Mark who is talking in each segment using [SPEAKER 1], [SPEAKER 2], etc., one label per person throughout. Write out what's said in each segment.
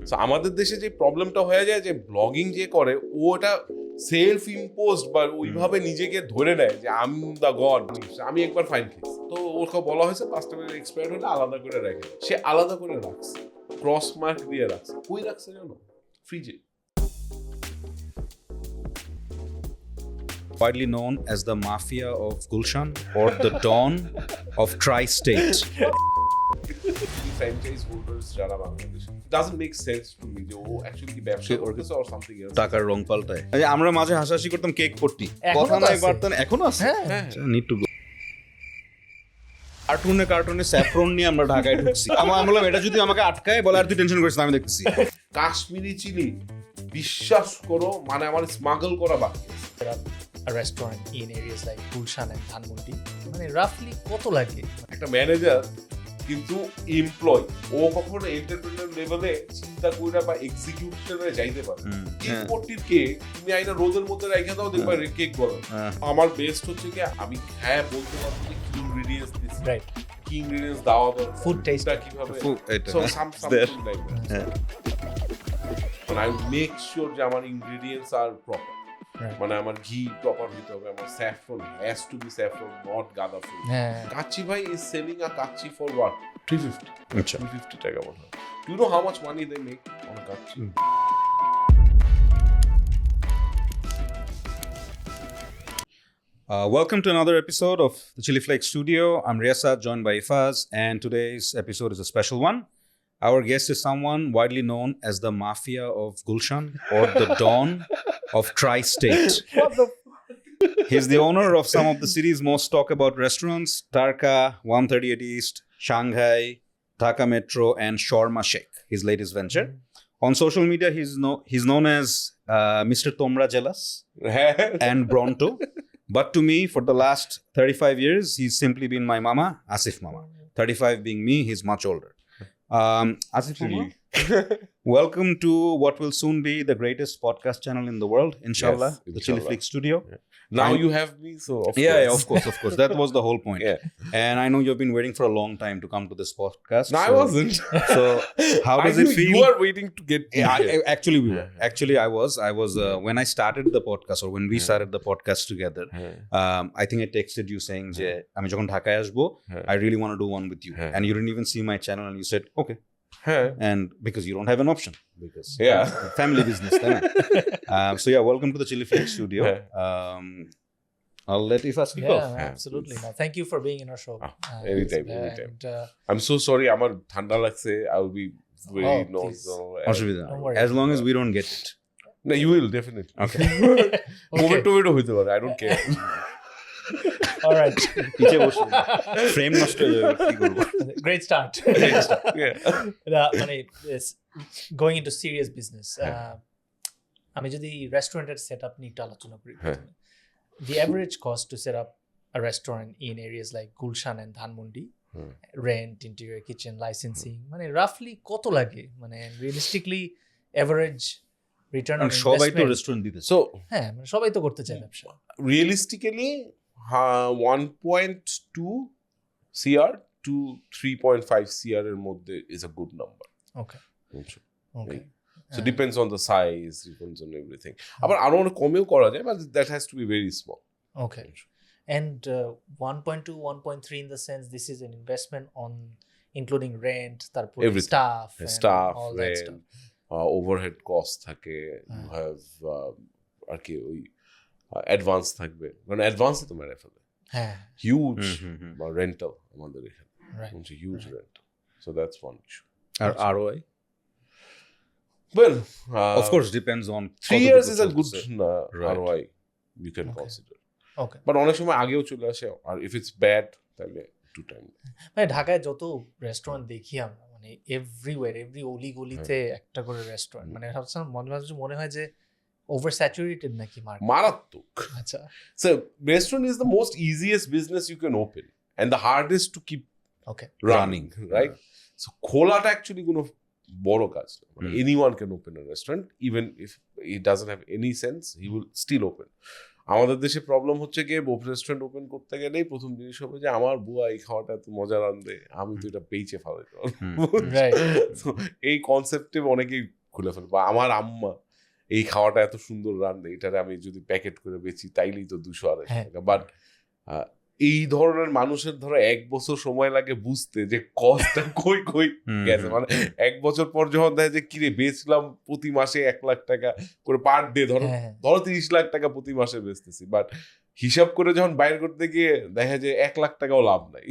[SPEAKER 1] So আমাদের দেশে যে প্রবলেমটা হয়ে যায় যে ব্লগিং যে করে ওটা সেলফ ইম্পোজড বা ওইভাবে নিজেকে ধরে নেয় যে আমি দ্য গড, আমি একবার ফাইন খেয়েছি, তো ওকে বলা হয়েছে 5টা মিনিট এক্সপায়ার হলে আলাদা করে রাখে, সে আলাদা করে রাখছে, ক্রস মার্ক দিয়ে রাখছে। কই রাখছে জানো? ফ্রিজে।
[SPEAKER 2] Widely known as the Mafia of Gulshan or the Dawn of Tristate.
[SPEAKER 1] Franchise holders যারা বাংলাদেশে, doesn't make sense to me যে ও অ্যাকচুয়ালি ব্যবসা করতেছে অর সামথিং এলস।
[SPEAKER 2] টাকার রং পাল্টায়। আমরা মাঝে হাসাহাসি করতাম কেক পট্টি, কথা নাই বার্তা নাই, এখনো আছে। Need to go. কার্টুনে স্যাফরন নিয়ে আমরা ঢাকায় ঢুকছি। আমি বললাম এটা যদি আমাকে আটকায় বলে আর তুই টেনশন করিস না, আমি দেখতেছি।
[SPEAKER 1] কাশ্মীরি চিলি বিশ্বাস করো মানে আমার স্মাগল করা বাকি।
[SPEAKER 3] A restaurant in areas like Gulshan and Dhanmondi, মানে রাফলি কত লাগে?
[SPEAKER 1] একটা ম্যানেজার কিন্তু এমপ্লয়, ও কখনো এন্টারপ্রেনার লেভেলে চিন্তা করে বা এক্সিকিউশনে যাইতে পারে। ইম্পোর্টেড কেক তুমি আইনা রোদের মধ্যে রেখে দাও, দেখবা কেক বলো। আমার বেস্ট হচ্ছে কি আমি হ্যাঁ বলতে পারবো যে কি ইনগ্রেডিয়েন্টস দিছি, রাইট, কি ইনগ্রেডিয়েন্টস দেওয়া দরকার,
[SPEAKER 3] ফুড টেস্টটা
[SPEAKER 1] কিভাবে,
[SPEAKER 2] so
[SPEAKER 1] something like that. I make sure যে আমার ইনগ্রেডিয়েন্টস আর প্রপার, মানে আমার ঘি প্রপার হইতে হবে, আমার saffron has to be saffron, not গাঁদা ফুল। Kacchi Bhai is selling a kacchi for what 350, আচ্ছা 350 টাকা মনে হয়। Do you know how much money they make on kacchi?
[SPEAKER 2] Welcome to another episode of the Chilli Flakes Studio. I'm Riasat, joined by Ifaz, and today's episode is a special one. Our guest is someone widely known as the Mafia of Gulshan or the Dawn of Tristate.
[SPEAKER 3] What the
[SPEAKER 2] He's the owner of some of the city's most talked about restaurants, Tarka, 138 East, Shanghai, Dhaka Metro, and Swarma Sheikh, his latest venture. On social media, he's known as Mr. Tomra Jealous and Bronto. But to me, for the last 35 years, he's simply been my mama, Asif Mama. 35 being me, he's much older. Asif Mama, welcome to what will soon be the greatest podcast channel in the world, inshallah,
[SPEAKER 1] yes,
[SPEAKER 2] the Chilli Flakes Studio.
[SPEAKER 1] Yeah. Now you have me, so of
[SPEAKER 2] course. Of course. That was the whole point.
[SPEAKER 1] Yeah.
[SPEAKER 2] And I know you've been waiting for a long time to come to this podcast.
[SPEAKER 1] No, I wasn't.
[SPEAKER 2] So how does it feel?
[SPEAKER 1] You are waiting to get me.
[SPEAKER 2] Actually, we were. Actually, I was when I started the podcast, or when we started the podcast together, I think I texted you saying, "Ami jokhon Dhakaয় ashbo, I really want to do one with you." And you didn't even see my channel, and you said, "Okay." And because you don't have an option, because family business. So welcome to the Chilli Flakes Studio. I'll let Ifaz kick off.
[SPEAKER 3] Absolutely. No, thank you for being in our show.
[SPEAKER 1] Anytime. And, I'm so sorry. আমার ঠান্ডা লাগছে. I will be very
[SPEAKER 2] as long as we don't get it.
[SPEAKER 1] No, you will definitely.
[SPEAKER 2] Okay.
[SPEAKER 1] Tomato হইতে পারে. I don't care.
[SPEAKER 3] All right.
[SPEAKER 2] পিছে বসে frame নষ্ট হয়ে যাবে, কি করব?
[SPEAKER 3] Great start. মানে going into serious business. আমি যদি রেস্টুরেন্টের সেটআপ নিয়ে একটু আলোচনা করি, the average cost to set up a restaurant in areas like Gulshan and Dhanmondi, rent, interior kitchen, licensing, মানে roughly কত লাগে, মানে realistically average return on investment?
[SPEAKER 2] সবাই তো রেস্টুরেন্ট দিতে,
[SPEAKER 1] so
[SPEAKER 3] হ্যাঁ মানে সবাই তো করতে চায় ব্যবসা।
[SPEAKER 1] Realistically 1.2 CR to 3.5 CR এর মধ্যে is a good number.
[SPEAKER 3] Okay.
[SPEAKER 1] So depends on the size, depends on everything. আবার আরো অনেক কমেও করা যায়, but that has to be very small.
[SPEAKER 3] Okay. And 1.2, 1.3 in the sense this is an investment on including rent, তারপর staff, all that
[SPEAKER 1] rent,
[SPEAKER 3] stuff.
[SPEAKER 1] Overhead cost থাকে, you have আর কি ওই অ্যাডভান্স থাকবে, মানে অ্যাডভান্সে তো মেরে ফেলে। হিউজ রেন্টাল আমাদের এখানে, huge rental, so that's one issue.
[SPEAKER 2] আর ROI?
[SPEAKER 1] Well,
[SPEAKER 2] of course depends on
[SPEAKER 1] 3 years is a good ROI you can consider.
[SPEAKER 3] Okay.
[SPEAKER 1] But অনেক সময় আগেও চলে আসে, আর if it's bad তাহলে একটু টাইম।
[SPEAKER 3] মানে ঢাকায় যত রেস্টুরেন্ট দেখি আমরা, মানে এভরিওয়্যার, এভরি অলি গলিতে একটা করে রেস্টুরেন্ট, মানে মনে হয় যে oversaturated নাকি মার্কেট?
[SPEAKER 1] মারাত্মক।
[SPEAKER 3] আচ্ছা।
[SPEAKER 1] So restaurant is the most easiest business you can open and the hardest to keep running, right? So খোলাটা actually কোনো বড় কাজ না, anyone can open a restaurant, even if it doesn't have any sense, he will still open. আমাদের দেশে problem হচ্ছে গিয়ে restaurant open করতে গেলেই প্রথম জিনিস হবে যে আমার বুয়া এই খাওয়াটা এত মজা রান্ধে, আমি তো এটা পেয়েছে ফেলাইতে পারবো। এই কনসেপ্টে অনেকেই খুলে ফেলবে, বা আমার আম্মা এই খাওয়াটা এত সুন্দর রান্ধে, এটারে আমি যদি প্যাকেট করে বেচি তাইলেই তো 200-250 টাকা। বাট এই ধরনের মানুষের ধরো 1 বছর সময় লাগে বুঝতে যে কস্টটা কই কই গেছে। মানে 1 বছর পর যখন দেখে যে কিরে বেচলাম প্রতি মাসে 1 লাখ টাকা করে পার ডে, ধরো 30 লাখ টাকা প্রতি মাসে বেচতেছি, বাট হিসাব করে যখন বাইর করতে গিয়ে দেখা যায় 1 লাখ টাকাও লাভ নাই।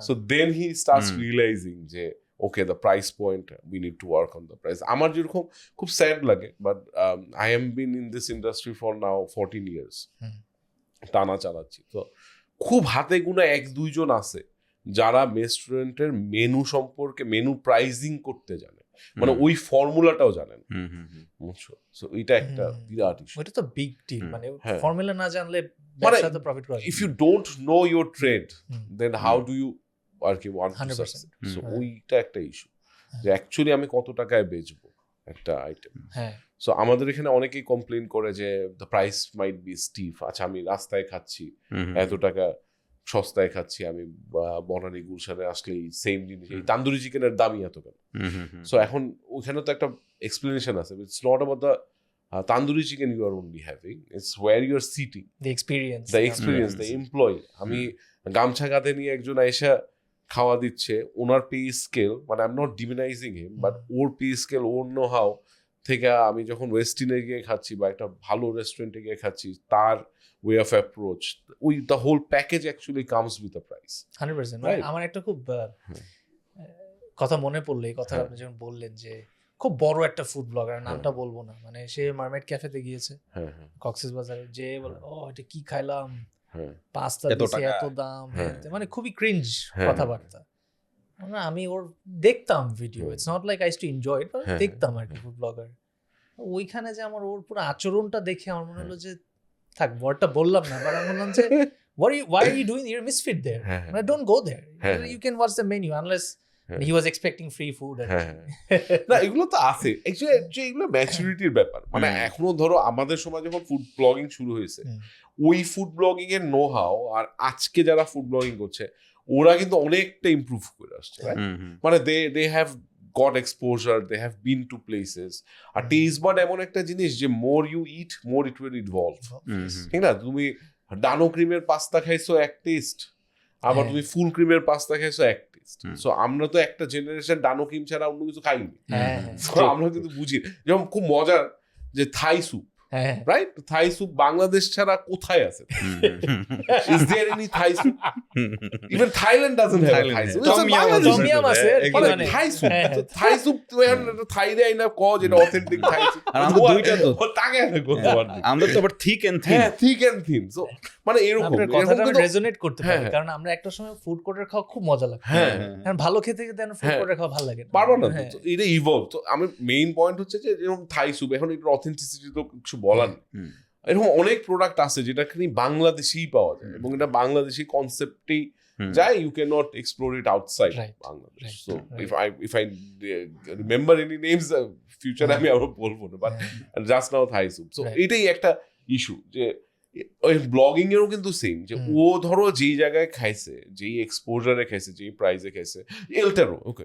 [SPEAKER 1] So then he starts realizing যে okay the price point, we need to work on the price. আমার যেরকম খুব স্যাড লাগে, but I am been in this industry for now 14 years, টানা চালাচ্ছি। তো খুব হাতে গোনা 1-2 জন আছে যারা রেস্টুরেন্টের মেনু সম্পর্কে, মেনু প্রাইজিং করতে জানে, মানে ওই ফর্মুলাটাও জানেন। বুঝছো? সো এটা একটা বিরাট ইস্যু।
[SPEAKER 3] ওটা তো বিগ ডিল, মানে ফর্মুলা না জানলে ব্যবসা তো প্রফিট করা।
[SPEAKER 1] If you don't know your trade, then how do you work you want to success? So ওইটা একটা ইস্যু যে অ্যাকচুয়ালি আমি কত টাকায় বেচবো একটা আইটেম। সো আমাদের এখানে অনেকেই কমপ্লেন করে যে দ্য প্রাইস মাইট বি স্টিফ। আচ্ছা, আমি রাস্তায় খাচ্ছি, এত টাকা সস্তায় খাচ্ছি, আমি বনানী গুলশানে আসলেই সেম জিনিস, এই তান্দুরি চিকেনের দামই এত কেন? সো এখন ওখানে তো একটা এক্সপ্লেনেশন আছে, it's not about the tandoori chicken you are only having, it's where you are sitting,
[SPEAKER 3] the experience,
[SPEAKER 1] the employee. আমি গামছা কাঁধে নিয়ে একজন আইসা খাওয়া দিচ্ছে, ওনার পে স্কেল, মানে I am not diminishing him, but ওর পে স্কেল, ওর নো হাউ থেকে আমি যখন ওয়েস্টিনে গিয়ে খাচ্ছি বা একটা ভালো রেস্টুরেন্টে গিয়ে খাচ্ছি, তার ওয়ে অফ অ্যাপ্রোচ, ওই the whole package actually comes with a price.
[SPEAKER 3] 100%। আমার একটা খুব কথা মনে পড়লো, এই কথা আপনি যখন বললেন যে খুব বড় একটা ফুড ব্লগার, নামটা বলবো না, মানে সে মার্মেড ক্যাফেতে গিয়েছে কক্সেস বাজারে, যে বলে ও এটা কি খাইলাম, পাস্তা দিছে এত দাম, মানে খুবই ক্রিঞ্জ কথাবার্তা। আমি ওর দেখতাম video, it's not like I use to enjoy it, দেখতাম আর কি ফুড ব্লগার। ওইখানে যে আমার ওর পুরো আচরণটা দেখে আমার মনে হলো যে থাক, ওয়ার্ডটা বললাম না, বাট আমি বললাম যে why are you doing, you're a misfit there, don't go there, you can watch the menu unless he was expecting free food.
[SPEAKER 1] না, এগুলো তো আছে অ্যাকচুয়ালি, এগুলো ম্যাচুরিটির ব্যাপার। মানে এখনো ধরো আমাদের সময় যখন ফুড ব্লগিং শুরু হয়েছে, ওই ফুড ব্লগিং এর নো হাউ আর আজকে যারা ফুড ব্লগিং করছে ওরা কিন্তু অনেকটা ইমপ্রুভ করে আসছে। মানে they have got exposure, they have been to places. আর টেস্ট বাড এমন একটা জিনিস যে more you eat more it will involve, ঠিক না? তুমি ডানো ক্রিমের পাস্তা খাইছো এক টেস্ট, আবার তুমি ফুল ক্রিমের পাস্তা খাইছো এক টেস্ট। সো আমরা তো একটা জেনারেশন ডানো ক্রিম ছাড়া অন্য কিছু খাইনি, আমরা কিন্তু বুঝি। যেমন খুব মজার যে Thai soup, right? Thai soup Bangladesh ছাড়া কোথায় আছে? Is there any Thai soup? Even Thailand doesn't have a Thai soup.
[SPEAKER 3] Tom yum আছে,
[SPEAKER 1] মানে Thai soup, Thai soup তুই একটা থাই দেয় না ক, যেটা অথেন্টিক থাই স্যুপ।
[SPEAKER 2] আর আমরা দুইটা তো
[SPEAKER 1] তাকে না করতে পারবি,
[SPEAKER 2] আমরা তো আবার thick and thin,
[SPEAKER 1] thick and thin. So মানে এরকম
[SPEAKER 3] কথাটা আমি রেজোনেট করতে পারি, কারণ আমরা একটা সময় ফুড কোর্টের খাওয়া খুব মজা লাগে, কারণ ভালো খেতে খেতে ফুড কোর্টের খাওয়া ভালো লাগে
[SPEAKER 1] পারবো না। তো এটা ইভলভ। তো আমি মেইন পয়েন্ট হচ্ছে যে এরকম থাই স্যুপ, এখন এটার অথেন্টিসিটি তো কিছু বলার নেই। এরকম অনেক প্রোডাক্ট আছে যেটা খালি বাংলাদেশেই পাওয়া যায় এবং এটা বাংলাদেশি কনসেপ্টেই যায়, you can not explore it outside Bangladesh. So if I remember any names ফিউচারে আমি আরো বলবো না, but just now Thai soup. So এটাই একটা ইস্যু যে ওই ব্লগিং এরও কিন্তু সেম, যে ও ধরো যেই জায়গায় খাইছে, যেই এক্সপোজারে খাইছে, যেই প্রাইসে খাইছে, El Toro, okay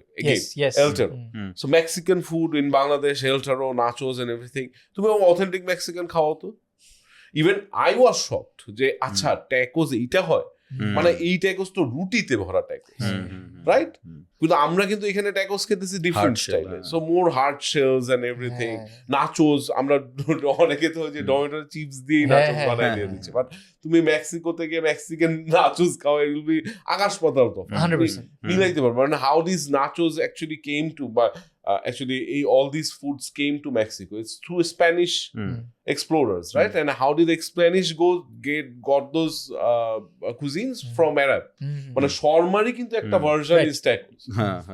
[SPEAKER 1] El Toro. So Mexican food in Bangladesh, El Toro, nachos and everything, তুমি অথেন্টিক মেক্সিকান খাওয়াও তো। ইভেন আই ওয়াজ শকড যে আচ্ছা ট্যাকোস এইটা হয়, মানে এই ট্যাকোস তো রুটিতে ভরা ট্যাকোস, রাইট? কিন্তু আমরা কিন্তু এখানে ট্যাকোস খেতেছি ডিফারেন্ট স্টাইলে, so more hard shells and everything. Nachos আমরা অনেকে তো যে টমেটো চিপস দিয়ে নাচোস বানাই দিয়ে দিচ্ছে, বাট তুমি মেক্সিকোতে গিয়ে মেক্সিকান নাচোস খাও, ইট উইল বি আকাশ পাতাল তো, 100% মিলাইতে পারবে না। How this nachos actually came to, বা actually all these foods came to Mexico, it's through Spanish explorers, right? And how did the Spanish got those cuisines from Arab? মানে শর্মারই কিন্তু একটা version is tacos.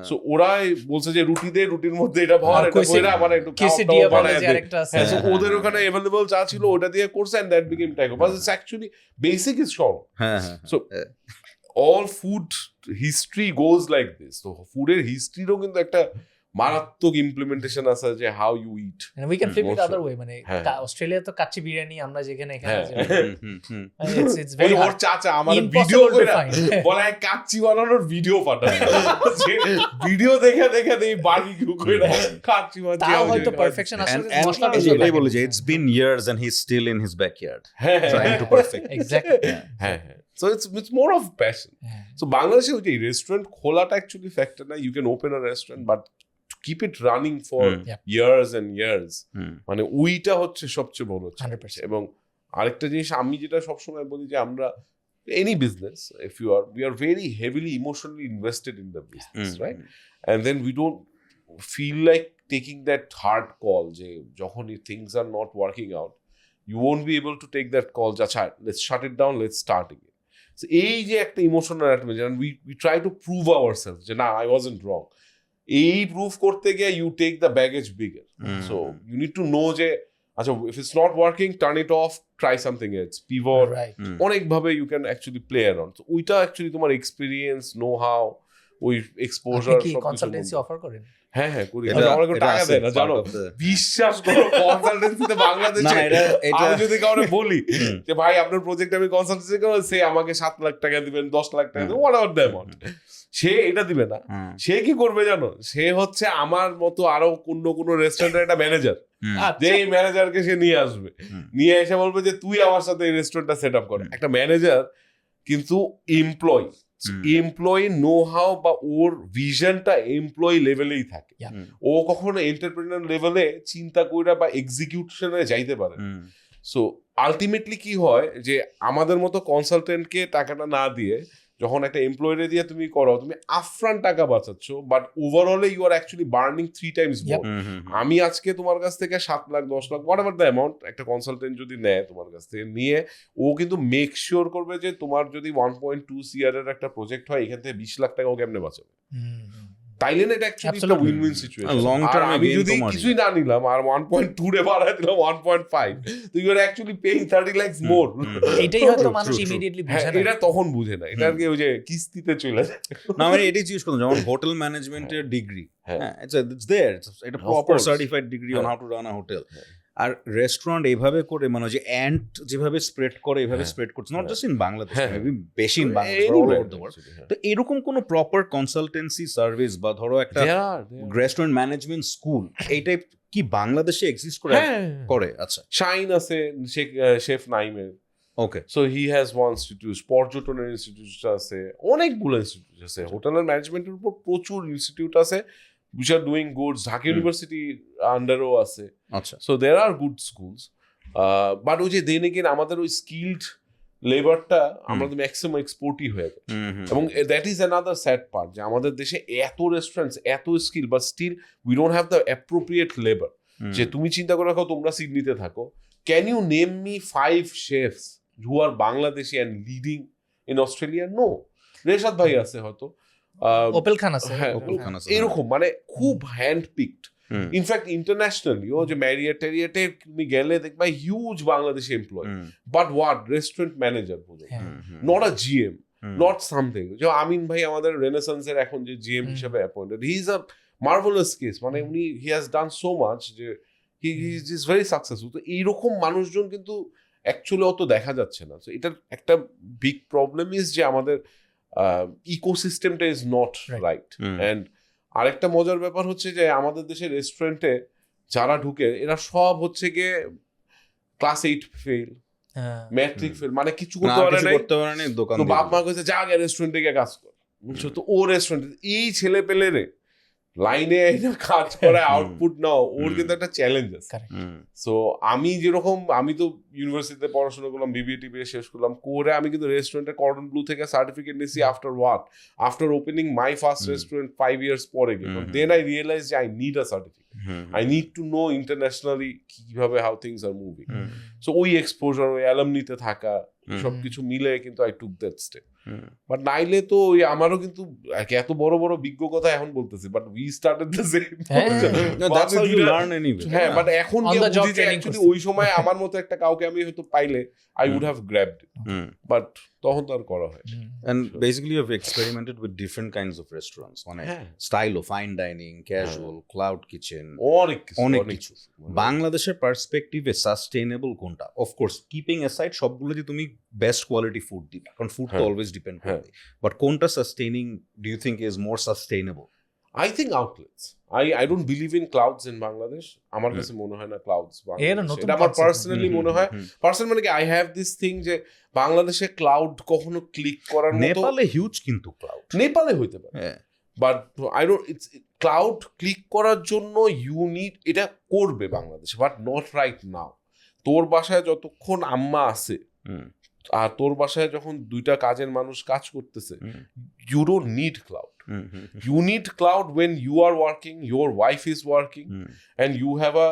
[SPEAKER 1] So ওরাই বলছে যে রুটি দে, রুটির মধ্যে এটা ভর, এটা কইরা মানে একটু
[SPEAKER 3] quesadilla বানায় যে আরেকটা আছে,
[SPEAKER 1] সো ওদের ওখানে अवेलेबल যা ছিল ওটা দিয়ে করছে, and that became taco, but it's actually basic is shawarma. So all food history goes like this. So food এর হিস্ট্রিরও কিন্তু একটা মারাত্মক ইমপ্লিমেন্টেশন আছে যে how you eat
[SPEAKER 3] and we can flip it
[SPEAKER 1] most
[SPEAKER 3] other
[SPEAKER 1] of-
[SPEAKER 3] way মানে
[SPEAKER 1] হ্যাঁ।
[SPEAKER 3] Australia তো কাচ্চি বিরিয়ানি আমরা যেখানে এখানে
[SPEAKER 1] হ্যাঁ।
[SPEAKER 3] it's very
[SPEAKER 1] ওর
[SPEAKER 3] hard
[SPEAKER 1] চাচা আমার
[SPEAKER 3] Impossible
[SPEAKER 1] ভিডিও
[SPEAKER 3] to
[SPEAKER 1] করে
[SPEAKER 3] find.
[SPEAKER 1] বলে কাচ্চি বানানোর ভিডিও পাঠায় ভিডিও দেখে দেখে দেই বারবিকিউ করে কাচ্চি বানাচ্ছি
[SPEAKER 3] তাও হয়তো পারফেকশন
[SPEAKER 2] and
[SPEAKER 3] আসলে
[SPEAKER 2] and
[SPEAKER 3] মশলা
[SPEAKER 2] এই যে
[SPEAKER 3] বেশি
[SPEAKER 2] এটাই
[SPEAKER 3] লাগে।
[SPEAKER 2] বলে যে it's been years and he's still in his backyard
[SPEAKER 1] হ্যাঁ
[SPEAKER 2] trying to perfect
[SPEAKER 3] exactly
[SPEAKER 1] হ্যাঁ so it's more of passion
[SPEAKER 3] হ্যাঁ।
[SPEAKER 1] so বাংলাদেশে ওই যে রেস্টুরেন্ট খোলাটা অ্যাকচুয়ালি ফ্যাক্টর না you can open a restaurant but to keep it running for
[SPEAKER 3] Yeah.
[SPEAKER 1] years and years
[SPEAKER 2] হুম।
[SPEAKER 1] মানে ওইটা হচ্ছে সবচেয়ে বড়
[SPEAKER 3] 100%.
[SPEAKER 1] এবং আরেকটা জিনিস আমি যেটা সবসময় বলি যে আমরা any business if you are we are very heavily emotionally invested in the business right and then we don't feel like taking that hard call যে যখন things are not working out you won't be able to take that call acha let's shut it down let's start again so এই যে একটা emotional atmosphere and we try to prove ourselves যে না I wasn't wrong এই proof করতে গিয়ে you take the baggage bigger so you need to know যে আচ্ছা if it's not working turn it off try something else pivot
[SPEAKER 3] right
[SPEAKER 1] অনেক ভাবে you can actually play around so ওইটা actually তোমার experience know how ওই exposure
[SPEAKER 3] আপনি কি
[SPEAKER 1] সব
[SPEAKER 3] কনসালটেন্সি অফার করেন
[SPEAKER 1] হ্যাঁ করি
[SPEAKER 2] এটা-
[SPEAKER 1] আমার কোনো
[SPEAKER 2] এটা
[SPEAKER 1] টাকা
[SPEAKER 2] আছে
[SPEAKER 1] দেয় না
[SPEAKER 2] part
[SPEAKER 1] জানো
[SPEAKER 2] of the-
[SPEAKER 1] বিশ্বাস করো কনসালটেন্সিতে
[SPEAKER 2] না
[SPEAKER 1] বাংলাদেশে
[SPEAKER 2] এটা
[SPEAKER 1] আমি যদি কাউকে বলি যে ভাই আপনার প্রজেক্ট আমি কনসালটেন্সি করব সে আমাকে 7 লাখ টাকা দিবেন 10 লাখ টাকা দিবেন হোয়াট এভার দ্য অ্যামাউন্ট সে এটা দিবে না
[SPEAKER 2] হুম।
[SPEAKER 1] সে কি করবে জানো সে হচ্ছে আমার মতো আরো কোনো রেস্টুরেন্টের একটা ম্যানেজার
[SPEAKER 2] হুম।
[SPEAKER 1] যে এই ম্যানেজারকে সে নিয়ে আসবে
[SPEAKER 2] হুম।
[SPEAKER 1] নিয়ে এসে বলবে যে তুই আমার সাথে এই রেস্টুরেন্টটা সেট আপ কর একটা ম্যানেজার কিন্তু এমপ্লয়ি এমপ্লয়ি নো হাউ বা ওর ভিশনটা এমপ্লয়ি লেভেলেই থাকে
[SPEAKER 3] Yeah.
[SPEAKER 1] ও কখনো এন্টারপ্রেনার লেভেলে চিন্তা কইরা বা এক্সিকিউশনে যাইতে পারে
[SPEAKER 2] হুম।
[SPEAKER 1] সো আলটিমেটলি কি হয় যে আমাদের মতো কনসালটেন্টকে টাকাটা না দিয়ে যখন একটা এমপ্লয়িরে দিয়ে তুমি করো তুমি আফরান টাকা বাঁচাচ্ছ বাট ওভারঅলে you are actually burning 3 times more
[SPEAKER 2] hmm, hmm, hmm.
[SPEAKER 1] আমি আজকে তোমার কাছ থেকে 7 lakh 10 lakh whatever the amount একটা কনসালটেন্ট যদি নেয় তোমার কাছ থেকে নিয়ে ও কিন্তু মেক শিওর করবে যে তোমার যদি 1.2 CR এর একটা প্রজেক্ট হয় এখান থেকে 20 লাখ টাকাও কেমনে বাঁচাবে তাইলে না এটা অ্যাকচুয়ালি একটা
[SPEAKER 3] Absolutely.
[SPEAKER 1] Win-win situation
[SPEAKER 2] Long term
[SPEAKER 1] আমি
[SPEAKER 2] gain
[SPEAKER 1] যদি
[SPEAKER 2] তোমারই।
[SPEAKER 1] কিছুই না নিলাম আর 1.2 রে বাড়ায় দিলাম 1.5 তো you are actually paying 30 lakh more
[SPEAKER 3] এটাই হয়তো
[SPEAKER 2] True,
[SPEAKER 3] মানুষ
[SPEAKER 2] true, true.
[SPEAKER 3] ইমিডিয়েটলি
[SPEAKER 1] হ্যাঁ
[SPEAKER 3] বুঝে না
[SPEAKER 1] এটা তখন বুঝে না এটা আর কি ওই যে কিস্তিতে চলে যায়
[SPEAKER 2] না আমি এটাই জিজ্ঞেস করলাম যেমন হোটেল ম্যানেজমেন্টের ডিগ্রি
[SPEAKER 1] হ্যাঁ।
[SPEAKER 2] হ্যাঁ it's there এটা
[SPEAKER 1] Of
[SPEAKER 2] proper
[SPEAKER 1] course.
[SPEAKER 2] Certified degree on
[SPEAKER 1] হ্যাঁ।
[SPEAKER 2] How to run a hotel
[SPEAKER 1] হ্যাঁ।
[SPEAKER 2] আর রেস্টুরেন্ট এইভাবে করে মানে যে অ্যান্ট যেভাবে স্প্রেড করে এইভাবে
[SPEAKER 1] হ্যাঁ।
[SPEAKER 2] স্প্রেড করছে নট
[SPEAKER 1] হ্যাঁ।
[SPEAKER 2] জাস্ট ইন বাংলাদেশ
[SPEAKER 1] হ্যাঁ।
[SPEAKER 2] মেবি বেশি in Bangladesh all
[SPEAKER 1] Anywhere,
[SPEAKER 2] over the world
[SPEAKER 1] actually, হ্যাঁ।
[SPEAKER 2] তো এরকম কোনো প্রপার কনসালটেন্সি সার্ভিস বা ধরো একটা
[SPEAKER 1] There are.
[SPEAKER 2] Restaurant management school এই টাইপ কি বাংলাদেশে এক্সিস্ট করে
[SPEAKER 1] হ্যাঁ
[SPEAKER 2] করে আচ্ছা
[SPEAKER 1] শাইন আছে শেফ নাইমের
[SPEAKER 2] okay
[SPEAKER 1] so he has one institute পর্যটনের ইনস্টিটিউট আছে অনেকগুলো ইনস্টিটিউট আছে হোটেলের ম্যানেজমেন্টের উপর প্রচুর ইনস্টিটিউট আছে which are doing good Dhaka university আন্ডারও আছে
[SPEAKER 2] আচ্ছা
[SPEAKER 1] so there are good schools but ওই যে দেন এগেন আমাদের ওই স্কিলড লেবারটা আমাদের ম্যাক্সিমাম এক্সপোর্টই হয়ে গেছে এবং that is another sad part যে আমাদের দেশে এত রেস্টুরেন্টস এত skill but still we don't have the appropriate labour যে তুমি চিন্তা করে রাখো তোমরা সিডনিতে থাকো can you name me 5 chefs who are Bangladeshi and leading in Australia no Reshad ভাই আছে হয়তো
[SPEAKER 3] ওপেল খান আছে
[SPEAKER 1] হ্যাঁ
[SPEAKER 2] ওপেল খান আছে,
[SPEAKER 1] এরকম মানে খুব হ্যান্ড পিকড ইনফ্যাক্ট ইন্টারন্যাশনালি ও যে ম্যারিয়েটে তুমি গেলে দেখবা huge Bangladeshi employ but what restaurant manager বলো not a GM not something যে আমিন ভাই আমাদের রেনেসান্সের এখন যে জিএম হিসেবে appointed he is a marvellous case মানে উনি he has done so much যে হি ইজ ভেরি সাকসেসফুল তো এইরকম মানুষজন কিন্তু অ্যাকচুয়ালি অত দেখা যাচ্ছে না তো এটার একটা বিগ প্রবলেম ইজ যে আমাদের ইকোসিস্টেমটা ইজ নট রাইট অ্যান্ড আরেকটা মজার ব্যাপার হচ্ছে যে আমাদের দেশের রেস্টুরেন্টে যারা ঢুকে এরা সব হচ্ছে গিয়ে ক্লাস 8 ফেল ম্যাট্রিক ফেল মানে কিছু করতে পারে না
[SPEAKER 2] দোকান
[SPEAKER 1] তো বাপ মা কইছে যা গে রেস্টুরেন্টে গিয়ে কাজ কর বুঝছো তো ও রেস্টুরেন্টে এই ছেলে পেলে রে লাইনে কাজ করে আউটপুট নাও ওর কিন্তু একটা চ্যালেঞ্জ আছে সো আমি যেরকম আমি তো ইউনিভার্সিটিতে পড়াশোনা করলাম বিবিএ শেষ করলাম করে আমি কিন্তু রেস্টুরেন্টের কর্ডন ব্লু থেকে সার্টিফিকেট নিয়েছি after opening my first restaurant 5 years পরে গিয়ে দেন আই রিয়েলাইজ যে I need a certificate I need to know internationally কিভাবে how things are moving so ওই এক্সপোজার ওই অ্যালামনিতে থাকা সবকিছু মিলে কিন্তু I took that step but নাইলে তো ওই আমারও কিন্তু এত বড় বড় বিজ্ঞ কথা এখন বলতেছি, but we started the same.
[SPEAKER 2] That's how you learn anyway.
[SPEAKER 1] হ্যাঁ, বাট এখন
[SPEAKER 3] On
[SPEAKER 1] গিয়ে
[SPEAKER 3] the job
[SPEAKER 1] বুঝি যে
[SPEAKER 3] training
[SPEAKER 1] অ্যাকচুয়ালি
[SPEAKER 3] করছে।
[SPEAKER 1] ওই সময় আমার মতো একটা কাউকে আমি হয়তো পাইলে I would have grabbed it, but তখন তো আর করা হয়।
[SPEAKER 2] And basically you've experimented with different kinds of restaurants. মানে style of fine dining, casual, cloud kitchen.
[SPEAKER 1] অনেক কিছু।
[SPEAKER 2] বাংলাদেশের পার্সপেক্টিভে সাস্টেইনেবল কোনটা? অফকোর্স কিপিং অ্যাসাইড সবগুলো যে তুমি বেস্ট কোয়ালিটি ফুড দিবে, কারণ ফুড তো অলওয়েজ ডিপেন্ড করবে, বাট কোনটা sustaining do you think is more sustainable?
[SPEAKER 1] I think outlets. I don't believe in clouds in Bangladesh. আমার কাছে মনে হয় না clouds এটা আমার পার্সোনালি মনে হয়। পার্সোনালি মানে কি I have this thing যে বাংলাদেশে ক্লাউড কখনো ক্লিক করার মতো।
[SPEAKER 2] নেপালে হিউজ কিন্তু ক্লাউড,
[SPEAKER 1] নেপালে হইতে পারে, but I don't, it's cloud click করার জন্য ইউ নিড, এটা করবে বাংলাদেশে, বাট নট রাইট নাও। তোর বাসায় যতক্ষণ আম্মা আছে আর তোর বাসায় যখন দুইটা কাজের মানুষ কাজ করতেছে, you don't need cloud. You need cloud when you are working, your wife is working, and you have a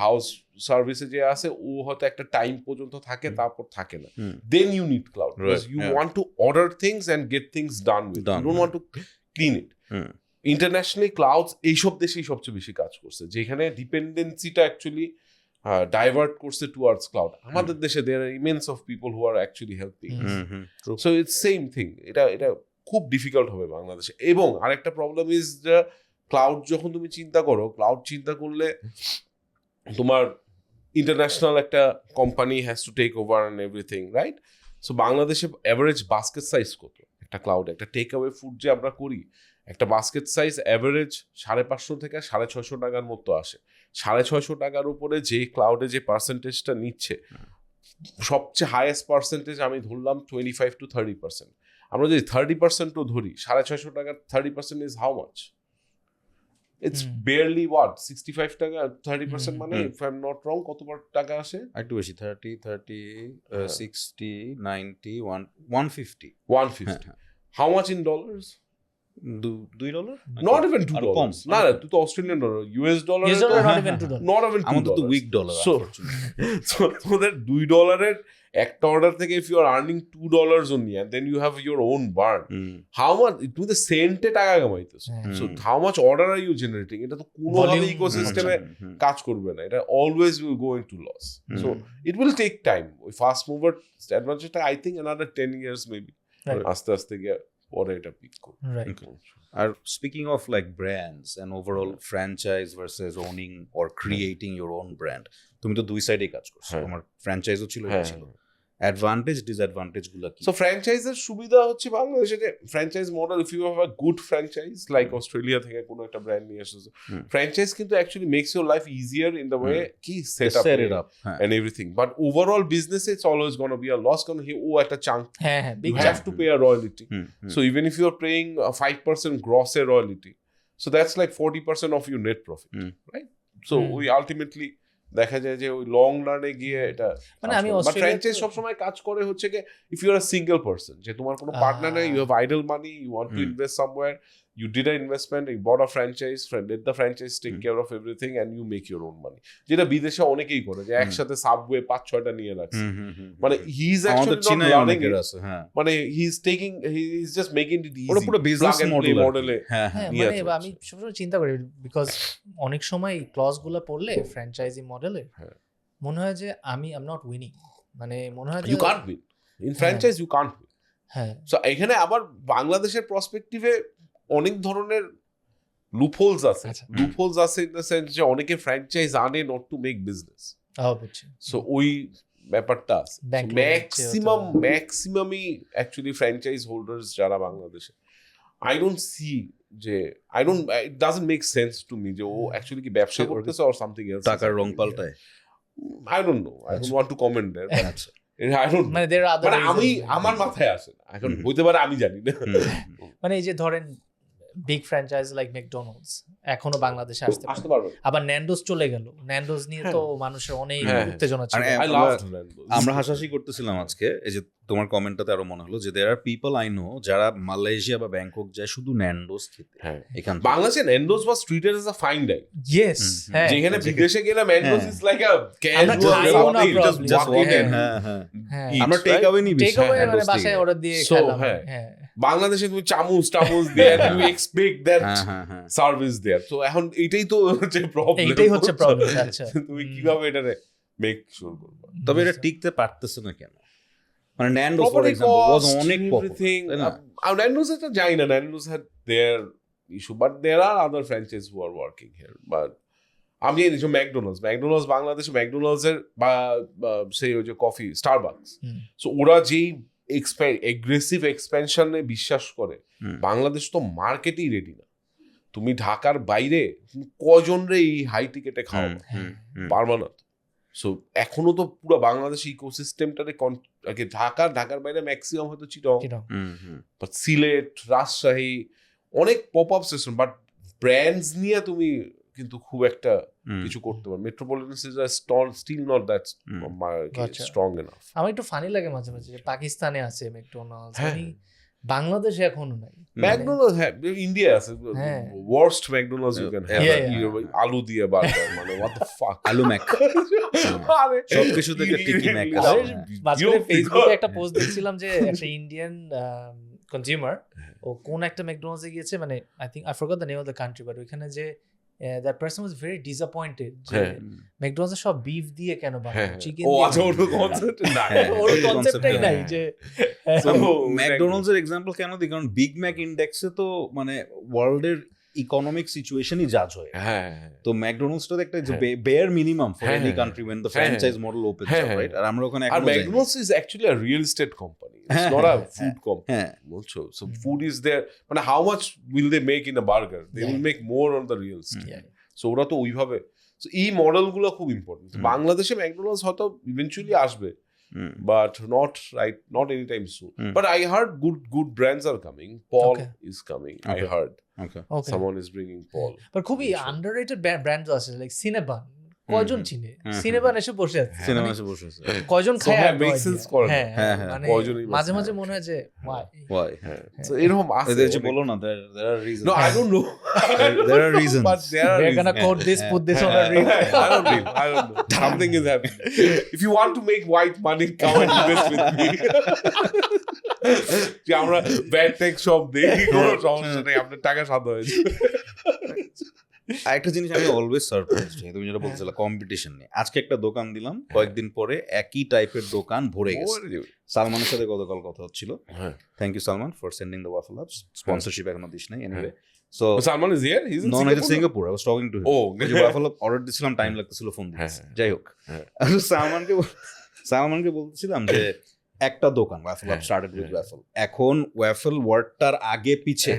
[SPEAKER 1] house service যে আছে ও হয়তো একটা টাইম পর্যন্ত থাকে, তারপর থাকে না, then you need cloud because you want to order things and get things done with. You don't want to clean it. Internationally clouds এইসব দেশেই সবচেয়ে বেশি কাজ করছে, যেখানে ডিপেন্ডেন্সিটা অ্যাকচুয়ালি ডাইভার্ট করছে টুয়ার্ডস ক্লাউড। আমাদের দেশে there are immense of people who are actually helping us. So it's same thing. এটা খুব ডিফিকাল্ট হবে বাংলাদেশে। এবং আরেকটা প্রবলেম ইজ যে ক্লাউড যখন তুমি চিন্তা করো, ক্লাউড চিন্তা করলে তোমার ইন্টারন্যাশনাল একটা company has to take over and everything, right? So বাংলাদেশে অ্যাভারেজ বাস্কেট সাইজ কত একটা ক্লাউড, একটা টেক অ্যাওয়ে ফুড যে আমরা করি, একটা বাস্কেট সাইজ অ্যাভারেজ 550 থেকে 650 টাকার মতো আসে। 650 টাকার উপরে যে ক্লাউডে যে পার্সেন্টেজটা নিচ্ছে, সবচেয়ে হাইয়েস্ট পার্সেন্টেজ আমি ধরলাম 25 to 30%। আমরা যদি 30%ও ধরি, 650 টাকার 30% is how much? It's barely what 65 টাকা। 30% মানে if I am not wrong কত টাকা আসে?
[SPEAKER 2] একটু বেশি, 30 60 90 150
[SPEAKER 1] how much in dollars?
[SPEAKER 2] $2?
[SPEAKER 1] Not even $2. না, তুই তো Australian dollar, US dollar, not even $2.
[SPEAKER 2] আমাদের তো উইক ডলার।
[SPEAKER 1] So তোদের $2 একটা অর্ডার থেকে if you are earning $2 only and then you have your own burn, how much তুমি তো সেন্টে টাকা কামাইতেছো, so how much order are you generating? এটা তো কোনোভাবে ইকোসিস্টেমে কাজ করবে না, এটা always will go into loss. So it will take time. ওই ফাস্ট মুভার অ্যাডভান্টেজটা I think another 10 years maybe আস্তে আস্তে গিয়ে পরে এটা পিক করবে।
[SPEAKER 2] আর speaking of like brands and overall franchise versus owning or creating your own brand, তুমি তো দুই সাইডেই কাজ করছো, তোমার ফ্র্যাঞ্চাইজও ছিল, অ্যাডভান্টেজ ডিসঅ্যাডভান্টেজ গুলো কি?
[SPEAKER 1] সো ফ্র্যাঞ্চাইজের সুবিধা হচ্ছে বাংলাদেশে যে franchise model, if you have a good franchise like Australia থেকে কোনো একটা ব্র্যান্ড নিয়ে এসেছো, ফ্র্যাঞ্চাইজ কিন্তু actually makes your life easier in the way কি set up and everything, but overall বিজনেসে it's always gonna be a loss, কারণ ও একটা chunk you have to pay a royalty. So even if you are paying 5% gross a royalty, so that's like 40% of your net profit, right? So we ultimately দেখা যায় যে ওই long রানে গিয়ে এটা মানে আমি ফ্র্যাঞ্চাইজ সবসময় কাজ করে হচ্ছে কি if you are a single person, যে তোমার কোনো পার্টনার নেই, you have idle money, you want to invest somewhere, you did an investment, you bought a franchise, let the franchise take care of everything and you make your own money, যেটা বিদেশে অনেকেই করে, যে একসাথে subway 5-6টা নিয়ে রাখছে, মানে he is actually not running it, মানে he is just making it easy,
[SPEAKER 2] পুরো বিজনেস মডেলে।
[SPEAKER 3] হ্যাঁ, মানে আমি সবসময় চিন্তা করি বিকজ অনেক সময় ক্লজ গুলো পড়লে ফ্র্যাঞ্চাইজি মডেলে মনে হয় যে আমি আই এম নট উইনিং, মানে মনে হয়
[SPEAKER 1] you can't win in franchise, you can't win. হ্যাঁ, সো এখানে আবার বাংলাদেশের পার্সপেক্টিভে অনেক ধরনের লুপহোলস আছে, লুপহোলস আছে ইন দ্য সেন্স যে অনেকে ফ্র্যাঞ্চাইজ আনে not to make business, so ওই ব্যাপারটা আছে। ম্যাক্সিমামই অ্যাকচুয়ালি ফ্র্যাঞ্চাইজ হোল্ডার্স যারা বাংলাদেশে, আই ডোন্ট সি যে it doesn't make sense to me যে ও অ্যাকচুয়ালি কি ব্যবসা করতেছে অর সামথিং এলস,
[SPEAKER 2] টাকার রং পাল্টায়।
[SPEAKER 1] I don't know, I don't want to comment there, আমি আমার মাথায় আসে না, এখন হইতে পারে আমি জানি না।
[SPEAKER 3] মানে এই যে ধরেন বিগ ফ্র্যাঞ্চাইজ লাইক ম্যাকডোনাল্ডস এখনো বাংলাদেশে আসতে
[SPEAKER 1] আসতে
[SPEAKER 3] পারে।
[SPEAKER 1] পারবে
[SPEAKER 3] আবার ন্যান্ডোস চলে গেল, ন্যান্ডোস নিয়ে তো মানুষের অনেক উত্তেজনা ছিল।
[SPEAKER 1] I loved Nando's.
[SPEAKER 2] আমরা হাসাহাসি করতেছিলাম আজকে, এই যে তোমার কমেন্টটাতে আরো মনে হলো যে দেয়ার আর পিপল আই নো যারা মালয়েশিয়া বা ব্যাংকক যায় শুধু ন্যান্ডোস খেতে। এখান
[SPEAKER 1] বাংলাদেশে Nando's was treated as a fine dine.
[SPEAKER 3] Yes, হ্যাঁ,
[SPEAKER 1] যেখানে বিদেশে গেলে Nando's is like a
[SPEAKER 3] আমরা
[SPEAKER 1] casual
[SPEAKER 3] খাইও না
[SPEAKER 1] something,
[SPEAKER 3] probably.
[SPEAKER 1] just walk in and
[SPEAKER 3] হ্যাঁ,
[SPEAKER 1] eat,
[SPEAKER 2] আমরা টেক
[SPEAKER 1] right?
[SPEAKER 2] অ্যাওয়ে নিবি,
[SPEAKER 3] টেক অ্যাওয়ে মানে বাসায় অর্ডার দিয়ে
[SPEAKER 1] So,
[SPEAKER 3] খেলাম।
[SPEAKER 1] হ্যাঁ।
[SPEAKER 3] হ্যাঁ,
[SPEAKER 1] বাংলাদেশে তুমি চামচ দিয়ে you expect that সার্ভিস দেয়ার। তো এখন এটাই তো হচ্ছে প্রবলেম,
[SPEAKER 3] এইটাই হচ্ছে প্রবলেম। আচ্ছা,
[SPEAKER 1] তুমি কিভাবে এটা মেক শিওর করবে?
[SPEAKER 2] তবে এটা টিকতে পারতেছে না কেন? মানে ন্যান্ডোস ফর এক্সাম্পল ওয়াজ অনেক
[SPEAKER 1] everything. Nando's এটা যাই না, Nando's had their issue, but there are other franchises who are working here. But আমি জানি যে ম্যাকডোনাল্ডস বাংলাদেশে ম্যাকডোনাল্ডসের বা সেই ওই যে কফি স্টারবাকস, সো ওরা যেই এগ্রেসিভ এক্সপেনশনে বিশ্বাস করে, বাংলাদেশ তো মার্কেটেই রেডি না। তুমি ঢাকার বাইরে কজন রে এই হাই টিকেটে খাওয়াবে, পারবা না। সো এখনো তো পুরো বাংলাদেশ ইকোসিস্টেমটারে ঢাকার বাইরে ম্যাক্সিমাম হয়তো চিটং, বাট সিলেট, রাজশাহী অনেক pop up station, but brands নিয়ে তুমি কিন্তু খুব একটা কিছু করতে পারো। Metropolitan cities still not that strong enough.
[SPEAKER 3] আমার একটু ফানি লাগে মাঝে মাঝে যে পাকিস্তানে আছে ম্যাকডোনাল্ডস, বাংলাদেশে এখনো নাই।
[SPEAKER 1] ম্যাকডোনাল্ডস হ্যাঁ ইন্ডিয়া আছে, worst McDonald's you can have, আলু দিয়ে বার্গার, মানে হোয়াট দ্য ফাক,
[SPEAKER 2] আলু ম্যাক সবকিছু থেকে টিকি ম্যাক।
[SPEAKER 3] মাঝে ফেসবুকে একটা পোস্ট দেখছিলাম যে একটা ইন্ডিয়ান কনজিউমার ও কোন একটা ম্যাকডোনাল্ডসে গিয়েছে, মানে I think I forgot the name of the country, but ওখানে যে that person was very disappointed যে ম্যাকডোনাল্ডস সব বিফ দিয়ে কেন বানায়, চিকেন
[SPEAKER 1] ও
[SPEAKER 3] দিয়ে।
[SPEAKER 1] আচ্ছা, ওর কনসেপ্ট নাই,
[SPEAKER 3] ওর কনসেপ্টই নাই যে
[SPEAKER 2] ম্যাকডোনাল্ডস এর এক্সাম্পল কেন দিই, কারণ বিগ ম্যাক ইন্ডেক্সে তো মানে ওয়ার্ল্ডের ইকোনমিক সিচুয়েশনই জাজ হয়। তো ম্যাকডোনাল্ডস তো একটা bear minimum for any country when the franchise model opens up, right? আর আমরা ওখানে
[SPEAKER 1] আর McDonald's is actually a real estate company, it's not a food company also, so food is there, মানে how much will they make in a burger, they will make more on the real estate, so ওরা তো ওইভাবে, so এই মডেলগুলো খুব important. বাংলাদেশে McDonald's হয়তো eventually আসবে, but not anytime soon. But I heard good brands are coming. Paul is coming. I heard.
[SPEAKER 2] Okay.
[SPEAKER 1] Someone is bringing Paul.
[SPEAKER 3] But খুবই underrated brands আছে, like Cinnabon, কয়জন চিনে? Cinnabon এসে বসে আছে, কয়জন খায়?
[SPEAKER 1] হ্যাঁ, makes sense করে।
[SPEAKER 3] মানে
[SPEAKER 1] কয়জনই
[SPEAKER 3] মাঝে মাঝে মনে হয় যে why?
[SPEAKER 1] So এরকম আছে,
[SPEAKER 2] এদের যে বলো না, there are reasons.
[SPEAKER 1] No, I don't know.
[SPEAKER 2] There are reasons.
[SPEAKER 1] But there are
[SPEAKER 3] They're gonna quote this, put this on a reel.
[SPEAKER 1] I don't know. Something is happening. If you want to make white money, come and invest with me. যে আমরা bad take সব দেখি, কোনো সমস্যা নেই, আপনার টাকা সাদা হয়েছে।
[SPEAKER 2] একটা জিনিস আমি অলওয়েজ সারপ্রাইজড, তুমি যেটা বলছিলে কম্পিটিশন নিয়ে। আজকে একটা দোকান দিলাম, কয়েকদিন পরে একই টাইপের দোকান ভরে গেছে। সালমানের সাথে গতকাল কথা হচ্ছিল, thank you Salman for sending the waffle ups, sponsorship এখনো দিস নাই। Anyway, so
[SPEAKER 1] Salman is here, he is in
[SPEAKER 2] Singapore. I was talking to him. যে ওয়াফল আপ অর্ডার দিছিলাম, টাইম লাগতেছিল, ফোন দিয়েছি। যাই হোক, সালমানকে বলতেছিলাম যে একটা দোকান waffle up started with waffle, এখন ওয়াফল ওয়ার্ডটার আগে পিছে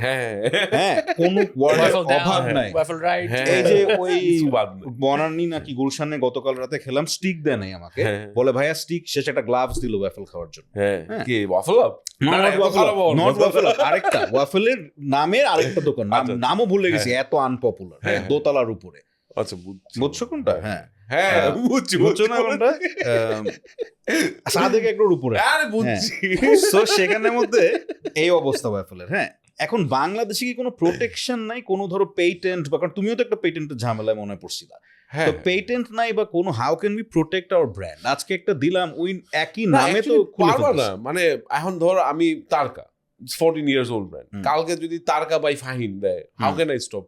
[SPEAKER 2] কোনো ওয়ার্ডের অভাব নাই। এই যে ওই বনানি নাকি গুলশানে গতকাল রাতে খেলাম, স্টিক দেয় নাই আমাকে, বলে ভাইয়া স্টিক, শেষে একটা গ্লাভস দিল ওয়াফল খাওয়ার জন্য।
[SPEAKER 1] কি waffle up?
[SPEAKER 2] Not waffle up, আরেকটা ওয়াফলের নামের আরেকটা দোকান, নামও ভুলে গেছি, এত আনপপুলার, দোতলার উপরে।
[SPEAKER 1] আচ্ছা,
[SPEAKER 2] বুঝছো কোনটা?
[SPEAKER 1] হ্যাঁ বুঝছো না কোনটা?
[SPEAKER 2] সাদেক একটার উপরে।
[SPEAKER 1] আরে বুঝছি।
[SPEAKER 2] সো সেখানের মধ্যে এই অবস্থা ওয়াফলের। এখন বাংলাদেশে কি কোনো প্রোটেকশন নাই, কোনো ধরো পেটেন্ট, বা কারণ তুমিও তো একটা পেটেন্টের ঝামেলায় মনে পড়ছিলা, তো পেটেন্ট নাই বা কোনো, how can be protect our brand? আজকে একটা দিলাম, ওই একই নামে তো
[SPEAKER 1] পারবা না। মানে এখন ধর আমি তারকা, 14 years old brand, কালকে যদি তারকা বাই ফাহিম দেয়, how can I stop?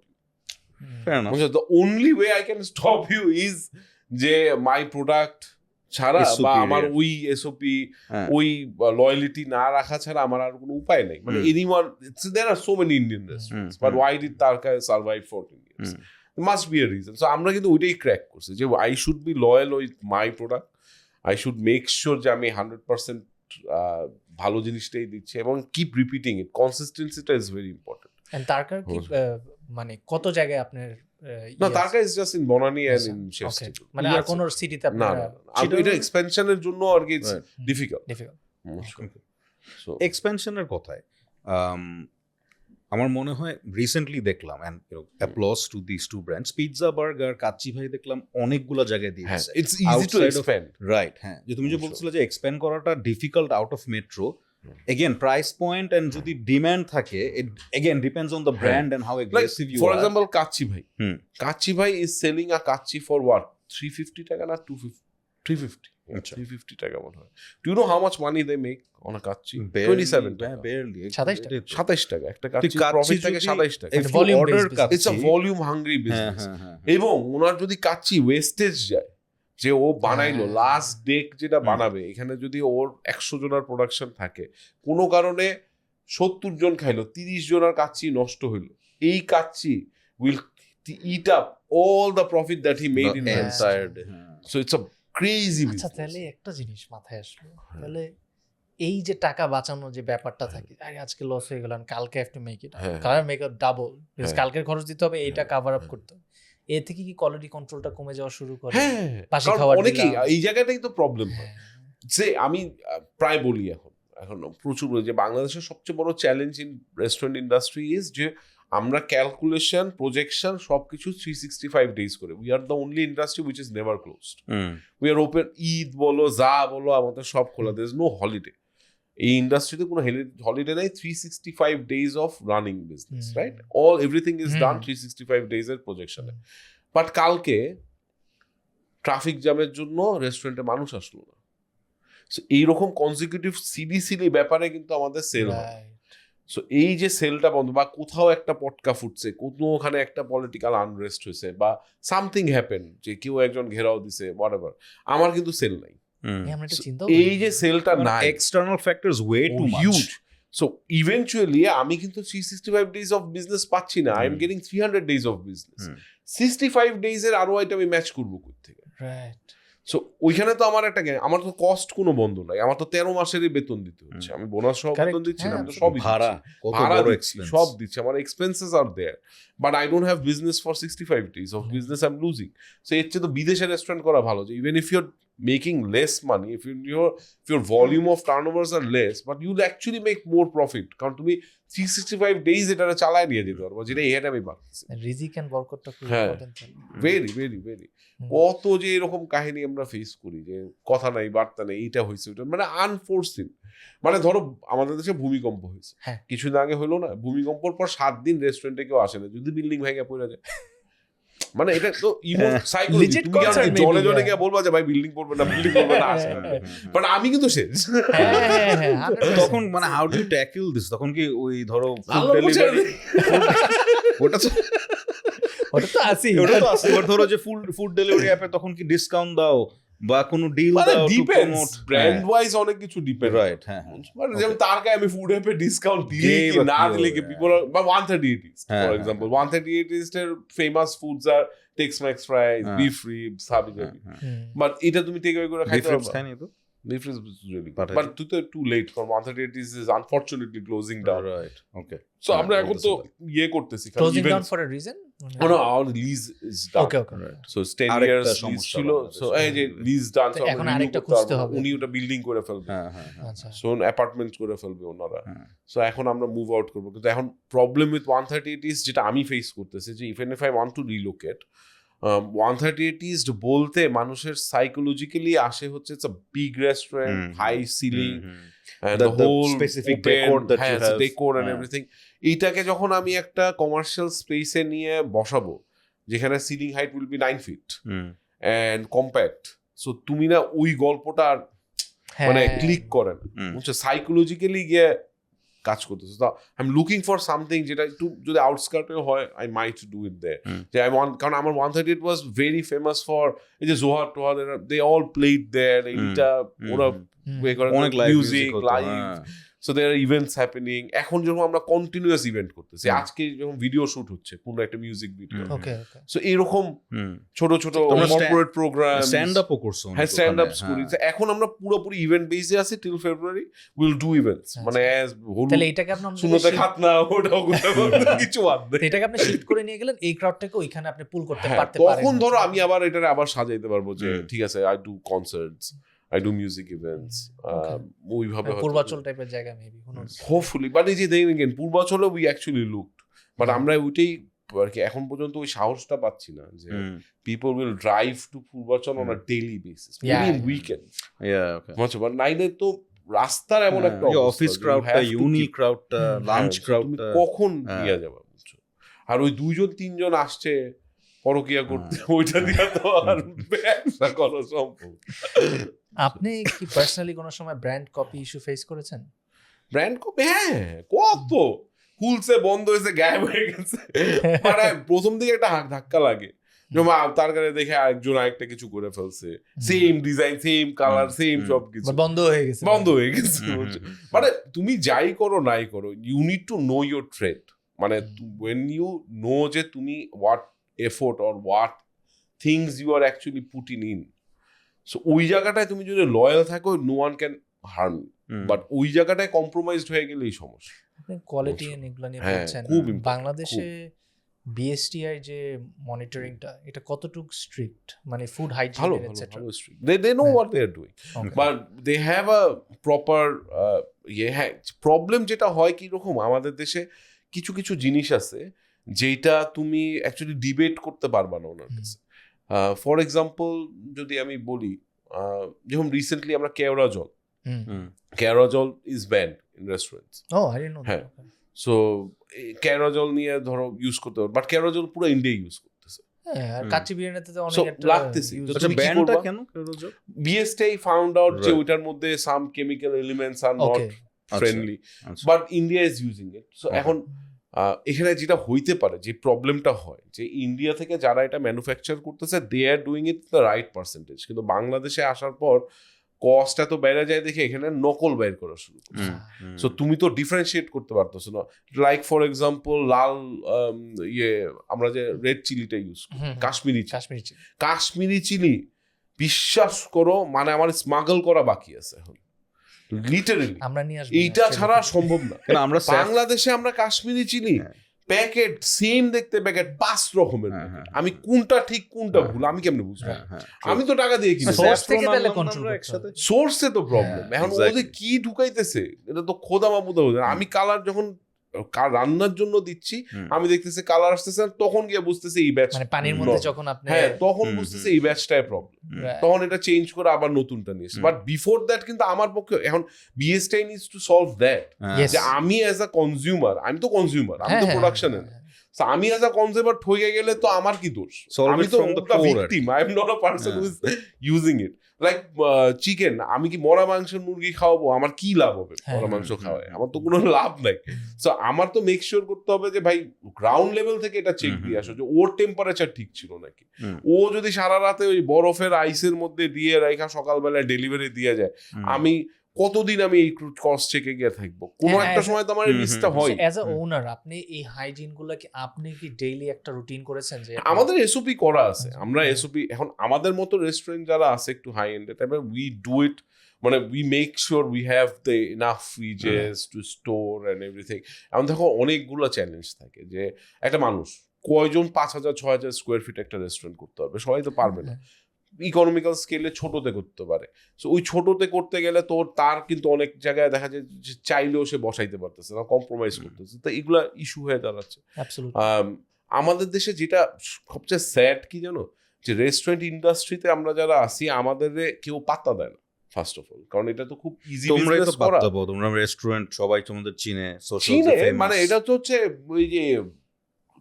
[SPEAKER 2] Fair enough.
[SPEAKER 1] The only way I can stop you is যে my product ছাড়া বা আমার ওই এসওপি, ওই লয়ালিটি না রাখা ছাড়া আমার আর কোনো উপায় নেই। মানে anyone, there are so many Indian restaurants, but why did Tarka survive 14 years? There must be a reason. So আমরা কিন্তু ওইটাই ক্র্যাক করছি যে I should be loyal with my product, I should make sure যে আমি 100% ভালো জিনিসটাই দিচ্ছি, এবং keep repeating it. Consistencyটা is very important.
[SPEAKER 3] And Tarka মানে কত জায়গায় আপনার?
[SPEAKER 1] না, Tarka is just in Bonani and in Chilli.
[SPEAKER 3] মানে আর কোন সিটিতে আপনারা?
[SPEAKER 1] এটা এক্সপেনশনের জন্য আর কি ডিফিকাল্ট।
[SPEAKER 2] সো এক্সপেনশনের কথায় আমার মনে হয় রিসেন্টলি দেখলাম and applause to this two brands, pizza burger Kacchi Bhai দেখলাম অনেকগুলো জায়গায় দিয়েছে।
[SPEAKER 1] It's easy to expand,
[SPEAKER 2] right. হ্যাঁ, যে তুমি যে বলছিলে যে এক্সপ্যান্ড করাটা difficult out of metro, again price point and যদি ডিমান্ড থাকে, it again depends on the brand and how aggressive you
[SPEAKER 1] for
[SPEAKER 2] are.
[SPEAKER 1] example kacchi ভাই is selling a kacchi for what 350 টাকা না 350 350 টাকা মনে হয়। Do you know how much money they make on a kacchi? 27 টাকা,
[SPEAKER 2] barely
[SPEAKER 1] 27 টাকা একটা কাচ্চি প্রফিট থাকে 27 টাকা।
[SPEAKER 2] If you order kacchi,
[SPEAKER 1] it's a volume hungry business, এবং ওনার যদি কাচ্চি ওয়েস্টেজ যায়, যে ও বানাইলো লাস্ট ডেক যেটা বানাবে, এখানে যদি ওর 100 জনের প্রোডাকশন থাকে, কোনো কারণে 70 জন খাইলো, 30 জনের কাচ্চি নষ্ট হইলো, এই kacchi will eat up all the profit that he made in the entire day. So it's a crazy business.
[SPEAKER 3] আচ্ছা, তাহলে একটা জিনিস মাথায় আসলো, তাহলে এই যে টাকা বাঁচানো যে ব্যাপারটা থাকে, আরে আজকে লস হয়ে গেল, কালকে হ্যাভ টু মেক ইট, কালকে মেক আপ ডাবল, কালকের খরচ দিতে হবে, এইটা কভার আপ করতে হবে, এ থেকে কি কোয়ালিটি কন্ট্রোলটা কমে যাওয়া শুরু করে? পাশে খাওয়ার
[SPEAKER 1] অনেকেই এই জায়গাটাই তো প্রবলেম হয়। যে আমি প্রায় বলি এখন প্রচুর বলি যে বাংলাদেশের সবচেয়ে বড় challenge in restaurant industry is যে আমরা ক্যালকুলেশন প্রজেকশন সবকিছু 365 ডেজ করে, we are the only industry which is never closed. We are open, Eid বলো যা বলো আমাদের সব খোলা, দের ইজ নো হলিডে। এই ইন্ডাস্ট্রিতে কোনো হলিডে নেই, 365 days of running business, right? Everything is done 365 days এর প্রজেকশনে। বাট কালকে ট্রাফিক জ্যামের জন্য রেস্টুরেন্টে মানুষ আসলো না। সো এইরকম কনজিকিউটিভ সিলি ব্যাপারে কিন্তু আমাদের সেল হয়। সো এই যে সেলটা বন্ধ, বা কোথাও একটা পটকা ফুটছে, কোনোখানে একটা পলিটিক্যাল আনরেস্ট হয়েছে, বা সামথিং হ্যাপেন, যে কেউ একজন ঘেরাও দিছে, হোয়াটএভার, আমার কিন্তু সেল নাই। এই যে সেলটা নাই,
[SPEAKER 2] external factors way to
[SPEAKER 1] huge. So eventually আমি কিন্তু 365 ডেজ অফ বিজনেস পাচ্ছি না, I am getting 300 days of business. 65 days এর ROI টা আমি ম্যাচ করবো কোথা থেকে? রাইট। সো ওইখানে তো আমার আমার তো কস্ট কোনো বন্ধ নাই, আমার তো 13 মাসেরই বেতন দিতে হচ্ছে, আমি বোনাস সহ বেতন দিচ্ছি না, আমি তো সবই
[SPEAKER 2] ভাড়া
[SPEAKER 1] সব দিচ্ছি, আমার expenses are there, but I don't have business for 65 days of business, I am losing. So এর চেয়ে তো বিদেশে রেস্টুরেন্ট করা ভালো, যে even if your making less money, if your volume of turnovers are less, but you'll actually make more profit, কারণ তুমি 365 days এটা চালায় নিয়ে যেতে পারবো, যেটা এই আমি পাচ্ছি।
[SPEAKER 3] রিজিক এন্ড বরকতটা খুব ইম্পর্টেন্ট।
[SPEAKER 1] ভেরি ভেরি ভেরি কত যে এরকম কাহিনী আমরা ফেস করি, যে কথা নাই বার্তা নেই, এইটা হয়েছে ওইটা, মানে আনফোর্সিন। মানে ধরো আমাদের দেশে ভূমিকম্প হয়েছে কিছুদিন আগে, হলো না? ভূমিকম্পর পর 7 দিন রেস্টুরেন্টে কেউ আসে না, যদি বিল্ডিং ভেঙে পড়ে যায়। মানে এটা তো সাইকোলজি, তুমি জনে জনে গিয়ে বলবা যে ভাই বিল্ডিং পড়বে না, বিল্ডিং পড়বে না, আসে না, বাট আমি কিন্তু শেষ।
[SPEAKER 2] তখন মানে how do you tackle this? তখন কি ওই ধরো ফুড ডেলিভারি, ওটা তো আছে, ধরো যে ফুড ডেলিভারি অ্যাপে তখন কি ডিসকাউন্ট দাও বা কোনো ডিল দাও?
[SPEAKER 1] ডিপেন্ডস, ব্র্যান্ড ওয়াইজ অনেক কিছু ডিপেন্ড,
[SPEAKER 2] রাইট? হ্যাঁ,
[SPEAKER 1] মানে যেমন তারকা আমি ফুড অ্যাপে ডিসকাউন্ট দিয়ে কি না দিলে কি পিপল, বা 138 ইস্ট ফর এক্সাম্পল, 138 ইস্টের ফেমাস ফুডস আর টেক্স-ম্যাক্স ফ্রাইজ, বিফ রিবস, হাবি জাবি, বাট এটা তুমি টেক অ্যাওয়ে করে খাইতে পারবে। খাইনি তো beef is really good, but too late for 138 is unfortunately closing down,
[SPEAKER 2] right? Okay,
[SPEAKER 1] so আমরা এখন তো করতেছি
[SPEAKER 3] closing down for a reason.
[SPEAKER 1] No, our lease is done.
[SPEAKER 3] Okay,
[SPEAKER 1] right. So it's 10 years lease ছিল, so এই যে lease done, so
[SPEAKER 3] এখন আরেকটা খুঁজতে হবে,
[SPEAKER 1] উনি ওটা বিল্ডিং করে ফেলবে, আচ্ছা, so অ্যাপার্টমেন্টস করে ফেলবে ওনারা। so এখন আমরা মুভ আউট করব, কিন্তু এখন প্রবলেম উইথ 138 is যেটা আমি ফেস করতেছি, যে even if I want to relocate, 138 East বলতে মানুষের সাইকোলজিক্যালি আসে হচ্ছে it's a big restaurant, high ceiling, and the whole
[SPEAKER 2] specific decor that you have,
[SPEAKER 1] decor and everything. এইটাকে যখন আমি একটা কমার্শিয়াল স্পেসে নিয়ে বসাবো, যেখানে ceiling height will be 9 feet and compact, so তুমি না ওই গল্পটা মানে ক্লিক করেন, বুঝছো? সাইকোলজিক্যালি গিয়ে কাজ করতেছে। তো I am looking for something যেটা একটু যদি আউটস্কার্টে হয়, আই মাইট ডু ইট দেয়ার। যে আই ওয়ান্ট, কারণ আমার 138 ওয়াজ ভেরি ফেমাস ফর এই যে জোহার টোহার, দে অল প্লেড দেয়ার, এইটা ওরা
[SPEAKER 2] অনেক
[SPEAKER 1] music live, so there are events happening. এখন যখন আমরা কন্টিনিউয়াস ইভেন্ট করতেছি, আজকে যখন ভিডিও শুট হচ্ছে পুরো একটা মিউজিক ভিডিও, সো এরকম ছোট ছোট কর্পোরেট প্রোগ্রাম,
[SPEAKER 2] স্ট্যান্ড আপও করছো?
[SPEAKER 1] হ্যাঁ, স্ট্যান্ড আপস করি। এখন আমরা পুরোপুরি ইভেন্ট বেসে আছি till February, will do events, মানে অ্যাজ হলুদ,
[SPEAKER 3] তাহলে এটাকে আপনি
[SPEAKER 1] শুনতে খাতনা ওটাও কিছু বাদ দেয়,
[SPEAKER 3] এটাকে আপনি শিফট করে নিয়ে গেলেন, এই ক্রাউডটাকে ওইখানে আপনি পুল করতে পারতে পারেন।
[SPEAKER 1] তখন ধরো আমি আবার এটারে আবার সাজাইতে পারবো, যে ঠিক আছে I do concerts, I do music events. ওইভাবে
[SPEAKER 3] পূর্বাচল টাইপের জায়গা মেবি
[SPEAKER 1] হোপফুলি, বাট এই যে দেন এগেন পূর্বাচলে উই অ্যাকচুয়ালি লুকড, বাট আমরা ওইটাই আর কি এখন পর্যন্ত ওই সাহসটা পাচ্ছি না যে people will drive to Purbachal on a daily basis, maybe in weekends. But নাইলে তো রাস্তার এমন একটা
[SPEAKER 2] অফিস ক্রাউডটা, ইউনি ক্রাউডটা, লাঞ্চ ক্রাউডটা
[SPEAKER 1] কখন নিয়ে যাবে বুঝছো? আর ওই 2-3 আসছে পরকিয়া করতে, ওইটা দিয়ে তো আর ব্যবসা করা সম্ভব।
[SPEAKER 3] আপনি কি পার্সোনালি কোনো সময় ব্র্যান্ড কপি ইস্যু ফেস করেছেন?
[SPEAKER 1] ব্র্যান্ড কপি কত খুলছে, বন্ধ হয়েছে, গায়েব হয়ে গেছে। মানে প্রথম দিকে একটা ধাক্কা লাগে, তার কাছে দেখে আরেকজন আরেকটা কিছু করে ফেলছে, same design, same colour, same সবকিছু,
[SPEAKER 3] বন্ধ হয়ে গেছে।
[SPEAKER 1] মানে তুমি যাই করো নাই করো, you need to know your trade. মানে when you know যে তুমি what effort or what things you are actually putting in, so ওই জায়গাটায় তুমি যদি লয়াল থাকো, no one can harm you, but ওই জায়গাটায় কম্প্রোমাইজড হয়ে গেলেই সমস্যা।
[SPEAKER 3] আপনি কোয়ালিটি এন্ড এগুলো নিয়ে বলছেন, বাংলাদেশে বিএসটিআই যে মনিটরিংটা, এটা কতটুকু স্ট্রিক্ট? মানে food hygiene etcetera,
[SPEAKER 1] they know what they are doing, but they have a proper problem যেটা হয় কি রকম, আমাদের দেশে কিছু কিছু জিনিস আছে যেটা তুমি অ্যাকচুয়ালি ডিবেট করতে পারবা না ওনার কাছে। ফর এক্সাম্পল যদি আমি বলি, যেমন রিসেন্টলি আমরা কেওড়া জল ইজ ব্যান্ড ইন রেস্টুরেন্টস। হ্যাঁ, সো কেওড়া জল নিয়ে ধরো ইউজ করতে পারো, বাট কেওড়া জল পুরো ইন্ডিয়া ইউজ করতেছে।
[SPEAKER 3] আর কাচ্চি বিরিয়ানিতে তো অনেক একটা
[SPEAKER 1] লাগতেছে।
[SPEAKER 2] আচ্ছা, ব্যান্ডটা কেন কেওড়া জল?
[SPEAKER 1] বিএসটিআই ফাউন্ড আউট যে ওইটার মধ্যে some chemical elements are not friendly, but India is using it. So এখন এখানে যেটা হইতে পারে, যে প্রবলেমটা হয়, যে ইন্ডিয়া থেকে যারা এটা ম্যানুফ্যাকচার করতেছে, they are doing it the right percentage, কিন্তু বাংলাদেশে আসার পর কস্ট এত বেড়ে যায় দেখে এখানে নকল বের করা শুরু করছে। সো তুমি তো ডিফারেন্সিয়েট করতে পারতেছো না। লাইক ফর এক্সাম্পল লাল আমরা যে রেড চিলিটা ইউজ করি, কাশ্মীরি চিলি, বিশ্বাস করো মানে আমার স্মাগল করা বাকি আছে এখন, লিটারালি এইটা ছাড়া সম্ভব না। আমরা বাংলাদেশে আমরা কাশ্মীরি চিলি প্যাকেট সেম দেখতে, প্যাকেট 5 রকমের, আমি কোনটা ঠিক কোনটা ভুল আমি কেমনে বুঝবো? আমি তো টাকা দিয়ে কিনি, সোর্সে তো প্রবলেম। এখন ওদের কি ঢুকাইতেছে এটা তো খোদা মাবুদা হচ্ছে। আমি কালার যখন রান্নার জন্য দিচ্ছি, আমি দেখতেছি কালার আসতেছে, তখন গিয়ে বুঝতেছি এই ব্যাচ,
[SPEAKER 3] মানে পানির মধ্যে যখন আপনি,
[SPEAKER 1] হ্যাঁ, তখন বুঝতেছি এই ব্যাচটাই প্রবলেম, তখন এটা চেঞ্জ করে আবার নতুনটা নিয়েছে। বাট বিফোর দ্যাট কিন্তু আমার পক্ষে এখন BSTI needs to solve that, যে আমি অ্যাজ আ কনজিউমার, আমি তো কনজিউমার, আমি তো প্রোডাকশনে না, আমি অ্যাজ আ কনজিউমার ঠকে গেলে তো আমার কি দোষ? আমি তো victim, I am not a person who is using it. Like chicken, আমি কি মরা মাংসের মুরগি খাওয়াবো? আমার কি লাভ হবে মরা মাংস খাওয়ায়? আমার তো কোনো লাভ নাই। সো আমার তো মেক শিওর করতে হবে যে ভাই গ্রাউন্ড লেভেল থেকে এটা চেক দিয়ে আসো যে ওর টেম্পারেচার ঠিক ছিল নাকি। ও যদি সারা রাতে ওই বরফের আইসের মধ্যে দিয়ে রাখা সকালবেলায় ডেলিভারি দিয়ে যায়, আমি কতদিন আমি এই কস্ট চেকে গিয়ে থাকবো? কোনো একটা সময় তো আমার এই লিস্টটা হয়।
[SPEAKER 3] অ্যাজ আ ওনার আপনি এই হাইজিন গুলো কি আপনি কি ডেইলি একটা রুটিন করেছেন? যে
[SPEAKER 1] আমাদের এসওপি করা আছে, আমরা এসওপি এখন আমাদের মতো রেস্টুরেন্ট যারা আছে একটু হাই এন্ড, তারপরে উই ডু ইট, মানে we make sure we have the enough fridges to store and everything. এখন দেখো অনেকগুলো চ্যালেঞ্জ থাকে, যে একটা মানুষ কয়জন 5,000-6,000 স্কোয়ার ফিট একটা রেস্টুরেন্ট করতে পারবে? সবাই তো পারবে না। ইকোনমিক্যাল স্কেলে ছোটতে করতে পারে। সো ওই ছোটতে করতে গেলে তার কিন্তু অনেক জায়গায় দেখা যায় যে চাইলেও সে বসাইতে পারতেছে না, কম্প্রোমাইজ করতেছে, তো এগুলা ইস্যু হয়ে দাঁড়াচ্ছে। আমাদের দেশে যেটা সবচেয়ে স্যাড কি জানো, যে রেস্টুরেন্ট ইন্ডাস্ট্রিতে আমরা যারা আছি, আমাদের কেউ পাত্তা দেয় না ফার্স্ট অফ অল, কারণ এটা তো খুব ইজি বিজনেস করা।
[SPEAKER 2] তোমরা রেস্টুরেন্ট সবাই তোমাদের চিনে,
[SPEAKER 1] মানে এটা তো হচ্ছে ওই যে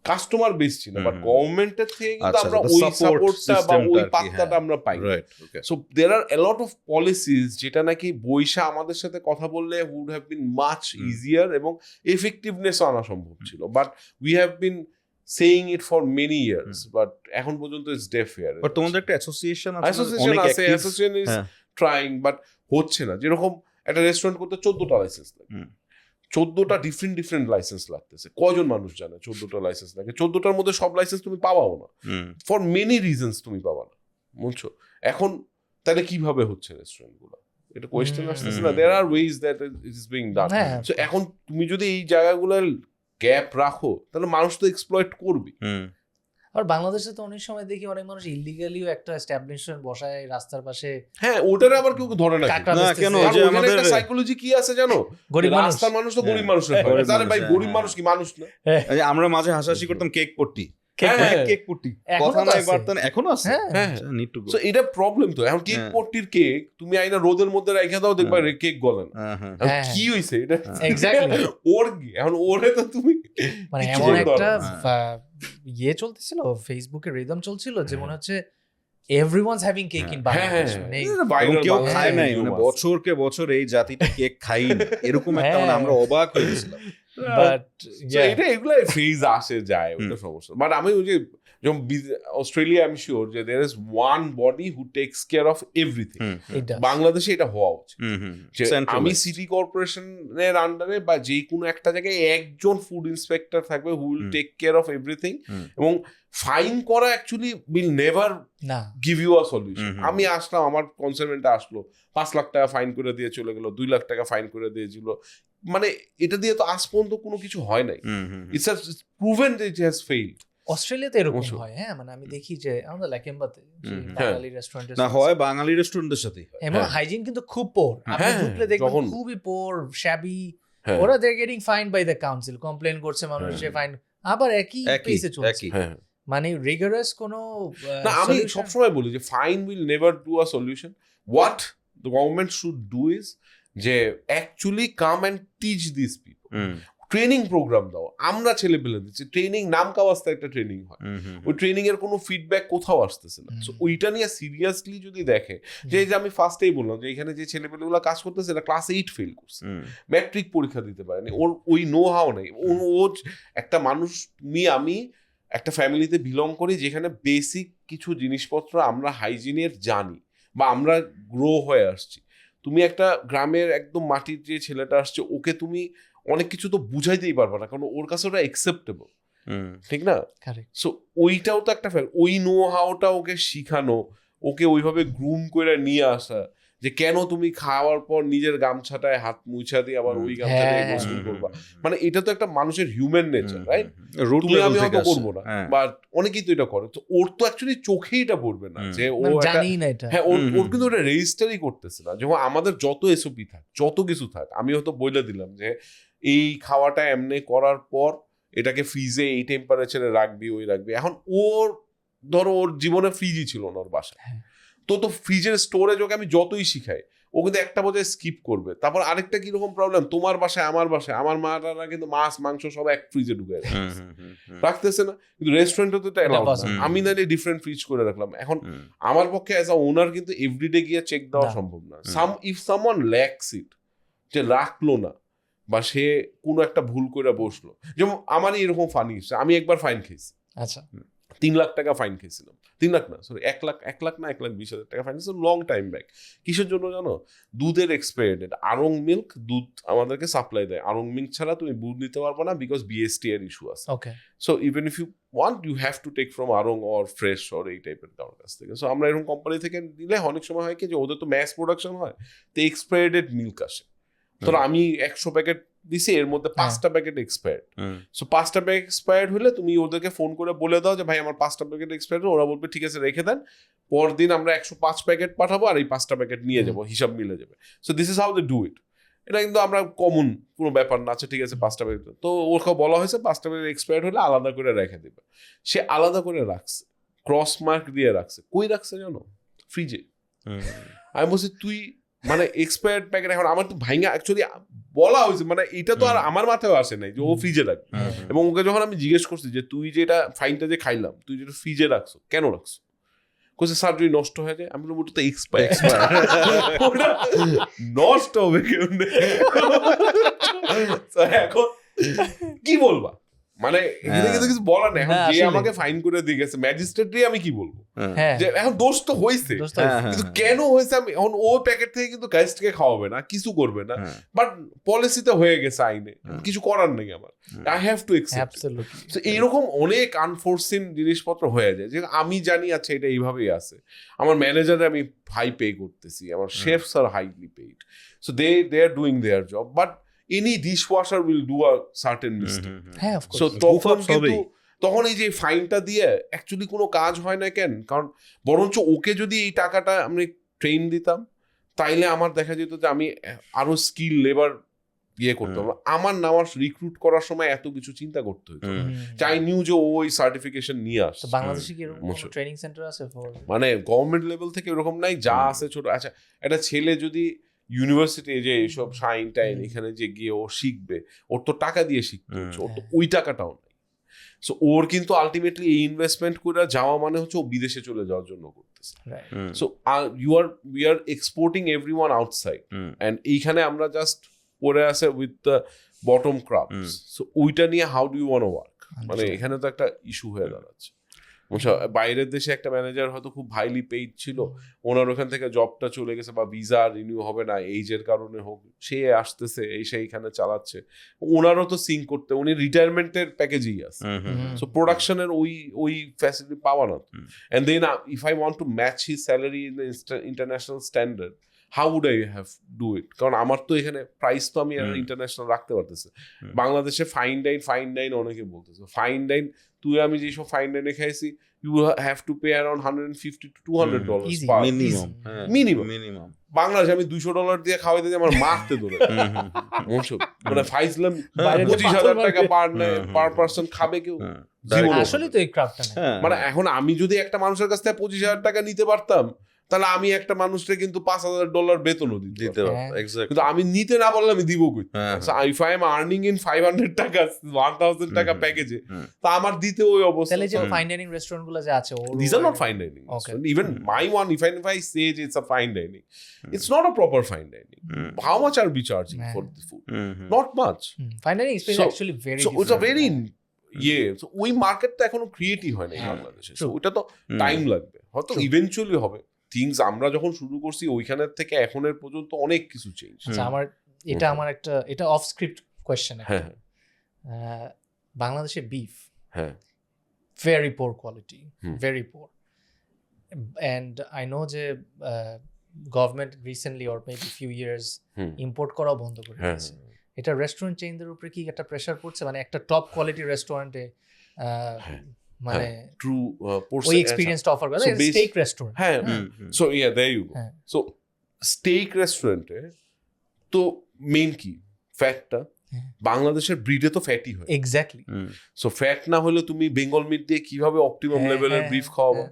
[SPEAKER 1] কাস্টমার বেস ছিল, বাট গভর্নমেন্টের থেকে কিন্তু আমরা ওই সাপোর্টটা বা ওই পাত্তাটা আমরা পাই। So there are a lot of policies যেটা নাকি বৈশা আমাদের সাথে কথা বললে would have been much easier এবং এফেক্টিভনেস আনা সম্ভব ছিল, but we have been saying it for many years, but এখন পর্যন্ত ইটস ডেফ হিয়ার।
[SPEAKER 2] বাট তোমাদের একটা অ্যাসোসিয়েশন আছে,
[SPEAKER 1] অ্যাসোসিয়েশন ইজ ট্রাইং, বাট হচ্ছে না। যেরকম একটা রেস্টুরেন্ট করতে 14টা লাইসেন্স লাগে, 14টা ডিফারেন্ট লাইসেন্স লাগতেছে। কয়জন মানুষ জানে 14টা লাইসেন্স লাগে? 14টার মধ্যে সব লাইসেন্স তুমি পাবাও না, ফর মেনি রিজনস তুমি পাবা না, বুঝছো? এখন তাহলে কিভাবে হচ্ছে রেস্টুরেন্ট গুলো? এটা কোয়েশ্চেন আসতেছে না। There are ways that it is being done. So এখন তুমি যদি এই জায়গাগুলোর গ্যাপ রাখো, তাহলে মানুষ তো এক্সপ্লয়েট করবে।
[SPEAKER 3] আর বাংলাদেশে তো অনেক সময় দেখি অনেক মানুষ ইলিগালিও একটা এস্টাবলিশমেন্ট বসায় রাস্তার পাশে।
[SPEAKER 1] হ্যাঁ, ওটারে আবার কেউ ধরে না
[SPEAKER 3] কাঁকড়া
[SPEAKER 2] না,
[SPEAKER 3] বেচতেছে।
[SPEAKER 2] কেন?
[SPEAKER 1] কারণ
[SPEAKER 2] যে
[SPEAKER 1] ওখানে
[SPEAKER 2] আমাদের-
[SPEAKER 1] একটা সাইকোলজি কি আছে জানো,
[SPEAKER 3] গরিব মানুষ।
[SPEAKER 1] রাস্তার মানুষ তো গরিব মানুষ
[SPEAKER 2] গরিব
[SPEAKER 1] ভাই,
[SPEAKER 2] মানুষ,
[SPEAKER 1] গরিব
[SPEAKER 2] হ্যাঁ,
[SPEAKER 1] মানুষ কি মানুষ না?
[SPEAKER 2] এই যে আমরা মাঝে হাসাহাসি করতাম কেক পট্টি,
[SPEAKER 1] হ্যাঁ,
[SPEAKER 2] কেক পট্টি,
[SPEAKER 3] এখনো
[SPEAKER 2] কথা
[SPEAKER 3] তো
[SPEAKER 2] নাই
[SPEAKER 3] আছে।
[SPEAKER 2] বার্তা নাই, এখনো আছে।
[SPEAKER 3] হ্যাঁ।
[SPEAKER 1] হ্যাঁ,
[SPEAKER 2] নিড টু গো।
[SPEAKER 1] So, এটা প্রবলেম তো। এখন কেক
[SPEAKER 2] হ্যাঁ।
[SPEAKER 1] পট্টির কেক তুমি আইনা রোদের মধ্যে রেখে দাও, দেখবা কেক গলে না।
[SPEAKER 2] হ্যাঁ।
[SPEAKER 1] এখন
[SPEAKER 3] হ্যাঁ।
[SPEAKER 1] কি হইছে এটা?
[SPEAKER 3] Exactly.
[SPEAKER 1] ওর কি এখন, ওরে তো তুমি
[SPEAKER 3] মানে
[SPEAKER 1] কিচ্ছু
[SPEAKER 3] এমন
[SPEAKER 1] করতে
[SPEAKER 3] একটা
[SPEAKER 1] পারবে
[SPEAKER 3] ইয়ে চলতেছিল, ফেসবুকে রিদম চলছিল যে মনে হচ্ছে everyone's having cake in Bangladesh. মানে
[SPEAKER 2] এবং কেউ
[SPEAKER 1] viral
[SPEAKER 2] খায় নাই,
[SPEAKER 1] video
[SPEAKER 2] মানে
[SPEAKER 1] আছে।
[SPEAKER 2] বছরকে বছর এই জাতিটা কেক খাইনি, এরকম একটা মানে আমরা অবাক হয়ে গেছিলাম।
[SPEAKER 3] বাট
[SPEAKER 1] So, এটা এগুলা ফেজ আসে যায়, ওটা সমস্যা। বাট আমি ওই যে যেমন অস্ট্রেলিয়া, আমি শিওর যে there is one body who takes care of everything. বাংলাদেশে এটা হওয়া উচিত যে আমি সিটি কর্পোরেশনের আন্ডারে বা যে কোনো একটা জায়গায় একজন ফুড ইন্সপেক্টর থাকবে who will take care of everything, এবং ফাইন করা অ্যাকচুয়ালি উইল নেভার
[SPEAKER 3] না
[SPEAKER 1] গিভ ইউ আ সলিউশন। আমি আসলাম, আমার কনসার্নমেন্টটা আসলো, 5 লাখ টাকা ফাইন করে দিয়ে চলে গেল, 2 লাখ টাকা ফাইন করে দিয়েছিল, মানে এটা দিয়ে তো আজ পর্যন্ত কোনো কিছু হয় নাই। ইটস প্রুভেন যে ইট হ্যাজ ফেইলড।
[SPEAKER 3] অস্ট্রেলিয়াতে এরকম
[SPEAKER 1] অবশ্য।
[SPEAKER 3] হয়। হ্যাঁ, মানে আমি দেখি যে আমাদের ল্যাকেম্বাতে
[SPEAKER 1] হ্যাঁ।
[SPEAKER 3] বাঙালি রেস্টুরেন্টে
[SPEAKER 2] না হয় বাঙালি রেস্টুরেন্টের সাথে
[SPEAKER 3] এবং
[SPEAKER 1] হ্যাঁ।
[SPEAKER 3] হাইজিন কিন্তু খুব পোর। আপনি
[SPEAKER 1] হ্যাঁ,
[SPEAKER 3] ঢুকলে দেখবেন
[SPEAKER 1] যখন-
[SPEAKER 3] খুবই পোর, শ্যাবি।
[SPEAKER 1] হ্যাঁ।
[SPEAKER 3] ওরা they getting fined by the council, complain করছে মানুষ, সে ফাইন আবার একই পেসে চলছে।
[SPEAKER 2] একই।
[SPEAKER 1] হ্যাঁ,
[SPEAKER 3] মানে রিগারাস কোনো
[SPEAKER 1] না, আমি
[SPEAKER 3] solution-
[SPEAKER 1] সবসময় বলি যে fine will never do a solution. What the government should do is যে actually come and teach this people, training programme দাও। আমরা ছেলে পেলে দিচ্ছি ট্রেনিং, নাম কাওয়াস্তে একটা ট্রেনিং হয়, ওই ট্রেনিং এর কোনো ফিডব্যাক কোথাও আসতেছে না। সো ওইটা নিয়ে সিরিয়াসলি যদি দেখে, যে এই যে আমি ফার্স্টেই বললাম যে এখানে যে ছেলে পেলেগুলো কাজ করতেছে এরা ক্লাস 8 ফেল করছে, ম্যাট্রিক পরীক্ষা দিতে পারেনি, ওর ওই নো হাও নেই। ও একটা মানুষ, আমি একটা ফ্যামিলিতে বিলং করি যেখানে বেসিক কিছু জিনিসপত্র আমরা হাইজিনের জানি বা আমরা গ্রো হয়ে আসছি। তুমি একটা গ্রামের একদম মাটির যে ছেলেটা আসছে, ওকে তুমি অনেক কিছু তো বুঝাইতেই পারবে না, কারণ ওর কাছে ওটা অ্যাকসেপ্টেবল, ঠিক না? সো ওইটাও তো একটা ওই নো হাওটা ওকে শিখানো, ওকে ওইভাবে গ্রুম করে নিয়ে আসা, যে কেন তুমি খাওয়ার পর নিজের গামছাটায় হাত মুছা দিয়ে আবার ওই গামছাটায় গোসল করবা, মানে এটা তো একটা মানুষের হিউম্যান নেচার, রাইট? তুমি আমি হয়তো করবো না, বাট অনেকেই তো এটা করে। তো ওর তো অ্যাকচুয়ালি চোখেই এটা পড়বে না যে ও
[SPEAKER 3] জানি না এটা।
[SPEAKER 1] হ্যাঁ, ওর কিন্তু ওটা রেজিস্টারই করতেছে না। যেমন আমাদের যত এসওপি থাক, যত কিছু থাক, আমি হয়তো বলে দিলাম যে এই খাওয়াটা এমনি করার পর এটাকে ফ্রিজে এই টেম্পারেচারে রাখবি, ওই রাখবি। এখন ওর ধরো ওর জীবনে ফ্রিজই ছিল না ওর বাসায়, তো ফ্রিজের স্টোরেজ ওকে আমি যতই শিখাই, ও কিন্তু একটা বোঝায় স্কিপ করবে। তারপর আরেকটা কিরকম প্রবলেম, তোমার বাসায় আমার মারা কিন্তু মাছ মাংস সব এক ফ্রিজে ঢুকে রাখতেছে না, কিন্তু রেস্টুরেন্টে তো এটা অ্যালাউড না। আমি নাইলে ডিফারেন্ট ফ্রিজ করে রাখলাম। এখন আমার পক্ষে অ্যাজ আ ওনার কিন্তু এভরিডে গিয়ে চেক দেওয়া সম্ভব না। ইফ সামওয়ান ল্যাকস ইট, যে রাখলো না বা সে কোনো একটা ভুল করে বসলো, যেমন আমারই এরকম ফানি, আমি একবার ফাইন খেয়েছি।
[SPEAKER 3] আচ্ছা,
[SPEAKER 1] 3 লাখ টাকা ফাইন খেয়েছিলাম। 3 লাখ না, সরি 1 লাখ 1,20,000 টাকা ফাইন ছিল, লং টাইম ব্যাক। কিসের জন্য জানো? দুধের এক্সপায়ারি ডেট। আড়ং মিল্ক দুধ আমাদেরকে সাপ্লাই দেয়, আড়ং মিল্ক ছাড়া তুমি দুধ নিতে পারবে না, বিকজ বিএসটি এর ইস্যু আছে।
[SPEAKER 3] Okay,
[SPEAKER 1] so even if you want, you have to take from আড়ং অর ফ্রেশ অর এই টাইপের কারোর কাছ থেকে। সো আমরা এরকম কোম্পানি থেকে দিলে অনেক সময় হয় কি যে ওদের তো ম্যাস প্রোডাকশন হয়, তো এক্সপায়ারি ডেট মিল্ক আসে। ধরো আমি 100 প্যাকেট দিছি, এর মধ্যে 5টা প্যাকেট এক্সপায়ার্ড। সো 5টা প্যাকেট এক্সপায়ার্ড হলে তুমি ওদেরকে ফোন করে বলে দাও যে ভাই আমার 5টা প্যাকেট এক্সপায়ার্ড, ওরা বলবে ঠিক আছে রেখে দেন, পরদিন আমরা 105 প্যাকেট পাঠাবো আর এই 5টা প্যাকেট নিয়ে যাবো, হিসাব মিলে যাবে। So this is how they do it. এটা কিন্তু আমরা কমন কোনো ব্যাপার না। আচ্ছা ঠিক আছে 5টা প্যাকেট, তো ওকে বলা হয়েছে 5টা প্যাকেট এক্সপায়ার্ড হলে আলাদা করে রেখে দেবে। সে আলাদা করে রাখছে, ক্রস মার্ক দিয়ে রাখছে। কই রাখছে জানো? ফ্রিজে। আমি বলছি তুই মানে এক্সপায়ার্ড প্যাকেট, এখন আমার তো ভাইঙ্গা অ্যাকচুয়ালি বলা হয়েছে, মানে এটা তো আর আমার মাথায় আসে নাই যে ও ফ্রিজে রাখবে। এবং ওকে যখন আমি জিজ্ঞেস করছি যে তুই যেটা ফাইনটা যে খাইলাম তুই যেটা ফ্রিজে রাখছো, কেন রাখছো? কোথায় স্যার যদি নষ্ট হয়ে যায়। আমি বলবো ওটা তো এক্সপায়ার, নষ্ট হবে কেমনে? এখন কি বলবা, মানে এখানে কিন্তু কিছু বলার নেই। এখন যে আমাকে ফাইন করে দিয়ে গেছে ম্যাজিস্ট্রেটই, আমি কি বলবো? যে এখন দোষ তো হয়েছে, কিন্তু কেন হয়েছে আমি এখন ওই প্যাকেট থেকে কিন্তু গেস্টকে খাওয়াবে না, কিছু করবে না, বাট পলিসিতে হয়ে গেছে, আইনে কিছু করার নেই আমার, আই হ্যাভ টু অ্যাকসেপ্ট। তো এইরকম অনেক আনফোর্সিন জিনিসপত্র হয়ে যায় যে আমি জানি আচ্ছা এটা এইভাবেই আছে, আমার ম্যানেজারে আমি হাই পে করতেছি, আমার chefs are highly paid, so they are doing their job, but any dishwasher will do a certain mistake.
[SPEAKER 3] হ্যাঁ, of course.
[SPEAKER 1] So তখন কিন্তু তখন এই যে ফাইনটা দিয়ে অ্যাকচুয়ালি কোনো কাজ হয় না কেন, কারণ বরঞ্চ ওকে যদি এই টাকাটা আমি ট্রেন দিতাম তাইলে আমার দেখা যেত যে আমি আরো স্কিল লেবার করতাম। আমার রিক্রুট করার সময় এত কিছু চিন্তা করতে হতো, চাই নিউ যে ওই সার্টিফিকেশন নিয়ে আসে।
[SPEAKER 3] বাংলাদেশে কি এরকম ট্রেনিং সেন্টার আছে
[SPEAKER 1] মানে গভর্নমেন্ট লেভেল থেকে এরকম নাই, যা আছে ছোট। আচ্ছা, একটা ছেলে যদি ইউনিভার্সিটি যে এইসব সাইন টাইন এখানে যে গিয়ে ও শিখবে, ওর তো টাকা দিয়ে শিখতে হচ্ছে, ওর তো ওই টাকাটাও নাই। সো ওর কিন্তু আলটিমেটলি এই ইনভেস্টমেন্ট করে যাওয়া মানে হচ্ছে ও বিদেশে চলে যাওয়ার জন্য করতেছে। So we are exporting everyone outside, and এইখানে আমরা জাস্ট পড়ে আছে with the bottom crabs. So ওইটা নিয়ে how do you want to work, মানে এখানে তো একটা ইস্যু হয়ে দাঁড়াচ্ছে। বাইরের দেশে একটা ম্যানেজার হয়তো খুব হাইলি পেইড ছিল, ওনার ওখান থেকে জবটা চলে গেছে বা ভিসা রিনিউ হবে না এইজের কারণে হোক, সে আসতেছে সেইখানে চালাচ্ছে, ওনারও তো সিঙ্ক করতে, উনি রিটায়ারমেন্টের প্যাকেজেই আছে। সো প্রোডাকশনের ওই ফ্যাসিলিটি পাওয়া না। And then if I want to match his salary in the international standard, how would I have do it? কারণ আমার তো এখানে প্রাইস তো আমি ইন্টারন্যাশনাল রাখতে পারতেছি। বাংলাদেশে ফাইন ডাইন অনেকে বলতেছে, ফাইন ডাইন তুই আমি যেসব ফাইন ডাইনে খাইছি, you have to pay around $150 to $200 minimum. বাংলাদেশে আমি $200 দিয়ে খাওয়াই দিতে আমার মারতে ধরে, মানে ফাইজলাম। 25,000 টাকা পার পার্সন খাবে কেউ?
[SPEAKER 3] আসলে তো এই ক্রাফটটা না।
[SPEAKER 1] মানে এখন আমি যদি একটা মানুষের কাছ থেকে 25,000 টাকা নিতে পারতাম, তাহলে আমি একটা মানুষকে কিন্তু $5,000 বেতনও দিতে পারতাম, কিন্তু আমি নিতে না পারলে আমি দিব কই? If I am earning in 500 টাকা 1,000 টাকা প্যাকেজে, তা আমার দিতে ওই অবস্থা।
[SPEAKER 3] তাহলে যে ফাইন ডাইনিং রেস্টুরেন্ট গুলো যে আছে,
[SPEAKER 1] these are not fine dining. Even my one, if I say it's a fine dining, it's not a proper fine dining. How much are we charging for the food? Not much.
[SPEAKER 3] Fine dining is actually very
[SPEAKER 1] so it's a very so ওই মার্কেটটা এখনো ক্রিয়েটই হয় না বাংলাদেশে। So ওটা তো time লাগবে, হয়তো ইভেন্চুয়ালি হবে। থিংস আমরা যখন শুরু করছি ওইখানের থেকে এখনের পর্যন্ত অনেক কিছু চেঞ্জ।
[SPEAKER 3] আচ্ছা, আমার এটা অফ স্ক্রিপ্ট কোয়েশ্চেন। বাংলাদেশে beef very poor quality, very poor, and I know যে government recently or maybe few years import করা বন্ধ করে দিয়েছে। এটা রেস্টুরেন্ট চেইনদের উপরে কি একটা প্রেসার পড়ছে? মানে একটা টপ কোয়ালিটি রেস্টুরেন্টে মানে ট্রু ওই এক্সপেরিয়েন্সটা অফার করে steak restaurant.
[SPEAKER 1] So there you go. So steak রেস্টুরেন্টে তো মেইন কি ফ্যাটটা, বাংলাদেশের ব্রিডে তো ফ্যাটই হয়।
[SPEAKER 3] এক্স্যাক্টলি।
[SPEAKER 1] সো ফ্যাট না হলে তুমি বেঙ্গল মিট দিয়ে কিভাবে অপটিমাম লেভেলের বিফ খাওয়াবো?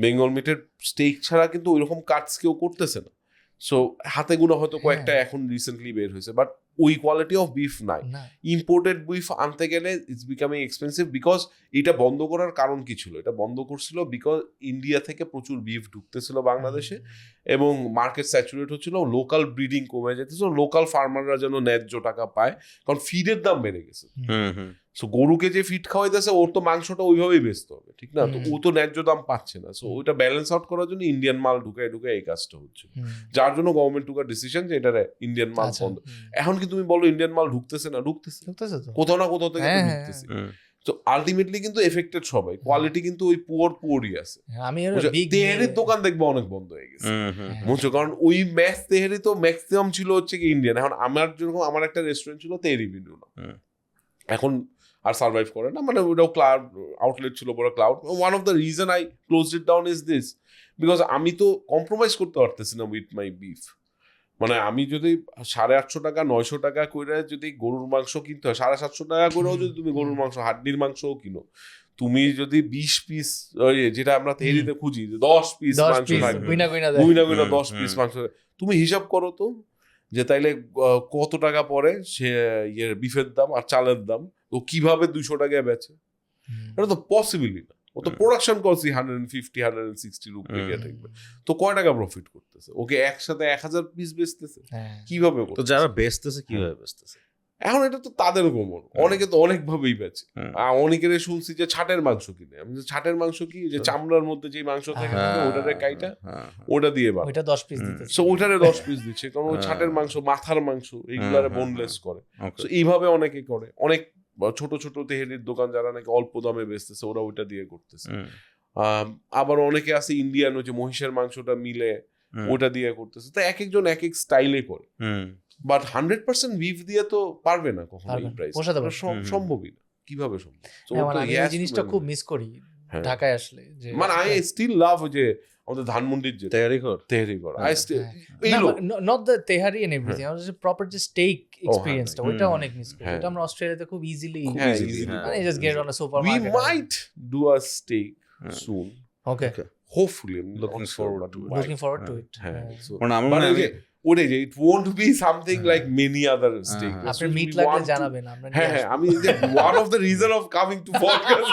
[SPEAKER 1] বেঙ্গল মিটের স্টেক ছাড়া কিন্তু ওইরকম কাটস কেউ করতেছে না। সো হাতে গুলো হয়তো কয়েকটা এখন রিসেন্টলি বের হয়েছে, বাট ওই কোয়ালিটি অফ বিফ নাই। ইম্পোর্টেড বিফ আনতে গেলে ইটস বিকামিং এক্সপেন্সিভ। বিকজ এটা বন্ধ করার কারণ কি ছিল? এটা বন্ধ করছিল বিকজ ইন্ডিয়া থেকে প্রচুর বিফ ঢুকতেছিল বাংলাদেশে এবং মার্কেট স্যাচুরেট হচ্ছিল, লোকাল ব্রিডিং কমে যেতেছিল, লোকাল ফার্মাররা যেন ন্যায্য টাকা পায়, কারণ ফিডের দাম বেড়ে গেছে। সো গরুকে যে ফিড খাওয়াইতেছে ওর তো মাংসটা ওইভাবেই বেচতে হবে, ঠিক না? তো ও তো ন্যায্য দাম পাচ্ছে না। সো ওইটা ব্যালেন্স আউট করার জন্য ইন্ডিয়ান মাল ঢুকায় এই কাজটা হচ্ছে, যার জন্য গভর্নমেন্ট টুকার ডিসিশন যে এটা ইন্ডিয়ান মাল বন্ধ। এখন কি তুমি বলো ইন্ডিয়ান মাল ঢুকতেছে না? ঢুকতেছে কোথাও না কোথাও থেকে ঢুকতেছে। তো আলটিমেটলি কিন্তু এফেক্টেড সবাই, কোয়ালিটি কিন্তু ওই পুয়ারই আছে। তেহারির দোকান দেখবো অনেক বন্ধ হয়ে গেছে, বুঝছো? কারণ ওই ম্যাক্স তেহারি তো ম্যাক্সিমাম ছিল হচ্ছে কি ইন্ডিয়ান। এখন আমার একটা রেস্টুরেন্ট ছিল তেহারি বিনু না, এখন আর সার্ভাইভ করে না, মানে ওটাও ক্লাউড আউটলেট ছিল, বড় cloud. One of the reason I closed it down is this, because আমি তো কম্প্রোমাইজ করতে পারতেছি না উইথ মাই বিফ। মানে আমি যদি 850 টাকা 900 টাকা করে যদি গরুর মাংস কিনতে হয়, 750 টাকা করেও যদি তুমি গরুর মাংস হাড্ডির মাংসও কিনো, তুমি যদি 20 পিস যেটা আমরা তেহারিতে খুঁজি 10 পিস মাংস থাকবে, গুইনা 10 পিস মাংস, তুমি হিসাব করো তো যে তাইলে কত টাকা পরে সে বিফের দাম আর চালের দাম, ও কিভাবে 200 টাকায় বেচে? এটা তো পসিবলই না। ও তো প্রোডাকশন করছি 150-160 রুপি থাকবে, তো কয় টাকা প্রফিট করতেছে? ওকে একসাথে 1000 পিস বেচতেছে, কিভাবে? তো যারা বেচতেছে কিভাবে বেচতেছে? এখন এটা তো তাদের গোমর, অনেকে তো অনেক ভাবেই বেচে। অনেকের শুনছি যে ছাটের মাংস কিনে। আমি ছাটের মাংস কি, যে চামড়ার মধ্যে যে মাংস থাকে ওটারে কাইটা ওটা দিয়ে ওইটা 10 পিস দিতে, সো ওটারে 10 পিস দিচ্ছে, কারণ ওই ছাটের মাংস, মাথার মাংস এগুলারে বোনলেস করে। সো এইভাবে অনেকে করে। অনেক ছোট ছোট তেহারির দোকান যারা নাকি অল্প দামে বেচতেছে ওরা ওইটা দিয়ে করতেছে। আবার অনেকে আছে ইন্ডিয়ান ওই যে মহিষের মাংসটা মিলে ওটা দিয়ে করতেছে। তো এক একজন এক এক স্টাইলে করে, বাট 100% বিফ দিয়ে তো পারবে না কখনো এই প্রাইস, সম্ভবই না। কিভাবে সম্ভব? So,
[SPEAKER 3] হ্যাঁ, মানে
[SPEAKER 1] তো
[SPEAKER 3] আমি
[SPEAKER 1] he
[SPEAKER 3] এই
[SPEAKER 1] has to
[SPEAKER 3] জিনিসটা খুব
[SPEAKER 1] manage.
[SPEAKER 3] মিস করি
[SPEAKER 1] হ্যাঁ।
[SPEAKER 3] ঢাকায় আসলে, যে
[SPEAKER 1] মানে আই স্টিল লাভ যে আমাদের ধানমন্ডির যে
[SPEAKER 2] তেহারি ঘর
[SPEAKER 1] তেহরি করা I still
[SPEAKER 3] not the tehari and everything, আমার যে প্রপার যে স্টেক এক্সপেরিয়েন্সটা ওইটা অনেক মিস করি।
[SPEAKER 1] হ্যাঁ।
[SPEAKER 3] এটা আমরা অস্ট্রেলিয়াতে খুব ইজিলি
[SPEAKER 1] হ্যাঁ,
[SPEAKER 2] easily,
[SPEAKER 1] easily.
[SPEAKER 2] হ্যাঁ।
[SPEAKER 3] মানে just get on a
[SPEAKER 1] we
[SPEAKER 3] supermarket.
[SPEAKER 1] might do a steak soon,
[SPEAKER 3] okay,
[SPEAKER 1] hopefully. I'm
[SPEAKER 2] Looking
[SPEAKER 1] not
[SPEAKER 2] forward
[SPEAKER 1] sure,
[SPEAKER 2] to
[SPEAKER 1] but
[SPEAKER 2] it.
[SPEAKER 1] we
[SPEAKER 3] looking
[SPEAKER 1] might.
[SPEAKER 3] Forward to it.
[SPEAKER 1] হ্যাঁ, so
[SPEAKER 2] মানে আমার
[SPEAKER 1] but
[SPEAKER 2] মনে হয়
[SPEAKER 1] ওই যে ওরে যে it won't be something like many other steak
[SPEAKER 3] আপনার
[SPEAKER 1] restaurants.
[SPEAKER 3] মিট
[SPEAKER 1] We
[SPEAKER 3] লাগলে
[SPEAKER 1] want to-
[SPEAKER 3] জানাবেন, আমরা
[SPEAKER 1] হ্যাঁ
[SPEAKER 3] নিয়ে
[SPEAKER 1] হ্যাঁ
[SPEAKER 3] আসবো।
[SPEAKER 1] আমি যে one of the reason of coming to podcast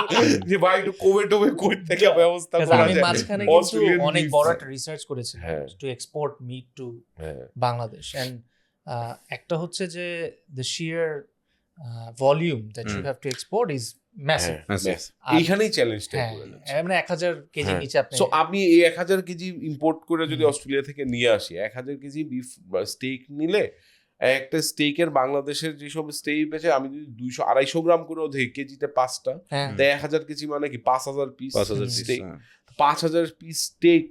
[SPEAKER 1] যে ভাই একটু কোভিড কই থেকে ব্যবস্থা
[SPEAKER 3] Because
[SPEAKER 1] করা
[SPEAKER 3] আমি
[SPEAKER 1] যায়
[SPEAKER 3] মাঝখানে কিন্তু
[SPEAKER 1] Australian
[SPEAKER 3] অনেক
[SPEAKER 1] beef.
[SPEAKER 3] বড় একটা রিসার্চ করেছিলাম
[SPEAKER 1] হ্যাঁ।
[SPEAKER 3] টু এক্সপোর্ট মিট টু
[SPEAKER 1] হ্যাঁ
[SPEAKER 3] বাংলাদেশ, এন্ড একটা হচ্ছে যে the sheer volume that you have to export is massive.
[SPEAKER 2] Massive.
[SPEAKER 1] এইখানেই চ্যালেঞ্জটা
[SPEAKER 3] হ্যাঁ,
[SPEAKER 1] করে যাচ্ছে।
[SPEAKER 3] মানে 1000 কেজি
[SPEAKER 1] হ্যাঁ।
[SPEAKER 3] নিচে আপনি
[SPEAKER 1] সো আমি এই 1000 কেজি ইম্পোর্ট করে যদি অস্ট্রেলিয়া থেকে নিয়ে আসি, 1000 কেজি বিফ স্টেক নিলে একটা স্টেকের বাংলাদেশের যেসব স্টেক বেচে আমি যদি 200-250 গ্রাম করে ধরি কেজিতে 5টা,
[SPEAKER 3] হ্যাঁ,
[SPEAKER 1] তো 1000 কেজি মানে কি 5000 পিস
[SPEAKER 2] 5000 piece,
[SPEAKER 1] স্টেক।
[SPEAKER 2] হ্যাঁ।
[SPEAKER 1] 5000 পিস স্টেক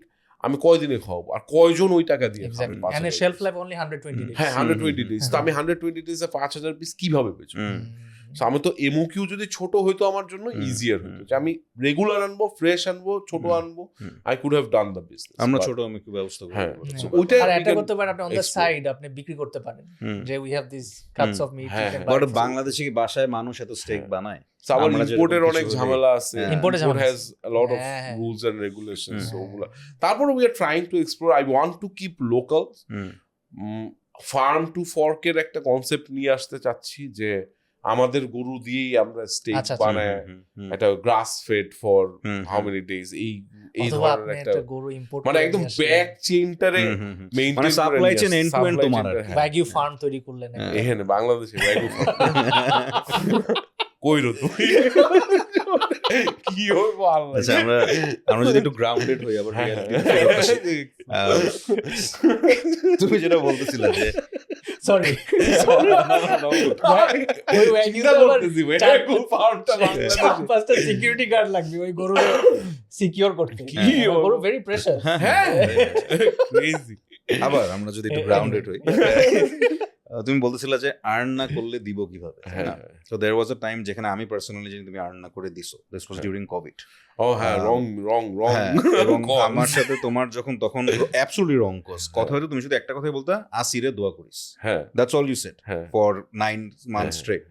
[SPEAKER 1] আমি কয়দিনে খাওয়াবো আর কয়জন ওই টাকা দিয়ে খাবে?
[SPEAKER 3] Exactly,
[SPEAKER 1] 5000
[SPEAKER 3] and shelf life only 120 days.
[SPEAKER 1] হ্যাঁ 120 ডেজ। তো আমি 120 ডেজে 5000 পিস কিভাবে বেচবো? So, আমি তো এমওকিউ যদি ছোট হইতো আমার জন্য ইজিয়ার হতো, যে আমি রেগুলার আনবো, ফ্রেশ আনবো, ছোট আনবো, I could have done the business.
[SPEAKER 2] আমরা ছোট আমি কি ব্যবস্থা করব?
[SPEAKER 1] হ্যাঁ।
[SPEAKER 3] হ্যাঁ।
[SPEAKER 1] So, ওইটা
[SPEAKER 3] আর
[SPEAKER 1] we
[SPEAKER 3] এটা
[SPEAKER 1] can
[SPEAKER 3] করতে পারেন আপনি অন দ্য
[SPEAKER 1] explore.
[SPEAKER 3] সাইড, আপনি বিক্রি করতে পারেন যে we have this cuts of meat.
[SPEAKER 1] হ্যাঁ,
[SPEAKER 2] বাট বাংলাদেশে কি বাসায় মানুষ এত স্টেক বানায়?
[SPEAKER 1] So, আবার
[SPEAKER 2] আমরা যেরকম
[SPEAKER 1] ইম্পোর্টের
[SPEAKER 2] কিছু
[SPEAKER 1] অনেক
[SPEAKER 2] হলে-
[SPEAKER 1] ঝামেলা আছে।
[SPEAKER 2] হ্যাঁ।
[SPEAKER 3] Import এর ঝামেলা
[SPEAKER 1] has a lot of
[SPEAKER 3] হ্যাঁ, হ্যাঁ।
[SPEAKER 1] rules and regulations. So, ওগুলা তারপর we are trying to explore. I want to keep local. Farm to ফর্কের একটা কনসেপ্ট নিয়ে আসতে চাচ্ছি, যে আমাদের গরু দিয়েই আমরা স্টেক
[SPEAKER 3] আচ্ছা, আচ্ছা।
[SPEAKER 1] বানায় একটা grass fed for how many days, এই
[SPEAKER 3] অথবা
[SPEAKER 1] ধরনের
[SPEAKER 3] আপনি
[SPEAKER 1] একটা
[SPEAKER 3] একটা গরু ইম্পোর্ট
[SPEAKER 1] মানে একদম ব্যাক চেইনটারে মেইনটেইন
[SPEAKER 2] মানে supply chain end to end তোমার আর কি।
[SPEAKER 3] ব্যাগিউ ফার্ম তৈরি করলেন।
[SPEAKER 1] এখানে বাংলাদেশে ব্যাগু কইরো তুমি কি হইবো আল্লাহ।
[SPEAKER 2] আচ্ছা, আমরা যদি একটু গ্রাউন্ডেড হই আবার
[SPEAKER 1] হ্যাঁ,
[SPEAKER 2] reality তে ফেরত আসি। তুমি যেটা বলতেছিলে যে
[SPEAKER 3] সরি, ওই ব্যাগিউ
[SPEAKER 1] চিন্তা
[SPEAKER 3] তো আবার
[SPEAKER 1] করতেছি ব্যাগু ফার্মটা বাংলাদেশে।
[SPEAKER 3] 5টা সিকিউরিটি গার্ড লাগবে ওই গরুকে সিকিউর করতে।
[SPEAKER 1] কি
[SPEAKER 3] গরু ভেরি প্রেশার।
[SPEAKER 1] হ্যাঁ ক্রেজি।
[SPEAKER 2] আবার আমরা যদি একটু গ্রাউন্ডেড হই, তুমি বলতেছিলে যে আর্ন না করলে দিব কিভাবে? তো দেয়ার ওয়াজ আ টাইম যেখানে আমি পার্সোনালি জানি তুমি আর্ন না করে দিছো। This was during Covid.
[SPEAKER 1] ও হ্যাঁ, রং
[SPEAKER 2] এবং আমার সাথে তোমার যখন তখন অ্যাবসলিউটলি রং কজ কথা হয়তো তুমি শুধু একটা কথাই বলতা, আসিরে দোয়া করিস,
[SPEAKER 1] হ্যাঁ
[SPEAKER 2] দ্যাটস অল ইউ সেড
[SPEAKER 1] হ্যাঁ
[SPEAKER 2] ফর 9 months straight.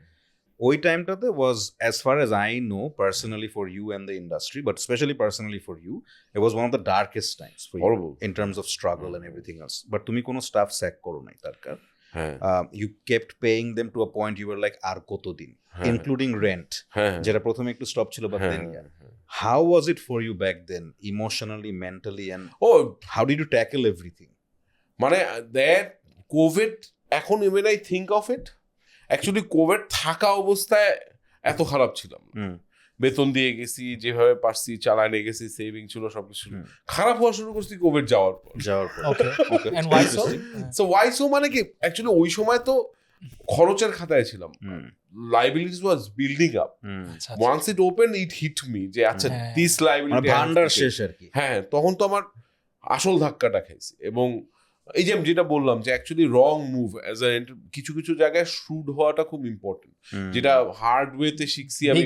[SPEAKER 2] ওই টাইমটাতে was, as far as I know personally for you and the industry, but specially personally for you, it was one of the darkest times for you
[SPEAKER 1] Horrible.
[SPEAKER 2] In terms of struggle and everything else. But তুমি কোনো staff sec করো নাই তারকা।
[SPEAKER 1] হ্যাঁ
[SPEAKER 2] You kept paying them to a point you were like আর কতদিন, including rent,
[SPEAKER 1] হ্যাঁ
[SPEAKER 2] যেটা প্রথমে একটু স্টপ ছিল, but then yeah. How was it for you back then, emotionally, mentally, and
[SPEAKER 1] ও
[SPEAKER 2] how did you tackle everything?
[SPEAKER 1] মানে that Covid, এখন even I think of it, actually Covid থাকা অবস্থায় এত খারাপ ছিলাম না। বেতন দিয়ে গেছি, যেভাবে পারছি চালায় নিয়ে গেছি, সেভিং ছিল সবকিছু। খারাপ হওয়া শুরু করছি কোভিড যাওয়ার পর।
[SPEAKER 3] Okay, and why so?
[SPEAKER 1] So why so মানে কি, অ্যাকচুয়ালি ওই সময় তো খরচের খাতায় ছিলাম, liabilities was building up. Once it open it hit me যে আচ্ছা দিস
[SPEAKER 2] মানে
[SPEAKER 1] লাইবিলিটি
[SPEAKER 2] ভান্ডার শেষ আর কি।
[SPEAKER 1] হ্যাঁ, তখন তো আমার আসল ধাক্কাটা খাইছি। এবং এই যে যেটা বললাম যে actually wrong move as a কিছু কিছু জায়গায় শুড হওয়াটা খুব ইম্পর্টেন্ট, যেটা হার্ড ওয়েতে শিখছি আমি।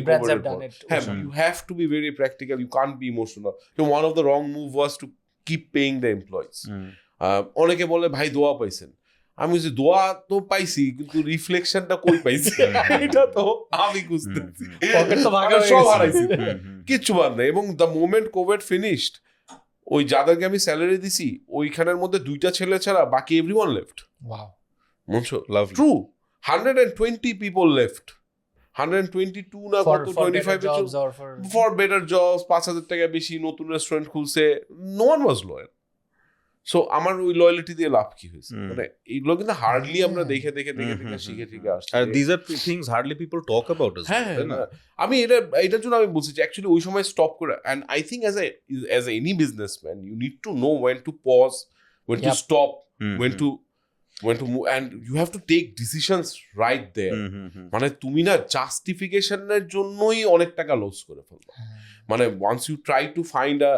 [SPEAKER 1] হ্যাঁ, you have to be very practical, you can't be emotional. তো one of the wrong move was to keep paying the employees. অনেকে বলে ভাই দোয়া পাইছেন, আমি বলছি দোয়া তো পাইছি কিন্তু রিফ্লেকশনটা কই পাইছি এটা তো আমি বুঝতেছি, সব হারাইছি, কিচ্ছু বাদ নাই। এবং দ্য মোমেন্ট কোভিড ফিনিশড, ওই যাদেরকে আমি স্যালারি দিছি ওইখানের মধ্যে 2টা ছেলে ছাড়া বাকি everyone left.
[SPEAKER 3] Wow,
[SPEAKER 2] মনসো love
[SPEAKER 1] true, 120 people left, 122 না কত 25 ফর বেটার জবস, 5000 টাকা বেশি, নতুন রেস্টুরেন্ট খুলছে, no one was loyal. So আমার ওই লয়ালিটি দিয়ে লাভ কি হয়েছে? মানে এইগুলো কিন্তু হার্ডলি আমরা দেখে শিখে আসছি।
[SPEAKER 2] আর these are things hardly people talk about as
[SPEAKER 1] হ্যাঁ,
[SPEAKER 2] well, না?
[SPEAKER 1] আমি এটার জন্য আমি বলছি যে অ্যাকচুয়ালি ওই সময় স্টপ করে, and I think as any businessman you need to know when to pause, when to stop, when to move, and you have to take decisions right there. মানে তুমি না জাস্টিফিকেশনের জন্যই অনেক টাকা লস করে ফেলবো। মানে once you try to find a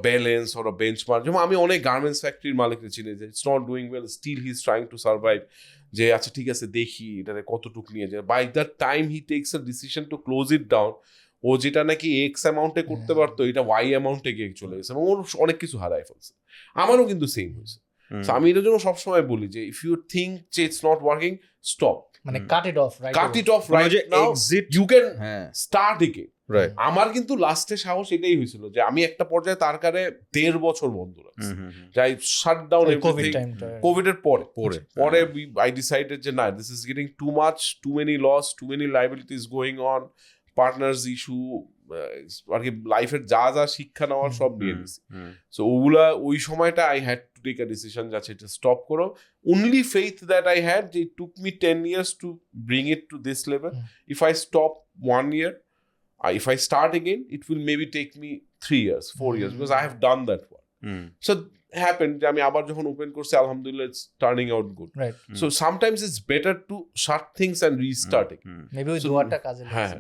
[SPEAKER 1] balance or benchmark. যেমন আমি অনেক গার্মেন্টস ফ্যাক্টরির মালিককে চিনি যে it's not doing well, still he is trying to survive, যে আচ্ছা ঠিক আছে দেখি এটারে কতটুক নিয়ে যায়। By the time he takes a decision to close it down, ও যেটা নাকি এক্স অ্যামাউন্টে করতে পারতো এটা ওয়াই অ্যামাউন্টে গিয়ে চলে গেছে এবং ওর অনেক কিছু হারায় ফেলছে। আমারও কিন্তু সেম হয়েছে। So আমি এটার জন্য সবসময় বলি যে ইফ ইউ থিঙ্ক যে ইটস নট ওয়ার্কিং, স্টপ,
[SPEAKER 3] মানে cut it off
[SPEAKER 1] right now, you can start again.
[SPEAKER 2] Right.
[SPEAKER 1] আমার কিন্তু লাস্টে সাহস এটাই হয়েছিল যে আমি একটা পর্যায়ে তারকারে 1.5 বছর বন্ধ রাখছি, যাই শাটডাউন এভরিথিং কোভিড এর পরে আই ডিসাইডেড যে না, this is getting too much, too many loss, too many liabilities going on, partners issue আর কি, লাইফের যা যা শিক্ষা নেওয়ার সব নিয়ে নিছি। সো ওগুলা ওই সময়টা I had to take a decision যাচ্ছে এটা স্টপ করো। Only faith that I had, it took me 10 years to bring it to this level. If I stop 1 year, if I start again, it will maybe take me 3 years, 4 years, because I have done that one. So happened যে আমি আবার যখন open করছি আলহামদুলিল্লাহ it's turning out good.
[SPEAKER 3] Right.
[SPEAKER 1] So sometimes it's better to shut things and restart it.
[SPEAKER 3] Maybe ওই দোয়াটা কাজে লাগছে।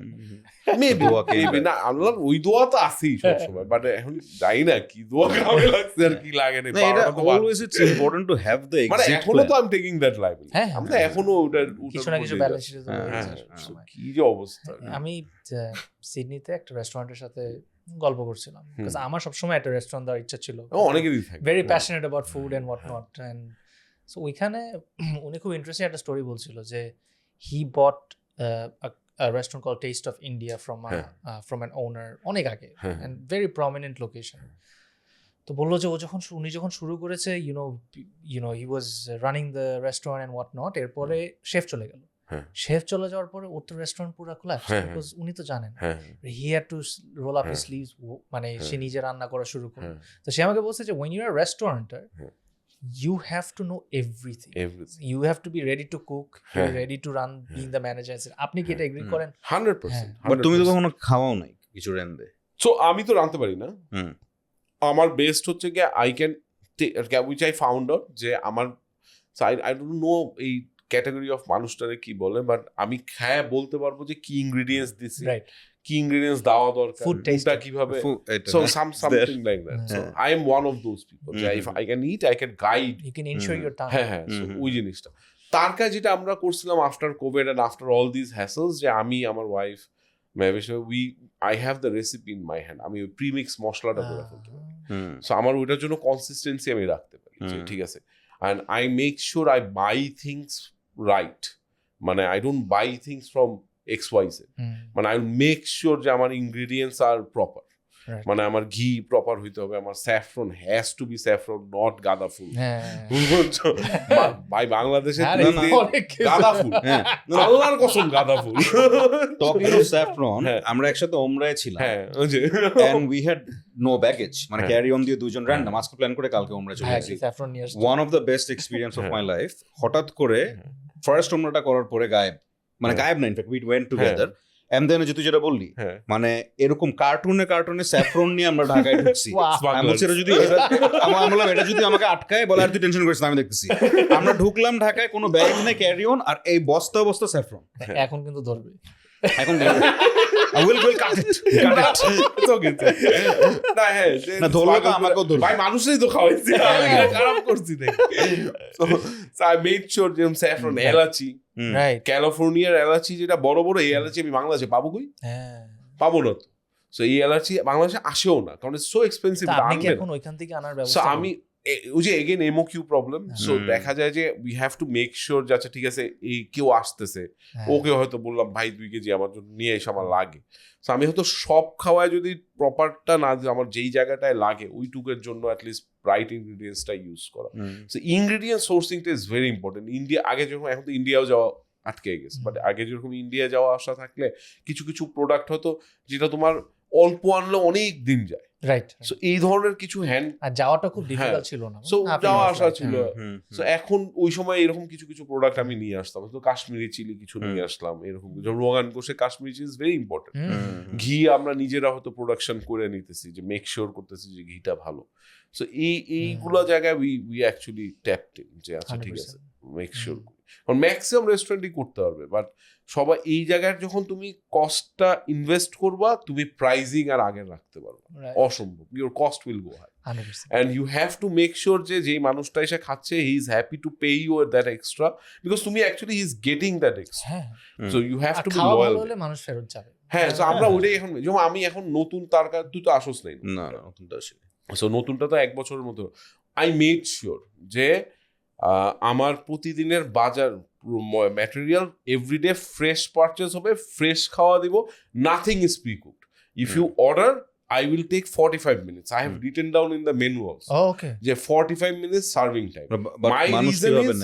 [SPEAKER 1] Maybe না, আল্লাহর ওই দোয়া তো আছেই সব সময়, বাট এখন জানি না কি দোয়া কামে লাগছে আর কি লাগে না।
[SPEAKER 2] Always it's important to have the
[SPEAKER 1] মানে
[SPEAKER 2] exit
[SPEAKER 1] এখনো তো
[SPEAKER 2] plan.
[SPEAKER 1] I'm taking that liability. আমরা এখনো ওটার
[SPEAKER 3] কিছু না কিছু ব্যালেন্স শিটে
[SPEAKER 1] কি যে অবস্থা।
[SPEAKER 3] আমি সিডনিতে একটা রেস্টুরেন্টের সাথে গল্প করছিলাম, বিকজ আমার সবসময় একটা রেস্টুরেন্ট দেওয়ার ইচ্ছা ছিল,
[SPEAKER 1] অনেকেরই থাকে,
[SPEAKER 3] very passionate about food and what not. And so ওইখানে উনি খুব ইন্টারেস্টিং একটা স্টোরি বলছিল যে হি বট a restaurant called Taste of India from an owner অনেক আগে, and very prominent location. তো বললো যে উনি যখন শুরু করেছে, you know he was running the restaurant and what not, এরপরে শেফ চলে গেল, শেফ চলে যাওয়ার পরে ওর তো রেস্টুরেন্ট পুরো collapse, বিকজ উনি তো জানেন he had to roll up his sleeves, মানে সে নিজে রান্না করা শুরু করলো। তো সে আমাকে বলছে যে when you're a restaurateur, you have to know everything. You have to be ready to cook, you're ready to run, being the manager. আপনি কি এটা এগ্রি করেন?
[SPEAKER 1] 100%.
[SPEAKER 2] বাট তুমি তো কখনো খাওয়াও নাই কিছু রেন্দে।
[SPEAKER 1] সো আমি তো রাঁধতে পারি না। আমার বেস্ট হচ্ছে কি I can which I found out যে আমার আই ডোন্ট নো এই ক্যাটাগরি অফ মানুষটারে কি বলে, বাট আমি খায় বলতে পারবো যে কি ইনগ্রেডিয়েন্টস দিছি, কি ইনগ্রেডিয়েন্টস দেওয়া দরকার, ফুডটা কিভাবে, so something like that. So I am one of those people যে if I can eat, I can guide,
[SPEAKER 3] you can ensure your time.
[SPEAKER 1] হ্যাঁ, সো ওই জিনিসটা তারকা যেটা আমরা করছিলাম after COVID and after all this hassles, যে আমি আমার wife I have the recipe in my hand, আমি ওই প্রিমিক্স মশলাটা করে ফেলতে পারি। সো আমার ওইটার জন্য কনসিস্টেন্সি আমি রাখতে পারি যে ঠিক আছে, and I make sure I buy things right, মানে I don't buy things from XYZ, মানে I make sure যে আমার ingredients are proper, মানে আমার ঘি প্রপার হইতে হবে, আমার saffron has to be saffron, not গাঁদা ফুল। ভাই বাংলাদেশে গাঁদা ফুল, আল্লাহর কসম গাঁদা ফুল।
[SPEAKER 2] টকিং অফ স্যাফরন, আমরা একসাথে ওমরায় ছিলাম, and we had no baggage, মানে ক্যারি অন দিয়ে দুইজন র্যান্ডম আজকে প্ল্যান করে কালকে ওমরা চলে গেছি। One of the best experience of my life. হঠাৎ করে ফার্স্ট ওমরাটা করার পরে গায়েব, মানে গায়েব না, in fact we went together. And then তুই যেটা বললি, মানে এরকম কার্টুনে স্যাফরন নিয়ে আমরা ঢাকায় ঢুকছি। আমি বললাম এটা যদি আমাকে আটকায় বলে আর তুই টেনশন করিস না, আমি দেখতেছি। আমরা ঢুকলাম ঢাকায়, কোনো ব্যাগ নেই, ক্যারি অন, আর এই বস্তা স্যাফরন।
[SPEAKER 3] এখন কিন্তু ধরবে,
[SPEAKER 2] এখন will cut it.
[SPEAKER 1] It's okay. না ধরলে তো আমাকেও ধরবে ভাই, মানুষই তো খাওয়াইছি, আমি খারাপ করছি না। So I made sure যে স্যাফরন, এলাচি, ক্যালিফোর্নিয়ার এলাচি যেটা বড় বড়, এই এলাচি আমি বাংলাদেশে পাবো কই? পাবো না তো। সো এই এলাচি বাংলাদেশে আসেও না, কারণ ইটস সো এক্সপেন্সিভ।
[SPEAKER 3] আপনি কি এখন ওইখান থেকে আনার ব্যবস্থা?
[SPEAKER 1] আমি ওই যে এগেন এমওকিউ প্রবলেম, সো দেখা যায় যে we have to make sure যে আচ্ছা ঠিক আছে এই কেউ আসতেছে, ওকে হয়তো বললাম ভাই 2 কেজি আমার জন্য নিয়ে এসে আমার লাগে। সো আমি হয়তো সব খাওয়ায় যদি প্রপারটা না, আমার যেই জায়গাটায় লাগে ওইটুকের জন্য অ্যাটলিস্ট রাইট ইনগ্রিডিয়েন্টসটা ইউজ করা। সো ইনগ্রিডিয়েন্ট সোর্সিংটা ইজ ভেরি ইম্পর্টেন্ট। ইন্ডিয়া আগে যখন, এখন তো ইন্ডিয়াও যাওয়া আটকে গেছে, বাট আগে যেরকম ইন্ডিয়া যাওয়া আসা থাকলে কিছু কিছু প্রোডাক্ট হতো যেটা তোমার অল্প আনলে অনেক দিন যায়, রাইট? সো এই ধরনের কিছু হ্যান্ড
[SPEAKER 3] যাওয়াটা খুব ডিফিকাল্ট ছিল না,
[SPEAKER 1] সো যাওয়া আসা ছিল। সো এখন ওই সময় এরকম কিছু কিছু প্রোডাক্ট আমি নিয়ে আসতাম, তো কাশ্মীরি চিলি কিছু নিয়ে আসলাম, এরকম rogan gosht Kashmiri chilli is very important. ঘি আমরা নিজেরা হয়তো প্রোডাকশন করে নিতেছি, যে মেক শিওর করতেছি যে ঘিটা ভালো। সো এইগুলো জায়গায় উই অ্যাকচুয়ালি ট্যাপড ইন, যে আচ্ছা ঠিক আছে মেক শিওর। কারণ ম্যাক্সিমাম রেস্টুরেন্টই করতে পারবে, বাট সবাই এই জায়গায় যখন তুমি কস্টটা ইনভেস্ট করবা তুমি প্রাইজিং আর আগে রাখতে পারবা, অসম্ভব, your cost will go high,
[SPEAKER 3] 100%.
[SPEAKER 1] And you have to make sure যে যেই মানুষটা এসে খাচ্ছে he is happy to pay you that extra, because তুমি actually he is getting that extra, so you have to be loyal.
[SPEAKER 3] মানুষ ফেরত যাবে।
[SPEAKER 1] হ্যাঁ, সো আমরা ওইটাই এখন, যেমন আমি এখন নতুন তারকা, তুই তো আসোস নাই,
[SPEAKER 2] না নতুনটা আসলে,
[SPEAKER 1] সো নতুনটা তো 1 বছরের মতো, আই মেড শিওর যে আমার প্রতিদিনের বাজার ম্যাটেরিয়াল এভরিডে ফ্রেশ পারচেস হবে, ফ্রেশ খাওয়া দিব, nothing is precooked. If you order I will take 45 minutes. I have written down in the menu also.
[SPEAKER 3] Oh, okay.
[SPEAKER 1] যে 45 minutes serving time.
[SPEAKER 2] My reason is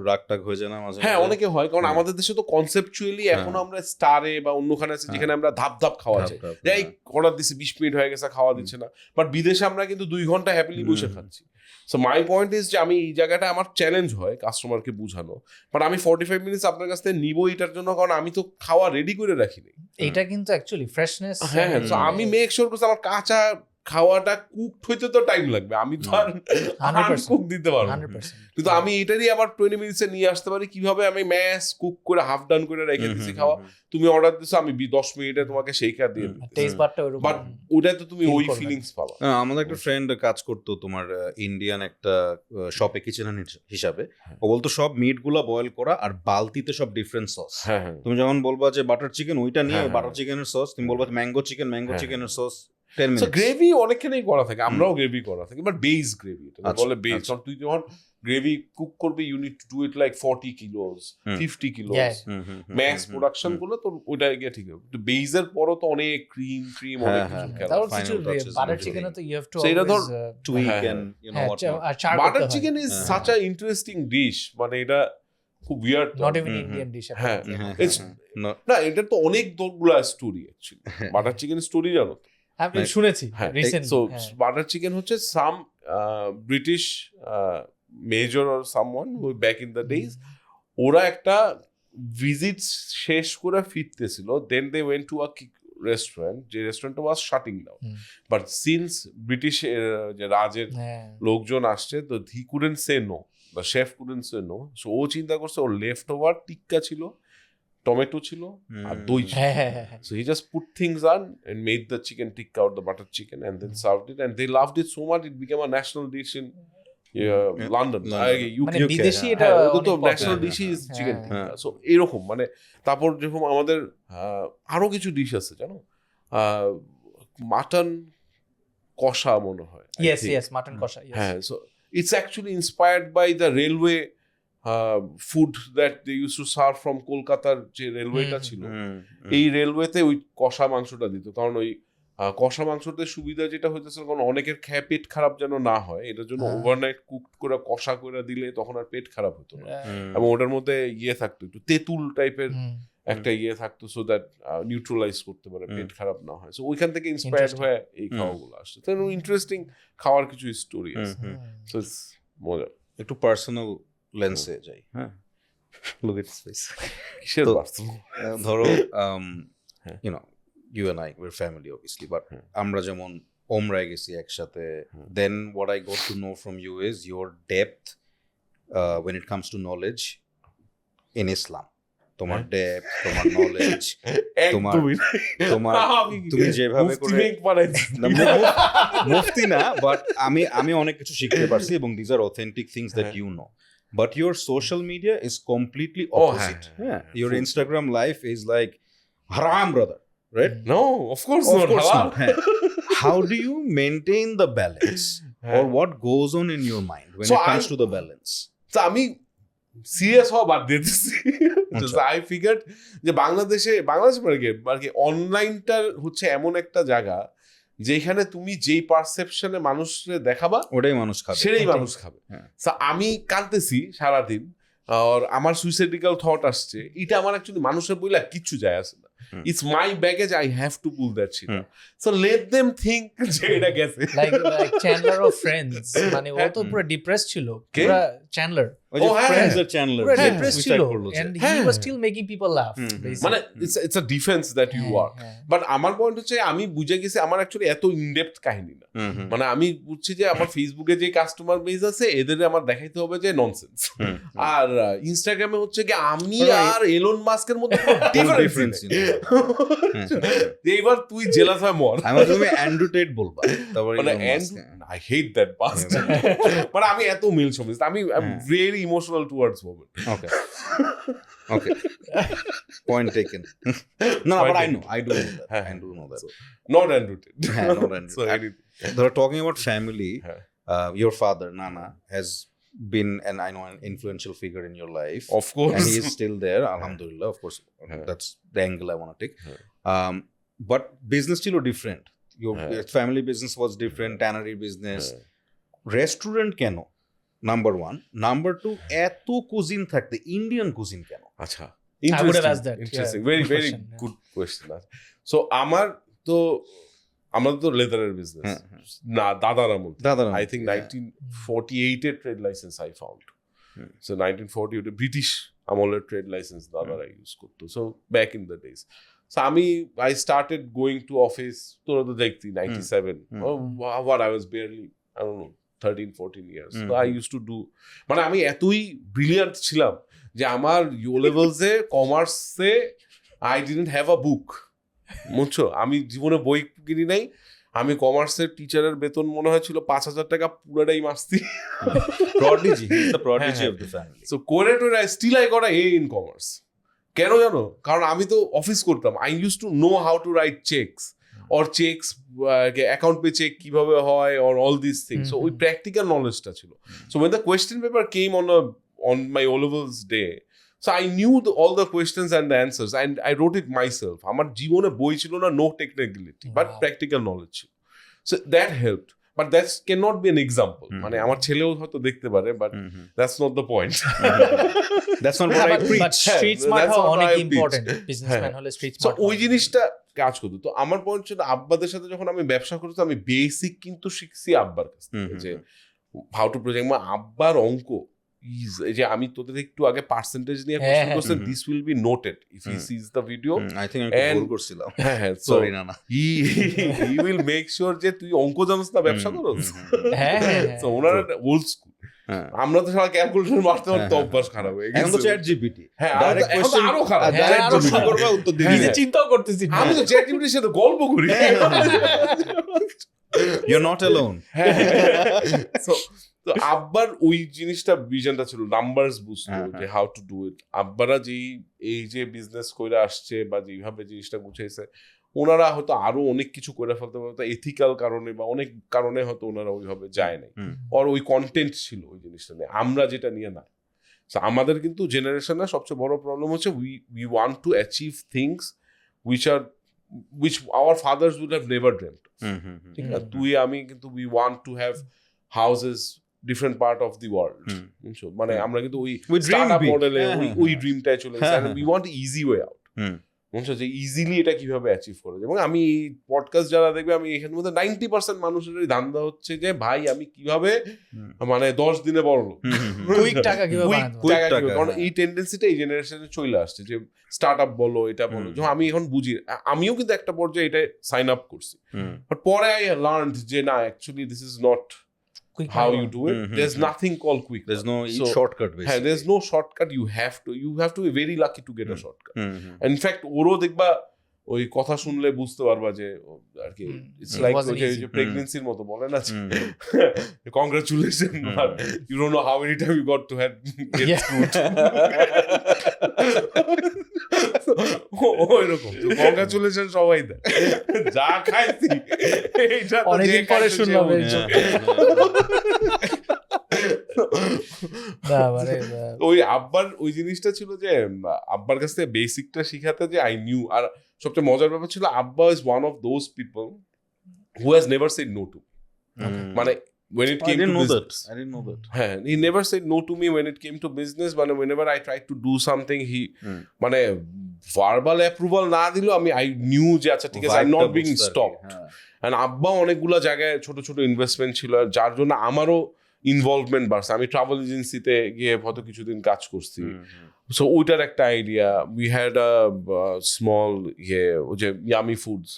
[SPEAKER 2] রাগটাগ হয়ে যায় না মাঝে,
[SPEAKER 1] হ্যাঁ অনেকে হয়, কারণ আমাদের দেশে তো কনসেপচুয়ালি এখন আমরা স্টারে বা অন্যখানে আছে যেখানে আমরা ধাপ ধাপ খাওয়া যায়, যাই অর্ডার দিছি 20 মিনিট হয়ে গেছে খাওয়া দিচ্ছে না, বাট বিদেশে আমরা কিন্তু 2 ঘন্টা হ্যাপিলি বসে খাচ্ছি। সো মাই পয়েন্ট ইজ যে আমি এই জায়গাটা আমার চ্যালেঞ্জ হয় কাস্টমারকে বোঝানো, বাট আমি 45 মিনিটস আপনার কাছ থেকে নিবো এটার জন্য, কারণ আমি তো খাওয়া রেডি করে রাখিনি।
[SPEAKER 3] এটা কিন্তু অ্যাকচুয়ালি ফ্রেশনেস।
[SPEAKER 1] হ্যাঁ, তো আমি মেক শিওর করছি আমার কাঁচা খাওয়াটা কুকড হইতে তো টাইম লাগবে, আমি তো আর 100% কুক দিতে পারবো,
[SPEAKER 3] 100%.
[SPEAKER 1] কিন্তু আমি এটারই আবার 20 মিনিটসে নিয়ে আসতে পারি কিভাবে আমি ম্যাশ কুক করে হাফ ডান করে রেখে দিছি খাওয়া, তুমি অর্ডার দিছো আমি 10 মিনিটে তোমাকে শেকার দিয়ে দিই,
[SPEAKER 3] টেস্ট বারটা ওরকম,
[SPEAKER 1] বাট ওটাই তো তুমি ওই ফিলিংস পাবা।
[SPEAKER 2] আমাদের একটা ফ্রেন্ড কাজ করতো তোমার ইন্ডিয়ান একটা শপে কিচেন হিসাবে, ও বলতো সব মিট গুলা বয়েল করা আর বালতিতে সব ডিফারেন্ট সস। তুমি যেমন বলবা যে বাটার চিকেন, ওইটা নিয়ে বাটার চিকেনের সস, তুমি বলবা ম্যাঙ্গো চিকেনের সস, 10 minutes.
[SPEAKER 1] গ্রেভি অনেকখানেই করা থাকে, আমরাও গ্রেভি করা থাকে, বাট বেস গ্রেভি বলে বেস, কারণ তুই যখন গ্রেভি কুক করবি you need to do it like 40 kilos 50 kilos max production করলে তো ওটা গিয়ে ঠিক হবে, কিন্তু বেসের পরও তো অনেক ক্রিম অনেক কিছু খেলা।
[SPEAKER 3] তাও কিছু বাটার চিকেনে তো ইউ হ্যাভ টু
[SPEAKER 1] সেইটা ধর
[SPEAKER 2] tweak and you know what
[SPEAKER 1] butter chicken is such a interesting dish, মানে এটা খুব weird,
[SPEAKER 3] not even Indian dish.
[SPEAKER 1] হ্যাঁ, না এটা তো অনেক দোগুলা story actually, butter chicken story জানো তো?
[SPEAKER 3] আমি শুনেছি রিসেন্টলি।
[SPEAKER 1] সো বাটার চিকেন হচ্ছে some British major or someone back in the days, ওরা একটা ভিজিট শেষ করে ফিরতেছিল, then they went to a restaurant, যে restaurant was shutting down, but since British যে রাজের লোকজন আসছে, তো he couldn't say no, the chef couldn't say no, so ও চিন্তা করছে ওর লেফট ওভার টিক্কা ছিল, টমেটো ছিল আর দই ছিল, so he just put things on and made the chicken tikka or the butter chicken and then served it, and they loved it so much it became a national dish in London, UK,
[SPEAKER 3] বিদেশি এটা
[SPEAKER 1] তো national dish is chicken tikka. So এরকম মানে, তারপর যেরকম আমাদের আরো কিছু ডিশ আছে জানো, মাটন কষা মনে হয়,
[SPEAKER 3] ইয়েস মাটন কষা,
[SPEAKER 1] হ্যাঁ, so it's actually inspired by the railway food that they use to serve from কলকাতার যে রেলওয়েটা ছিল, এই রেলওয়েতে ওই কষা মাংসটা দিত, কারণ ওই কষা মাংসতে সুবিধা যেটা হইতেছিল, কারণ অনেকের পেট খারাপ যেন না হয়, এটার জন্য ওভারনাইট কুক করে কষা করে দিলে তখন আর পেট খারাপ হতো না, এবং ওটার মধ্যে ইয়ে থাকতো একটু তেঁতুল টাইপের একটা ইয়ে থাকতো, সো দ্যাট নিউট্রালাইজ করতে পারে, পেট খারাপ না হয়, সো ওইখান থেকে ইন্সপায়ার্ড হয়ে এই খাওয়াগুলো আসছে। তো ইন্টারেস্টিং খাওয়ার কিছু স্টোরি আছে, সো ইটস মজা।
[SPEAKER 2] একটু পার্সোনাল লেন্সে যাই, হ্যাঁ, লুক এট স্পেস,
[SPEAKER 1] কিসের পার্সোনাল?
[SPEAKER 2] ধরো you know you and I, we're family obviously, but আমরা যেমন ওমরায় গেছি একসাথে, then what I got to know from you is your depth when it comes to knowledge in Islam, তোমার depth, তোমার knowledge, তুমি যেভাবে করে মুফতি না, বাট আমি অনেক কিছু শিখতে পারছি, এবং these are authentic things that you know, but your social media is completely opposite. Your Instagram life is like haram, brother, right?
[SPEAKER 1] No, of course not.
[SPEAKER 2] How do you maintain the balance, or what goes on in your mind when it comes to the balance?
[SPEAKER 1] So আমি serious হওয়া বাদ দিয়ে দিচ্ছি, I figured যে বাংলাদেশ মানে অনলাইনটা হচ্ছে এমন একটা জায়গা যেখানে তুমি যেই পারসেপশনে মানুষকে দেখাবা
[SPEAKER 2] ওটাই মানুষ খাবে,
[SPEAKER 1] সেটাই মানুষ খাবে। আমি কাঁদতেছি সারাদিন আর আমার সুইসাইডিক্যাল থট আসছে, এটা আমার অ্যাকচুয়ালি মানুষের বইলা কিচ্ছু যায় আসে না, it's my baggage, I have to pull that shit up. So let them think যে এটা গেছে,
[SPEAKER 3] like Chandler of Friends, মানে ও তো পুরো ডিপ্রেসড ছিল, পুরো Chandler,
[SPEAKER 2] ওই যে
[SPEAKER 1] Oh, হ্যাঁ,
[SPEAKER 2] Friends
[SPEAKER 1] হ্যাঁ।
[SPEAKER 2] এর চ্যানেল
[SPEAKER 3] পুরো depressed ছিল and he
[SPEAKER 1] হ্যাঁ।
[SPEAKER 3] was still making people laugh basically.
[SPEAKER 1] মানে it's a defense that you
[SPEAKER 3] হ্যাঁ,
[SPEAKER 1] are
[SPEAKER 3] হ্যাঁ।
[SPEAKER 1] বাট আমার পয়েন্ট হচ্ছে আমি বুঝে গেছি আমার অ্যাকচুয়ালি এত ইনডেপথ কাহিনী না মানে আমি বুঝছি যে আমার ফেসবুকে যে কাস্টমার বেস আছে এদের আমার দেখাইতে হবে যে ননসেন্স আর ইনস্টাগ্রামে হচ্ছে কি আমি আর এলন মাস্কের মধ্যে ডিফারেন্স এইবার তুই জেলাস হয় মর
[SPEAKER 2] আমি তুমি অ্যান্ড্রু টেট বলবা তারপরে
[SPEAKER 1] মানে I hate that bastard মানে আমি এত মিল সমিস আমি very emotional towards women
[SPEAKER 2] okay point taken no but I do know that I do know that
[SPEAKER 1] not Andrew Tate
[SPEAKER 2] not Andrew
[SPEAKER 1] so anything
[SPEAKER 2] they're talking about family your father Nana has been an influential figure in your life
[SPEAKER 1] of course
[SPEAKER 2] and he is still there alhamdulillah of course that's the angle I want to take but business chilo different your family business was different tannery business restaurant keno number 1 number 2 eto cuisine thakte Indian cuisine keno
[SPEAKER 1] acha
[SPEAKER 3] I would have asked that
[SPEAKER 1] interesting very very good question so আমার তো লেদারের business না দাদার আমল I think 1948 এর trade licence I found so 1948 British আমলের trade licence দাদারা use করতো so back in the days so I started going to office তোরা তো দেখতি 97 what I was barely I don't know 13-14 years so I used to do মানে আমি এতই brilliant ছিলাম যে আমার ইউ লেভেলসে কমার্সে I didn't have a book বুঝছো আমি জীবনে বই কিনি নাই আমি কমার্সের টিচারের বেতন মনে হয় ছিল 5,000 টাকা পুরোটাই মাস্তি
[SPEAKER 2] prodigy he's the prodigy of the family
[SPEAKER 1] so করে টোরে still I got a A in commerce কেন জানো কারণ আমি তো অফিস করতাম I used to know how to write checks or checks account pay check কিভাবে হয় or all these things so ওই practical knowledge-টা ছিল so when the question paper came on my O levels day so I knew all the questions and the answers and I wrote it myself আমার জীবনে বই ছিল না no technicality but practical knowledge so that helped but that cannot be an example মানে আমার ছেলেও হয়তো দেখতে পারে but that's not the point
[SPEAKER 2] that's not what I preach
[SPEAKER 3] but street smart হওয়া অনেক ইম্পর্টেন্ট বিজনেসম্যান হলে স্ট্রিট
[SPEAKER 1] so
[SPEAKER 3] স্মার্ট
[SPEAKER 1] ওই জিনিসটা কাজ করতো তো আমার পয়েন্ট ছিল আব্বাদের সাথে যখন আমি ব্যবসা করতাম আমি বেসিক কিন্তু শিখছি আব্বার কাছ থেকে যে হাউ টু প্রজেক্ট আব্বার অঙ্ক এই যে আমি তোদের একটু আগে পার্সেন্টেজ নিয়ে কোশ্চেন করছেন this will be noted if he sees the video
[SPEAKER 2] I think আমি ভুল করছিলাম
[SPEAKER 1] হ্যাঁ
[SPEAKER 2] সরি না
[SPEAKER 1] হি উইল মেক শিওর যে তুই অঙ্ক জানিস না ব্যবসা করছ
[SPEAKER 3] হ্যাঁ
[SPEAKER 1] সো ওনার ওল্ড স্কুল আমরা তো সারা ক্যালকুলেশন মারতে পারতে অভ্যাস খারাপ হয়ে গেছে
[SPEAKER 2] এখন তো চ্যাট জিপিটি
[SPEAKER 1] হ্যাঁ
[SPEAKER 2] ডাইরেক্ট কোশ্চেন
[SPEAKER 1] আরো খারাপ
[SPEAKER 2] ডাইরেক্ট কোশ্চেন করবা উত্তর দিয়ে
[SPEAKER 3] নিজে চিন্তাও করতেছি না
[SPEAKER 1] আমি তো চ্যাট জিপিটির সাথে গল্প করি
[SPEAKER 2] you're not alone
[SPEAKER 1] so তো আব্বার ওই জিনিসটা ভিশনটা ছিল নাম্বারস বুঝতো যে হাউ টু ডু ইট আব্বারা যেই এই যে বিজনেস করে আসছে বা যেভাবে জিনিসটা গুছাইছে ওনারা হয়তো আরো অনেক কিছু করে ফেলতে পারতো এথিক্যাল কারণে বা অনেক কারণে হয়তো ওনারা ওইভাবে যায় নাই আর ওই কন্টেন্ট ছিল ওই জিনিসটা নিয়ে আমরা যেটা নিয়ে না আমাদের কিন্তু জেনারেশনের সবচেয়ে বড় প্রবলেম হচ্ছে we want to achieve things which our fathers would have never dreamt ঠিক আছে তুই আমি কিন্তু we want to have houses different part of the world মানে আমরা কিন্তু ওই স্টার্টআপ মডেলে ওই ড্রিমটাই চলে গেছে and we want easy way out বুঝছো যে ইজিলি এটা কিভাবে অ্যাচিভ করা যায় এবং আমি এই পডকাস্ট যারা দেখবে আমি এখানে মধ্যে 90% মানুষের ধান্দা হচ্ছে যে ভাই আমি কিভাবে মানে 10 দিনে বড় লোক
[SPEAKER 3] কুইক টাকা কিভাবে বানাবো
[SPEAKER 1] কারণ এই টেন্ডেন্সিটা এই জেনারেশনে চলে আসছে যে স্টার্টআপ বলো এটা বলো যখন আমি এখন বুঝি আমিও কিন্তু একটা পর্যায়ে এটা সাইন আপ করছি বাট পরে আই লার্নড যে না actually this is not how you do it there's nothing called quick
[SPEAKER 2] there's no shortcut basically
[SPEAKER 1] there's no shortcut you have to be very lucky to get a shortcut in fact ওরও দেখবা ওই কথা শুনলে বুঝতে পারবা যে আর কি it's like ওই যে প্রেগন্যান্সির মতো বলে না congratulation you don't know how many time you got to have get food ওইরকম কংগ্রাচুলেশন সবাই দেয় যা খাইছি এইটা
[SPEAKER 3] অনেকদিন পরে শুনলাম
[SPEAKER 1] ওই আব্বার ওই জিনিসটা ছিল যে আব্বার কাছ থেকে বেসিকটা শিখাতে যে আই নিউ আর সবচেয়ে মজার ব্যাপার ছিল আব্বা is one of those people who has never said no to মানে when it came to business
[SPEAKER 2] I didn't know that
[SPEAKER 1] he never said no to me when it came to business but whenever I tried to do something he মানে verbal approval না দিলো আমি I knew যে আচ্ছা ঠিক আছে I'm not being stopped and আব্বা অনেকগুলা জায়গায় ছোট ছোট ইনভেস্টমেন্ট ছিল যার জন্য আমারও ইনভলভমেন্ট বাড়ছে। আমি ট্রাভেল এজেন্সিতে গিয়ে হয়তো কিছুদিন কাজ করছি, সো ওইটার একটা idea. We had a small ওই যে ইয়ামি ফুডস,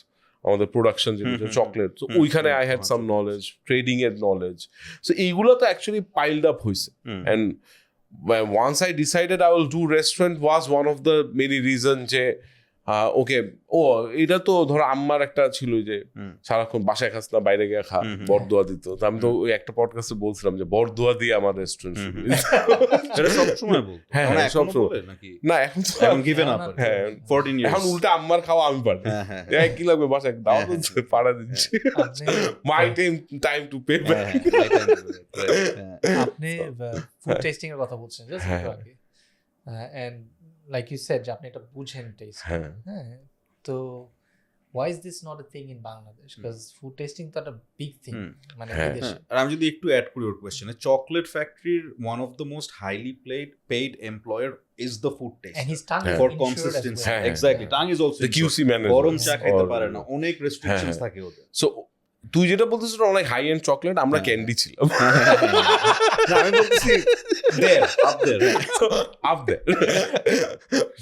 [SPEAKER 1] আমাদের প্রোডাকশন যেটা চকলেট, তো ওইখানে I had some knowledge, trading এর নলেজ। সো এইগুলো তো অ্যাকচুয়ালি পাইলড আপ হয়েছে। And once I decided I will do restaurant was one of the many reasons যে ওকে এটা তো ধরো আম্মার একটা ছিল যে সারাক্ষণ বাসায় খাস না, বাইরে গিয়ে খা, বরদোয়া দিত। তো আমি তো ওই একটা পডকাস্টে বলছিলাম যে বরদোয়া দিয়ে আমার রেস্টুরেন্ট শুরু হয়েছে।
[SPEAKER 2] এটা সবসময় বলতো।
[SPEAKER 1] হ্যাঁ সবসময় না, এখন তো
[SPEAKER 2] এখন গিভেন আপ।
[SPEAKER 1] হ্যাঁ
[SPEAKER 2] 14 ইয়ার্স
[SPEAKER 1] এখন উল্টা আম্মার খাওয়া আমি পারি। হ্যাঁ কি লাগবে বাসায় দাও দিচ্ছে, পাড়া দিচ্ছে, my time to pay back.
[SPEAKER 3] আপনি ফুড টেস্টিং এর কথা বলছেন জাস্ট একটু আগে, এন্ড লাইক ইউ সেড যে আপনি এটা বুঝেন টেস্ট। হ্যাঁ তো why is this not a thing in Bangladesh? Because food tasting তো একটা বিগ থিং মানে বিদেশে।
[SPEAKER 2] আর আমি যদি একটু অ্যাড করি ওর কোশ্চেনে, চকলেট ফ্যাক্টরির one of the most highly paid employer is the food taster,
[SPEAKER 3] and his tongue
[SPEAKER 2] for
[SPEAKER 3] is
[SPEAKER 2] consistency.
[SPEAKER 3] well.
[SPEAKER 2] Exactly, tongue is also
[SPEAKER 1] the QC manager,
[SPEAKER 2] গরম চা খেতে পারে না, অনেক রেস্ট্রিকশনস থাকে ওদের।
[SPEAKER 1] সো তুই যেটা বলতেছিস অনেক হাই এন্ড চকলেট, আমরা ক্যান্ডি ছিলাম।
[SPEAKER 2] আমি বলতেছি there up there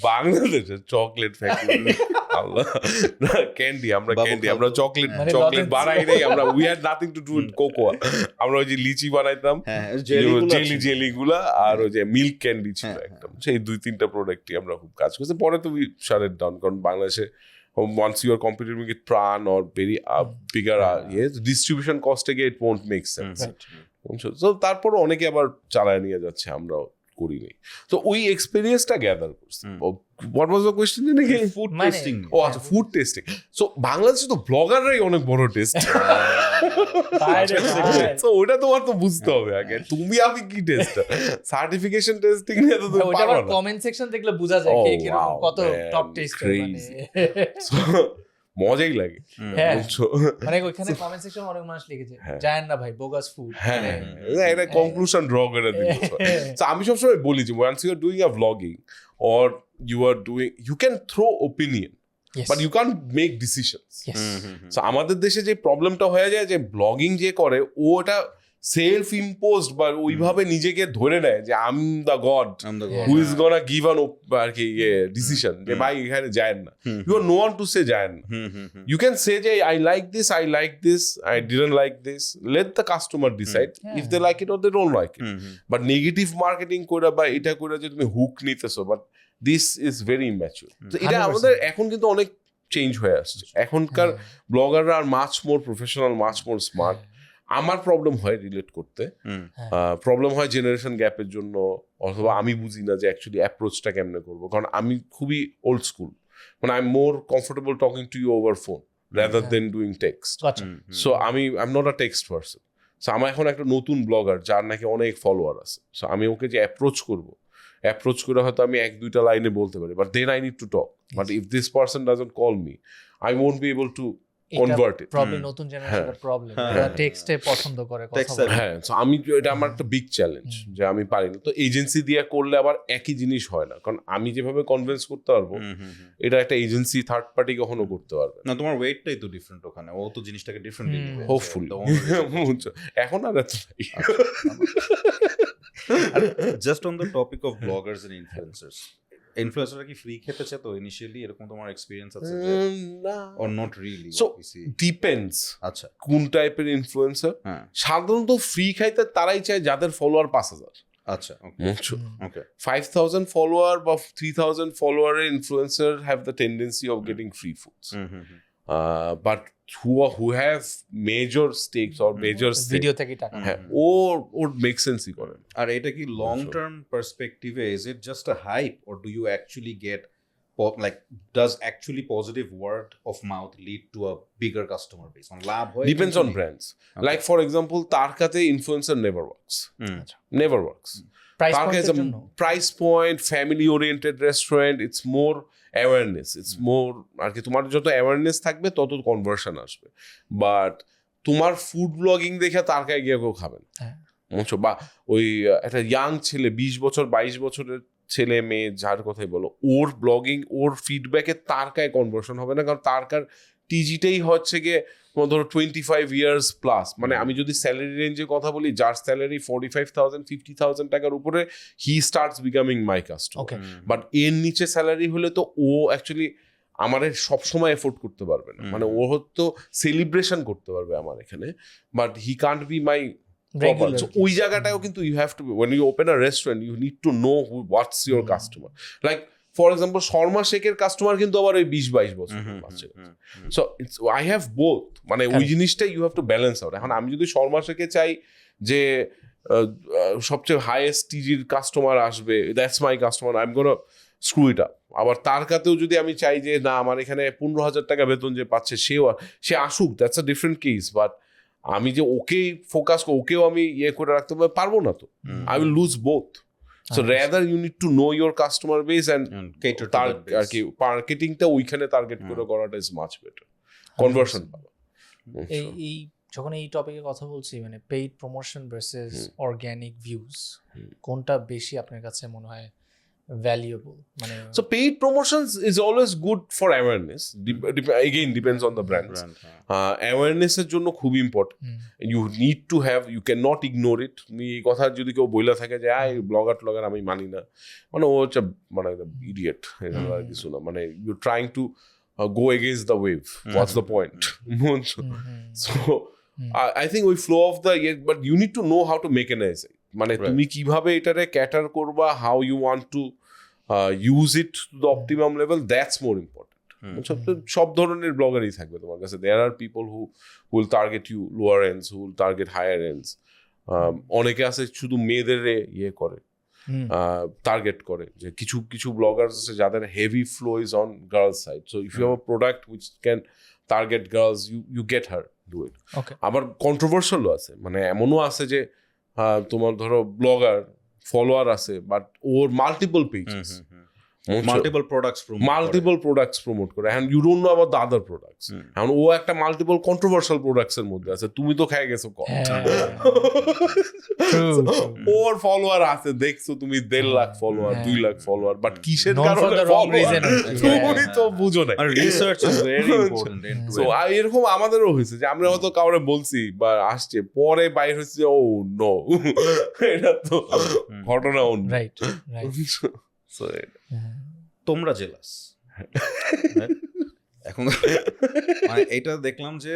[SPEAKER 1] বাংলাদেশের চকলেট ফ্যাক্টরি আল্লাহ ক্যান্ডি, আমরা ক্যান্ডি, আমরা চকলেট বানাই নাই। আমরা we had nothing to do with cocoa. আমরা ওই যে লিচি বানাইতাম, জেলি গুলা, আর ওই যে মিল্ক ক্যান্ডি ছিল একদম। সেই 2-3টা প্রোডাক্টই আমরা খুব কাজ করছি। পরে তো উই শাট ইট ডাউন, কারণ বাংলাদেশে once you are competing with Pran or very bigger distribution cost again, it won't make sense. So তারপর অনেকে আবার চালায় নিয়ে যাচ্ছে, আমরাও করিনি। তো ওই এক্সপেরিয়েন্সটা গ্যাদার করছি। What was the question again?
[SPEAKER 2] Food tasting.
[SPEAKER 1] আচ্ছা ফুড টেস্টিং। সো বাংলাদেশে তো ব্লগাররাই অনেক বড় টেস্ট। তো ওটা তোমার তো বুঝতে হবে আগে, তুমি আমি কি টেস্ট, সার্টিফিকেশন টেস্টিং নিয়ে তো তুমি
[SPEAKER 3] ওটা
[SPEAKER 1] পারো
[SPEAKER 3] আবার
[SPEAKER 1] না।
[SPEAKER 3] কমেন্ট সেকশন দেখলে বোঝা যায় কে কিরকম কত টপ টেস্টার মানে।
[SPEAKER 1] মজাই লাগে।
[SPEAKER 3] মানে ওইখানে কমেন্ট সেকশন অনেক মানুষ লিখেছে জানেন না ভাই বোগাস ফুড।
[SPEAKER 1] হ্যাঁ এটা কনক্লুশন ড্র করে দিল। সো আমি সবসময় বলি যে once you are doing a vlogging or you are doing, you can throw opinion but you can't make decisions. So আমাদের দেশে যে প্রবলেমটা হয়ে যায় যে ব্লগিং যে করে ওটা সেলফ ইম্পোজড বা ওইভাবে নিজেকে ধরে নেয় যে I am the god who is gonna give an আর কি ডিসিশন যে ভাই এখানে যায় না। You are no one to say যায় না। ইউ ক্যান সে যে I like this, I didn't like this, let the customer decide if they like it or they don't like it. But negative marketing করে বা এটা করে যে তুমি hook নিতেছো, but this is very immature. তো এটা আমাদের এখন কিন্তু অনেক চেঞ্জ হয়ে আসছে। এখনকার ব্লগাররা আর much more professional, much more smart. আমার প্রবলেম হয় রিলেট করতে, প্রবলেম হয় জেনারেশন গ্যাপের জন্য, অথবা আমি বুঝি না যে অ্যাকচুয়ালি অ্যাপ্রোচটা কেমনে করবো। কারণ আমি খুবই ওল্ড স্কুল, মানে I am more comfortable talking to you over phone rather than doing text. So I am not a text person. So আমার এখন একটা নতুন ব্লগার যার নাকি অনেক ফলোয়ার আছে, সো আমি ওকে যে অ্যাপ্রোচ করে হয়তো আমি 1-2টা লাইনে বলতে পারি, but then I need to talk. But if this person doesn't call me, I won't be able to convert it.
[SPEAKER 3] Problem নতুন জেনারেশনের প্রবলেম, এরা টেক্সটে পছন্দ করে কথা বলতে।
[SPEAKER 1] হ্যাঁ সো আমি এটা আমার একটা বিগ চ্যালেঞ্জ যে আমি পারি না। তো এজেন্সি দিয়ে করলে আবার একই জিনিস হয় না, কারণ আমি যেভাবে কনভিন্স করতে পারবো এটা একটা এজেন্সি থার্ড পার্টি কখনো করতে পারবে
[SPEAKER 2] না। তোমার ওয়েটটাই তো ডিফারেন্ট ওখানে, ও তো জিনিসটাকে ডিফারেন্টলি নেবে
[SPEAKER 1] হোপফুলি। এখন আর এত
[SPEAKER 2] just on the topic of bloggers and influencers, ইনফ্লুয়েন্সাররা কি ফ্রি খেতেছে তো ইনিশিয়ালি, এরকম তোমার এক্সপেরিয়েন্স আছে
[SPEAKER 1] না?
[SPEAKER 2] Or not really?
[SPEAKER 1] So depends.
[SPEAKER 2] আচ্ছা
[SPEAKER 1] কোন টাইপের ইনফ্লুয়েন্সার? সাধারণত ফ্রি খাইতে তারাই চায় যাদের ফলোয়ার 5000।
[SPEAKER 2] আচ্ছা ওকে
[SPEAKER 1] 5000 ফলোয়ার বা 3000 ফলোয়ারের influencer have the tendency of getting free foods, but who have major stakes or major
[SPEAKER 3] video থেকে টাকা,
[SPEAKER 1] হ্যাঁ ওর মেক সেন্সই করে।
[SPEAKER 2] আর এটা কি লং টার্ম পার্সপেক্টিভে is it just a hype, or do you actually get like does actually positive word of mouth lead to a bigger customer base? On লাভ হয়,
[SPEAKER 1] depends on brands. Like for example Tarka-te influencer never works. Tarka is a price point, family oriented restaurant. It's more awareness, it's more আর কি তোমার যত awareness থাকবে তত conversion আসবে। But তোমার food blogging দেখে তারকায় গিয়ে কেউ খাবেন বুঝছো, বা ওই একটা ইয়াং ছেলে 20 বছর 22 বছরের ছেলে মেয়ে যার কথাই বলো, ওর ব্লগিং ওর ফিডব্যাকে তারকায় কনভার্সন হবে না, কারণ তারকার টিজিটাই হচ্ছে গিয়ে তোমার ধরো 25 years প্লাস, মানে আমি যদি স্যালারি রেঞ্জের কথা বলি, যার স্যালারি 45,000 50,000 টাকার উপরে, হি starts becoming my customer. But এর নিচে স্যালারি হলে তো ও অ্যাকচুয়ালি আমার সবসময় এফোর্ড করতে পারবে না, মানে ও হয়তো সেলিব্রেশন করতে পারবে আমার এখানে, but he can't be my proper. So ওই জায়গাটাও কিন্তু you have to be, when you open a restaurant you need to know what's your customer. Like for example Sharma শেখের কাস্টমার কিন্তু আবার ওই 20-22 বছর আছে। So it's I have both, মানে ওই জিনিসটা you have to balance out. এখন আমি যদি শর্মা শেখে চাই যে সবচেয়ে হাইয়েস্ট টিজির কাস্টমার আসবে, that's my customer, I am gonna screw it up. আবার তার কাতেও যদি আমি চাই যে না আমার এখানে 15,000 টাকা বেতন যে পাচ্ছে সে আসুক, that's a different case. But আমি যে ওকেই ফোকাস ওকেও আমি ইয়ে করে রাখতে পারবো না, তো I will lose both. So rather you need to know your customer base and cater to that base. আর কি মার্কেটিংটা ওইখানে টার্গেট করে করাটা ইজ মাচ বেটার, কনভার্সন পাবা।
[SPEAKER 3] এই যখন এই টপিকে কথা বলছি, মানে paid promotion versus organic views, কোনটা বেশি আপনার কাছে মনে হয় valuable?
[SPEAKER 1] So paid promotions is always good for awareness. Again depends on the brand. Awareness এর জন্য খুব important. You need to have, you cannot ignore it. তুমি এই কথা যদি কেউ বইলা থাকে যে আই ব্লগার আমি মানি না, মানে ও হচ্ছে মানে ইডিয়েট, এটা আর কিছু না, মানে you trying to go against the wave. What's the point? So I think we flow of the, but you need to know how to mechanize it. মানে তুমি কিভাবে এটারে ক্যাটার করবা, how you want to use it to the optimum level, that's more important. সব ধরনের ব্লগারই থাকবে তোমার কাছে। There are people who will target you lower ends, who will target higher ends. অনেকে আছে শুধু মেয়েদের ইয়ে করে, টার্গেট করে, যে কিছু কিছু ব্লগার্স আছে যাদের heavy flow is on girls side. So if you have a product which can target girls, you get her do it. আবার কন্ট্রোভার্সিয়ালও আছে, মানে এমনও আছে যে তোমার ধরো ব্লগার ফলোয়ার আছে বাট ওর multiple pages, multiple products promote করে, and you don't know about the other products. এখন ও একটা মাল্টিপল কন্ট্রোভার্সিয়াল প্রোডাক্টস এর মধ্যে আছে, তুমি তো খেয়ে গেছো কম। ওর ফলোয়ার আছে দেখছো তুমি 1.5 lakh follower, 2 lakh follower, but কিসের কারণে তুমি তো বুঝো না।
[SPEAKER 2] Research is very important.
[SPEAKER 1] So এরকম আমাদেরও হয়েছে যে আমরা হয়তো কাউরে বলছি বা আসছে, পরে বাইরে হচ্ছে ও নো, এটা তো ঘটনা অন্য।
[SPEAKER 3] রাইট
[SPEAKER 2] তোমরা জেলাস এখন, মানে এটা দেখলাম যে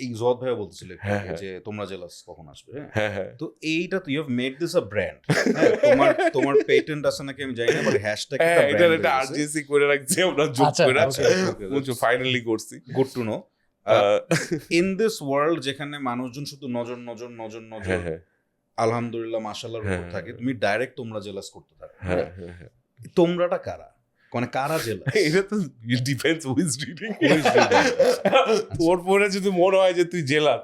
[SPEAKER 2] এই জদ ভাই বলছিল যে তোমরা জেলাস কখন আসবে। তো এইটা তো you have made this a brand. তোমার পেটেন্ট আছে নাকি আমি জানি না, বাট হ্যাশট্যাগ
[SPEAKER 1] এটা আরজিসি করে রাখছি আমরা, যোগ করে রাখছি, ফাইনালি করছি।
[SPEAKER 2] Good to know. In this world যেখানে মানুষজন শুধু নজর নজর নজর নজর আলহামদুলিল্লাহ মাশাআল্লাহর উপর থাকে, তুমি ডাইরেক্ট তোমরা জেলাস করতে থাকো। তোমরাটা কারা, মানে কারা জেলাস?
[SPEAKER 1] এটা তো ডিপেন্ডস হু ইজ রিডিং। তোর পরে যদি মনে হয় যে তুই জেলাস,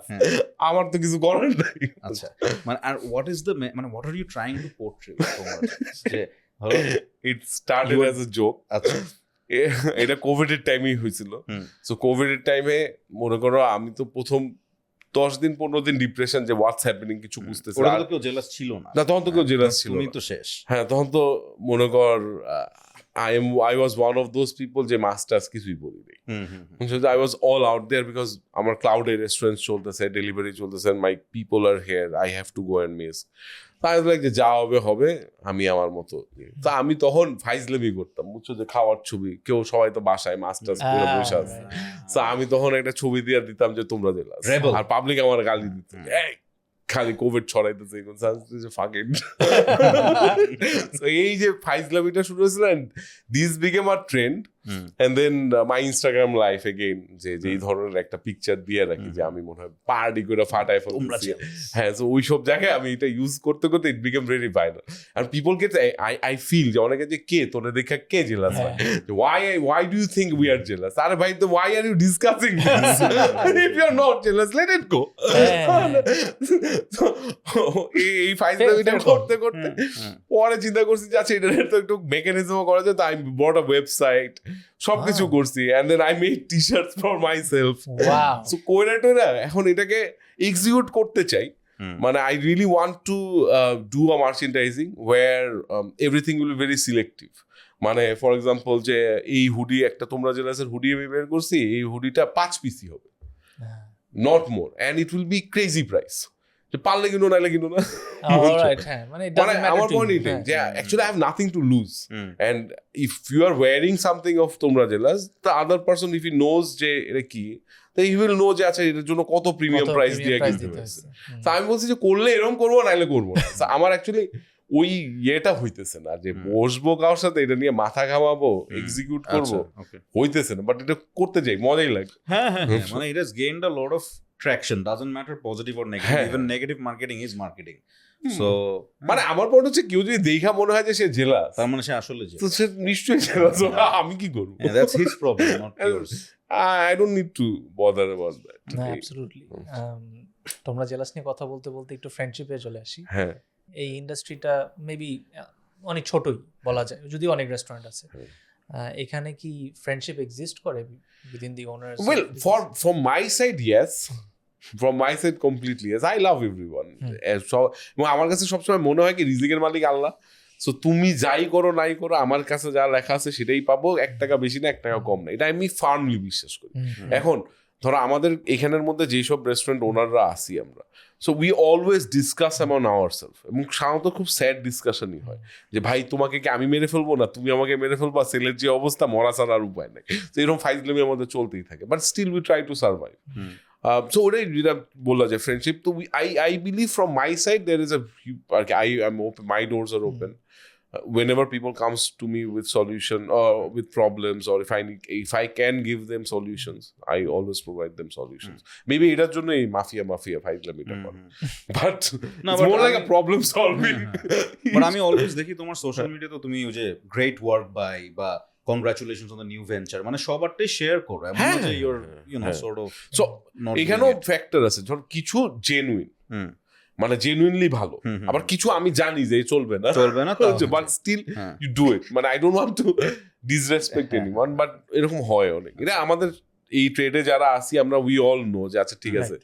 [SPEAKER 1] আমার তো কিছু করার নাই।
[SPEAKER 2] আচ্ছা, মানে আর হোয়াট ইজ দ্য, মানে what are you trying to portray? যে
[SPEAKER 1] it started as a joke.
[SPEAKER 2] আচ্ছা,
[SPEAKER 1] এটা কোভিডের টাইমেই হয়েছিল। সো কোভিডের টাইমে মনে করো আমি তো প্রথম 10 দিন 15 দিন ডিপ্রেশন, যে হোয়াটস হ্যাপেনিং, কিছু বুঝতেছি না।
[SPEAKER 2] কেউ জেলাস ছিল না,
[SPEAKER 1] তখন তো কেউ জেলাস ছিল,
[SPEAKER 2] তুমি তো শেষ।
[SPEAKER 1] হ্যাঁ, তখন তো মনে কর I was one of those people যে মাস্টার্স কিছুই বলিনি। I was all out there because আমার ক্লাউডে রেস্টুরেন্ট চলতেছে, ডেলিভারি চলতেছে, মাই people R here, I have to go and miss. তাই লাইক যে যা হবে হবে, আমি আমার মতো। তা আমি তখন ফাইজলেমি করতাম, বুঝছো, যে খাওয়ার ছবি, কেউ সবাই তো বাসায় মাস্টার্স করে বসে আছে, তো আমি তখন একটা ছবি দিয়ে দিতাম যে তোমরা জেলাস, আর পাবলিক আমার গালি দিত, খালি কোভিড ছড়াইতেছে ফাকিং। এই যে ফাইজলামিটা শুরু হয়েছিল, this became a trend, and then my Instagram life again, যে এই ধরনের একটা পিকচার দিয়ে রাখি যে আমি মনে হয় পার্টি করে ফাটাই ফেলছি। হ্যাঁ, তো ওই সব জায়গায় আমি এটা ইউজ করতে করতে ইট বিকেম ভেরি ভাইরাল, আর পিপল গেট, আই ফিল যে অনেকে যে কে তোরে দেখা কে জেলাস হয়, why do you think we are jealous? আরে ভাই, তো why are you discussing this? If you are not jealous, let it go. এই ফাইজলামিটা করতে করতে পরে চিন্তা করছি যে আচ্ছা, এটা তো একটু মেকানিজম করা যায়, তো আমি বড় ওয়েবসাইট সবকিছু করছি, and then I made t-shirts for myself.
[SPEAKER 3] Wow.
[SPEAKER 1] So কোয়েরাটোরা এখন এটাকে এক্সিকিউট করতে চাই, মানে I really want to do a merchandising where everything will be very selective. মানে ফর এক্সাম্পল যে এই হুডি, একটা তোমরা জেলাসের হুডি আমি বের করছি, এই হুডিটা 5 পিসই হবে, not more, and it will be crazy price. যে পারলে কিনো নাইলে কিনো না।
[SPEAKER 3] Alright, হ্যাঁ, মানে it doesn't matter
[SPEAKER 1] আমার
[SPEAKER 3] to
[SPEAKER 1] point
[SPEAKER 3] you.
[SPEAKER 1] এটাই
[SPEAKER 3] হ্যাঁ।
[SPEAKER 1] যে actually I have nothing to lose, and if you are wearing something of তোমরা jealous, the other person if he knows যে এটা কি, then he will know যে আচ্ছা এটার জন্য কত প্রিমিয়াম
[SPEAKER 3] কত
[SPEAKER 1] প্রাইস
[SPEAKER 3] premium
[SPEAKER 1] দিয়ে
[SPEAKER 3] price
[SPEAKER 1] কিনতে
[SPEAKER 3] দিতে
[SPEAKER 1] হয়েছে।
[SPEAKER 3] হয়েছে।
[SPEAKER 1] তো আমি বলছি যে করলে এরকম করবো নাইলে করবো না। So আমার অ্যাকচুয়ালি ওই ইয়েটা হইতেছে না যে বসবো কারোর সাথে এটা নিয়ে মাথা ঘামাবো, এক্সিকিউট করবো, হইতেছে না, বাট এটা করতে যাই, মজাই লাগে।
[SPEAKER 2] হ্যাঁ হ্যাঁ মানে it has gained a lot of traction, doesn't matter positive or negative, even negative marketing is marketing. So
[SPEAKER 1] মানে আমার পয়েন্ট হচ্ছে কেউ যদি দেখা মনে হয় যে সে জেলাস,
[SPEAKER 2] তার মানে সে আসলে
[SPEAKER 1] তো সে নিশ্চয়ই জেলাস। আমি কি করবো?
[SPEAKER 2] that's his problem, not yours.
[SPEAKER 1] I don't need to bother about that.
[SPEAKER 3] না, absolutely. তোমরা জেলাস নিয়ে কথা বলতে বলতে একটু ফ্রেন্ডশিপে চলে আসি।
[SPEAKER 1] হ্যাঁ,
[SPEAKER 3] এই ইন্ডাস্ট্রিটা মেবি অনেক ছোটই বলা যায়, যদিও অনেক রেস্টুরেন্ট আছে। এখানে কি ফ্রেন্ডশিপ এক্সিস্ট করে within the owners?
[SPEAKER 1] well from my side yes, from my side completely yes, I love everyone. এবং আমার কাছে সবসময় মনে হয় কি রিজিকের মালিক আল্লাহ, সো তুমি যাই করো নাই করো আমার কাছে যা লেখা আছে সেটাই পাবো, 1 টাকা বেশি না 1 টাকা কম না, এটা আমি ফার্মলি বিশ্বাস করি। এখন ধরো আমাদের এখানের মধ্যে যেসব রেস্টুরেন্ট ওনাররা আসি আমরা, so we always discuss amount ourself, এবং সাধারণত খুব স্যাড ডিসকাশনই হয় যে ভাই তোমাকে কি আমি মেরে ফেলবো না, তুমি আমাকে মেরে ফেলবা, সেলের যে অবস্থা মরা ছাড়া আর উপায় নেই। তো এরকম ফাইজলামি আমাদের চলতেই থাকে, but still we try to survive. So ওটাই যেটা বললা যে ফ্রেন্ডশিপ, তো I believe from my side there is I am open, my doors are open. Whenever people comes to me with solution or with problems, or if I can give them solutions, I always provide them solutions. Maybe এটার জন্য এই mafia ফাইজলামিটা করে, but it's more like a problem solving.
[SPEAKER 2] But আমি always দেখি তোমার social মিডিয়াতে তুমি ওই যে গ্রেট ওয়ার্ক বাই বা congratulations on the new venture, মানে সবারটাই শেয়ার করো, এমন না যে your you know sort of. So
[SPEAKER 1] এখানেও ফ্যাক্টর আছে, ধর কিছু জেনুইন, মানে জেনুইনলি ভালো, আবার কিছু আমি জানি যে চলবে না, but still you do it. মানে I don't want to disrespect anyone, but এরকম হয় অনেক। এটা আমাদের এই ট্রেডে যারা আসি আমরা উই অল নো যে আচ্ছা ঠিক আছে,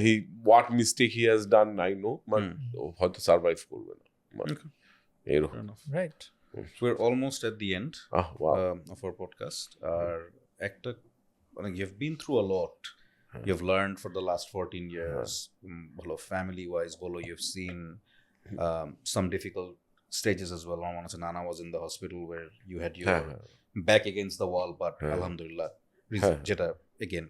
[SPEAKER 1] he what mistake he has done I know, but হয়তো সার্ভাইভ করবে না, এরকম।
[SPEAKER 3] Right,
[SPEAKER 2] we're almost at the end of our podcast. একটা মানে you've been through a lot. You've learned for the last 14 years, family wise, you've seen some difficult stages as well. Nana was in the hospital where you had your back against the wall, but alhamdulillah, Jetta again,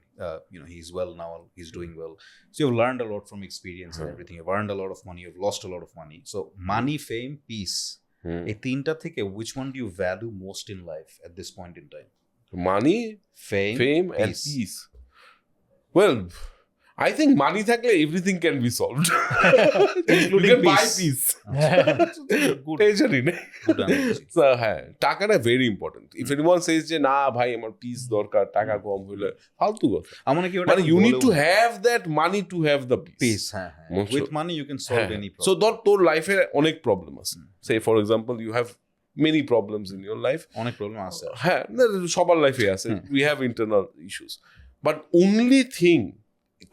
[SPEAKER 2] he's well now, he's doing well. So you've learned a lot from experience and everything. You've earned a lot of money, you've lost a lot of money. So money, fame, peace, এই তিনটা থেকে which one do you value most in life at this point in time?
[SPEAKER 1] Money, fame and peace. Well, I think money থাকলে everything can be solved, including you can buy peace. Good. So টাকাটা very important. If anyone says যে না ভাই আমার peace দরকার, টাকা কম হলে ফালতু কথা। মানে you need to have that money to have the peace.
[SPEAKER 2] With money you can solve any problem.
[SPEAKER 1] So তোর লাইফে অনেক প্রবলেম আছে, say for example you have many problems in your life,
[SPEAKER 2] অনেক প্রবলেম আছে,
[SPEAKER 1] হ্যাঁ সবার লাইফে আছে, we have internal issues, but only thing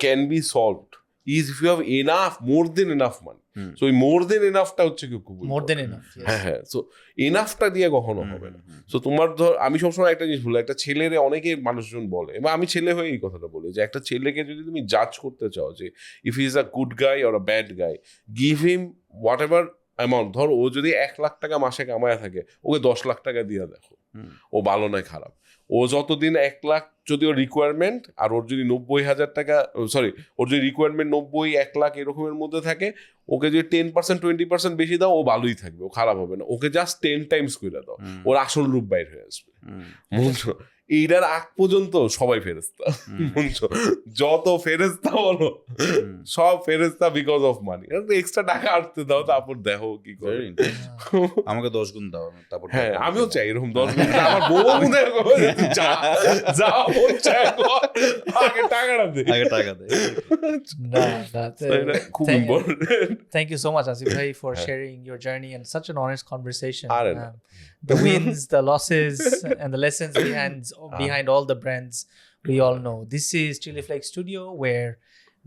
[SPEAKER 1] can be solved is if you have more than enough money. So more than enoughটা হচ্ছে কি খুব
[SPEAKER 3] more than enough,
[SPEAKER 1] হ্যাঁ সো এনাফটা দিয়ে কখনো হবে না। সো তোমার ধর আমি সবসময় একটা জিনিস বলি, একটা ছেলেরে অনেকে মানুষজন বলে, এবং আমি ছেলে হয়ে এই কথাটা বলি যে একটা ছেলেকে যদি তুমি জাজ করতে চাও যে if he is a good guy or a bad guy, give him what ever amount. ধর ও যদি 1 লাখ টাকা মাসে কামায় থাকে, ওকে 10 লাখ টাকা দিয়ে দেখো, ও ভালো নয় খারাপ। ও যতদিন 1 লাখ যদি ওর রিকোয়ারমেন্ট, আর ওর যদি 90,000 টাকা, ওর যদি রিকোয়ারমেন্ট 90, 1 লাখ এরকমের মধ্যে থাকে, ওকে যদি 10% 20% বেশি দাও, ও ভালোই থাকবে, ও খারাপ হবে না। ওকে জাস্ট 10 টাইমস করে দাও, ওর আসল রূপ বাইর হয়ে আসবে। এইটার আগ পর্যন্ত সবাই ফেরেস্তা, যত ফেরেস্তা বলো সব ফেরেস্তা বিকজ অফ মানি। এক্সট্রা টাকা আসতে দাও, তারপর দেখো কি করে।
[SPEAKER 2] আমাকে 10 গুণ দাও, তারপর
[SPEAKER 1] হ্যাঁ আমিও চাই এরকম 10 গুণ। আমার বউ আগে টাকাটা দে, খুব important.
[SPEAKER 3] Thank you so much, Asif bhai, for sharing your journey and such an honest conversation. The wins, the losses, and the lessons behind all the brands we all know. This is Chilli Flakes Studio, where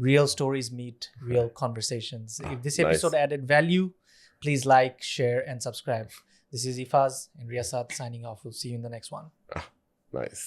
[SPEAKER 3] real stories meet real conversations. If this episode added value, please like, share, and subscribe. This is Ifaz and Riasat signing off. We'll see you in the next one.
[SPEAKER 1] Nice.